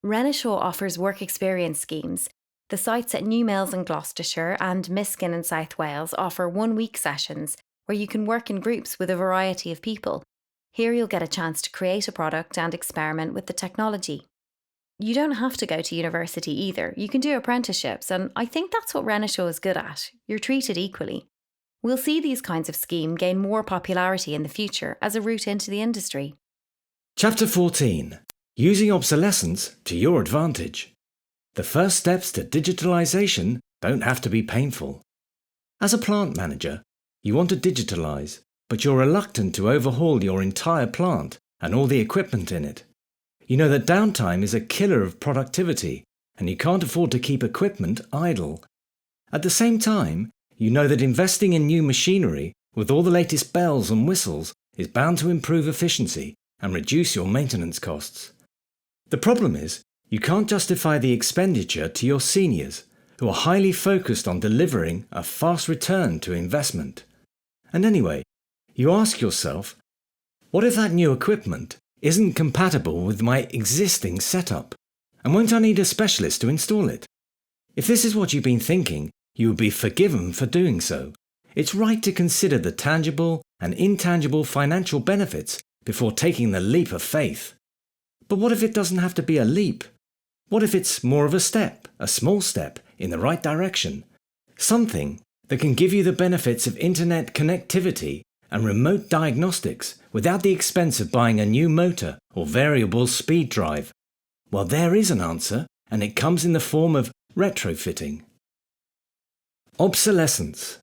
D: Renishaw offers work experience schemes. The sites at Newmills in Gloucestershire and Miskin in South Wales offer 1-week sessions where you can work in groups with a variety of people. Here you'll get a chance to create a product and experiment with the technology. You don't have to go to university either. You can do apprenticeships, and I think that's what Renishaw is good at. You're treated equally. We'll see these kinds of schemes gain more popularity in the future as a route into the industry.
A: Chapter 14. Using obsolescence to your advantage. The first steps to digitalization don't have to be painful. As a plant manager, you want to digitalize, but you're reluctant to overhaul your entire plant and all the equipment in it. You know that downtime is a killer of productivity, and you can't afford to keep equipment idle. At the same time, you know that investing in new machinery with all the latest bells and whistles is bound to improve efficiency and reduce your maintenance costs. The problem is, you can't justify the expenditure to your seniors, who are highly focused on delivering a fast return to investment. And anyway, you ask yourself, what if that new equipment isn't compatible with my existing setup? And won't I need a specialist to install it? If this is what you've been thinking, you will be forgiven for doing so. It's right to consider the tangible and intangible financial benefits before taking the leap of faith. But what if it doesn't have to be a leap? What if it's more of a step, a small step, in the right direction? Something that can give you the benefits of internet connectivity and remote diagnostics without the expense of buying a new motor or variable speed drive. Well, there is an answer, and it comes in the form of retrofitting. Obsolescence.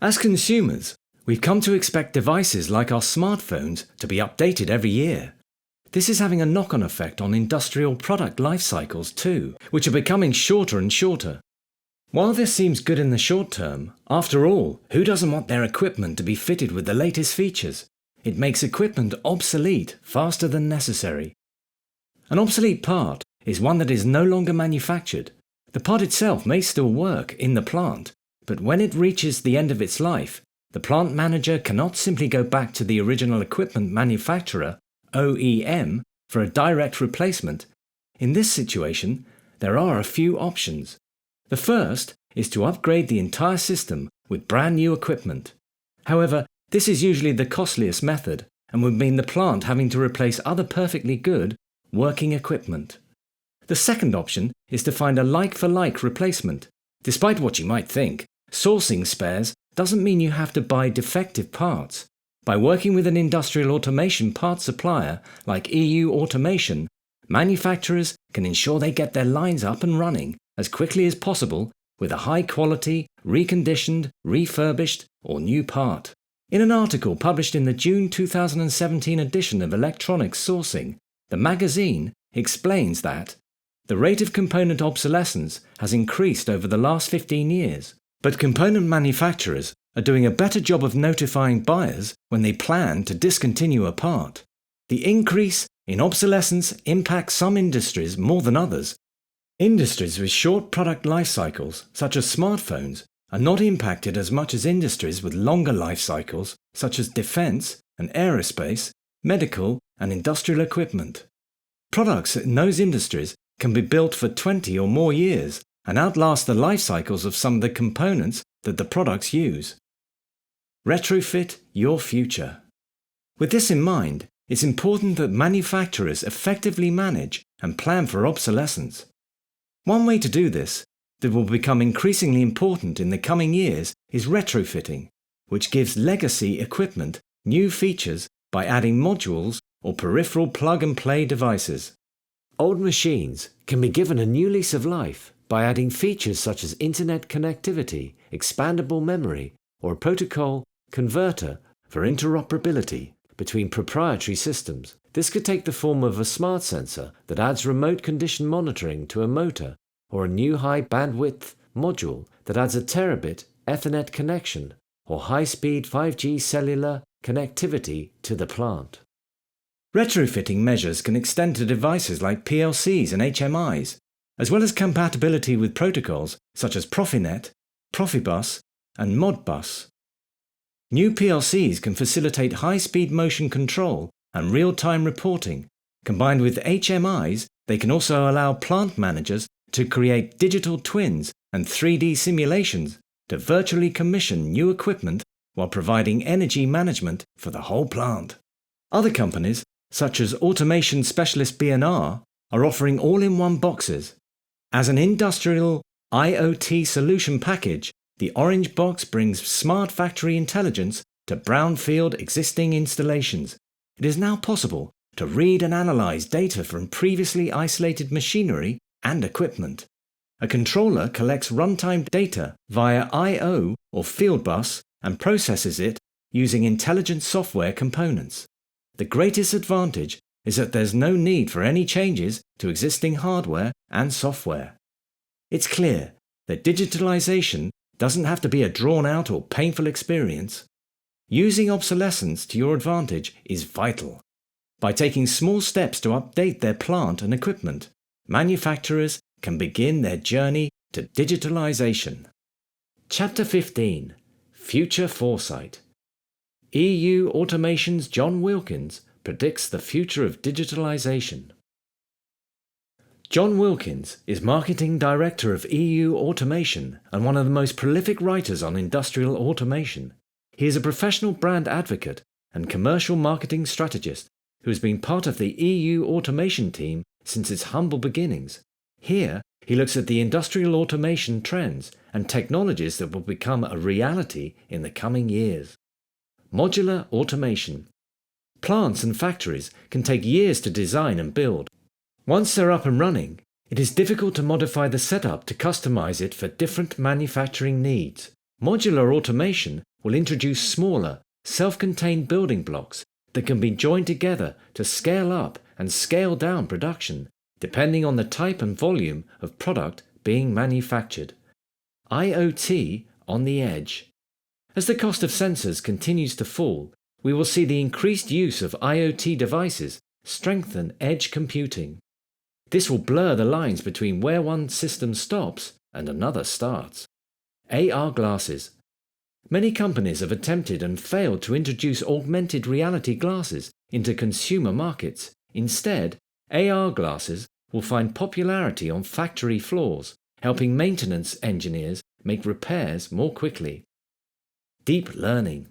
A: As consumers, we've come to expect devices like our smartphones to be updated every year. This is having a knock-on effect on industrial product life cycles too, which are becoming shorter and shorter. While this seems good in the short term, after all, who doesn't want their equipment to be fitted with the latest features? It makes equipment obsolete faster than necessary. An obsolete part is one that is no longer manufactured. The part itself may still work in the plant, but when it reaches the end of its life, the plant manager cannot simply go back to the original equipment manufacturer, OEM, for a direct replacement. In this situation, there are a few options. The first is to upgrade the entire system with brand new equipment. However, this is usually the costliest method and would mean the plant having to replace other perfectly good, working equipment. The second option is to find a like-for-like replacement. Despite what you might think, sourcing spares doesn't mean you have to buy defective parts. By working with an industrial automation part supplier like EU Automation, manufacturers can ensure they get their lines up and running as quickly as possible with a high-quality, reconditioned, refurbished, or new part. In an article published in the June 2017 edition of Electronics Sourcing, the magazine explains that the rate of component obsolescence has increased over the last 15 years, but component manufacturers are doing a better job of notifying buyers when they plan to discontinue a part. The increase in obsolescence impacts some industries more than others. Industries with short product life cycles, such as smartphones, are not impacted as much as industries with longer life cycles, such as defense and aerospace, medical and industrial equipment. Products in those industries can be built for 20 or more years and outlast the life cycles of some of the components that the products use. Retrofit your future. With this in mind, it's important that manufacturers effectively manage and plan for obsolescence. One way to do this, that will become increasingly important in the coming years, is retrofitting, which gives legacy equipment new features by adding modules or peripheral plug-and-play devices. Old machines can be given a new lease of life by adding features such as internet connectivity, expandable memory, or a protocol converter for interoperability between proprietary systems. This could take the form of a smart sensor that adds remote condition monitoring to a motor, or a new high bandwidth module that adds a terabit Ethernet connection, or high-speed 5G cellular connectivity to the plant. Retrofitting measures can extend to devices like PLCs and HMIs, as well as compatibility with protocols such as Profinet, Profibus, and Modbus. New PLCs can facilitate high-speed motion control and real-time reporting. Combined with HMIs, they can also allow plant managers to create digital twins and 3D simulations to virtually commission new equipment while providing energy management for the whole plant. Other companies, such as automation specialist B&R, are offering all-in-one boxes. As an industrial IoT solution package, the Orange Box brings smart factory intelligence to brownfield existing installations. It is now possible to read and analyze data from previously isolated machinery and equipment. A controller collects runtime data via I/O or Fieldbus and processes it using intelligent software components. The greatest advantage is that there's no need for any changes to existing hardware and software. It's clear that digitalization doesn't have to be a drawn-out or painful experience. Using obsolescence to your advantage is vital. By taking small steps to update their plant and equipment, manufacturers can begin their journey to digitalization. Chapter 15. Future Foresight. EU Automation's John Wilkins predicts the future of digitalization. John Wilkins is Marketing Director of EU Automation and one of the most prolific writers on industrial automation. He is a professional brand advocate and commercial marketing strategist who has been part of the EU Automation team since its humble beginnings. Here, he looks at the industrial automation trends and technologies that will become a reality in the coming years. Modular automation. Plants and factories can take years to design and build. Once they're up and running, It is difficult to modify the setup to customize it for different manufacturing needs. Modular automation will introduce smaller, self-contained building blocks that can be joined together to scale up and scale down production, depending on the type and volume of product being manufactured. IoT on the edge. As the cost of sensors continues to fall, we will see the increased use of IoT devices strengthen edge computing. This will blur the lines between where one system stops and another starts. AR glasses. Many companies have attempted and failed to introduce augmented reality glasses into consumer markets. Instead, AR glasses will find popularity on factory floors, helping maintenance engineers make repairs more quickly. Deep learning.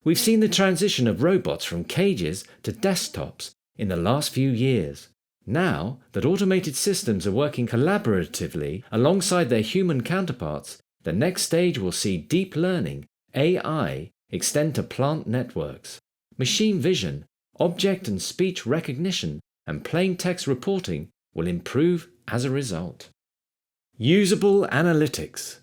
A: We've seen the transition of robots from cages to desktops in the last few years. Now that automated systems are working collaboratively alongside their human counterparts, the next stage will see deep learning, AI, extend to plant networks. Machine vision, object and speech recognition, and plain text reporting will improve as a result. Usable analytics.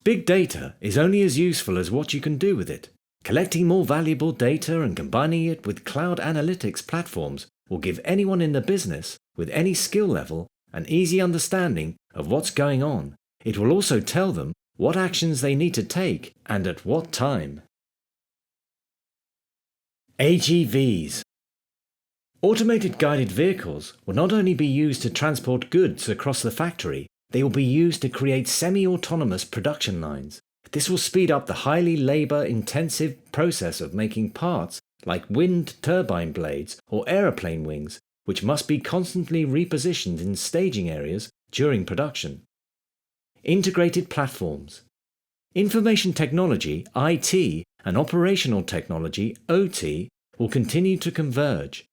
A: Big data is only as useful as what you can do with it. Collecting more valuable data and combining it with cloud analytics platforms will give anyone in the business with any skill level an easy understanding of what's going on. It will also tell them what actions they need to take and at what time. AGVs. Automated guided vehicles will not only be used to transport goods across the factory, they will be used to create semi-autonomous production lines. This will speed up the highly labour-intensive process of making parts like wind turbine blades or aeroplane wings, which must be constantly repositioned in staging areas during production. Integrated platforms. Information technology, IT, and operational technology, OT, will continue to converge.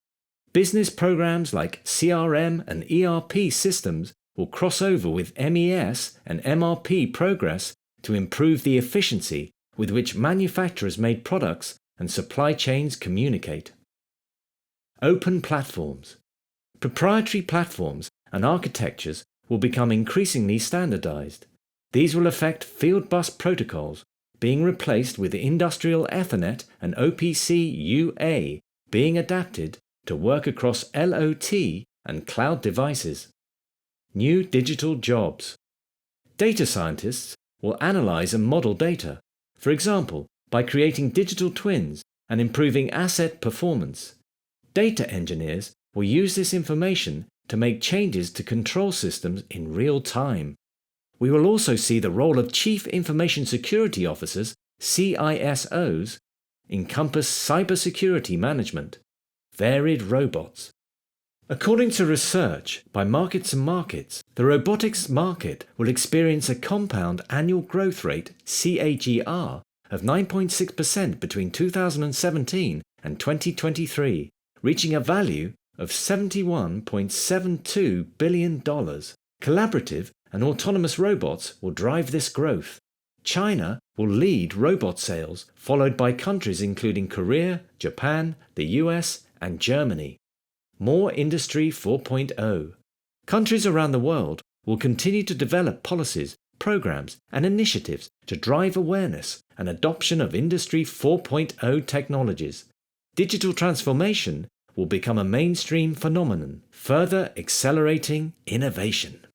A: Business programs like CRM and ERP systems will cross over with MES and MRP progress to improve the efficiency with which manufacturers made products and supply chains communicate. Open platforms. Proprietary platforms and architectures will become increasingly standardized. These will affect field bus protocols being replaced with industrial Ethernet and OPC UA being adapted to work across LOT and cloud devices. New digital jobs. Data scientists will analyze and model data, for example, by creating digital twins and improving asset performance. Data engineers will use this information to make changes to control systems in real time. We will also see the role of Chief Information Security Officers, CISOs, encompass cybersecurity management. Varied robots. According to research by Markets and Markets, the robotics market will experience a compound annual growth rate, CAGR, of 9.6% between 2017 and 2023, reaching a value of $71.72 billion. Collaborative and autonomous robots will drive this growth. China will lead robot sales, followed by countries including Korea, Japan, the US, and Germany. More Industry 4.0. Countries around the world will continue to develop policies, programs, and initiatives to drive awareness and adoption of Industry 4.0 technologies. Digital transformation will become a mainstream phenomenon, further accelerating innovation.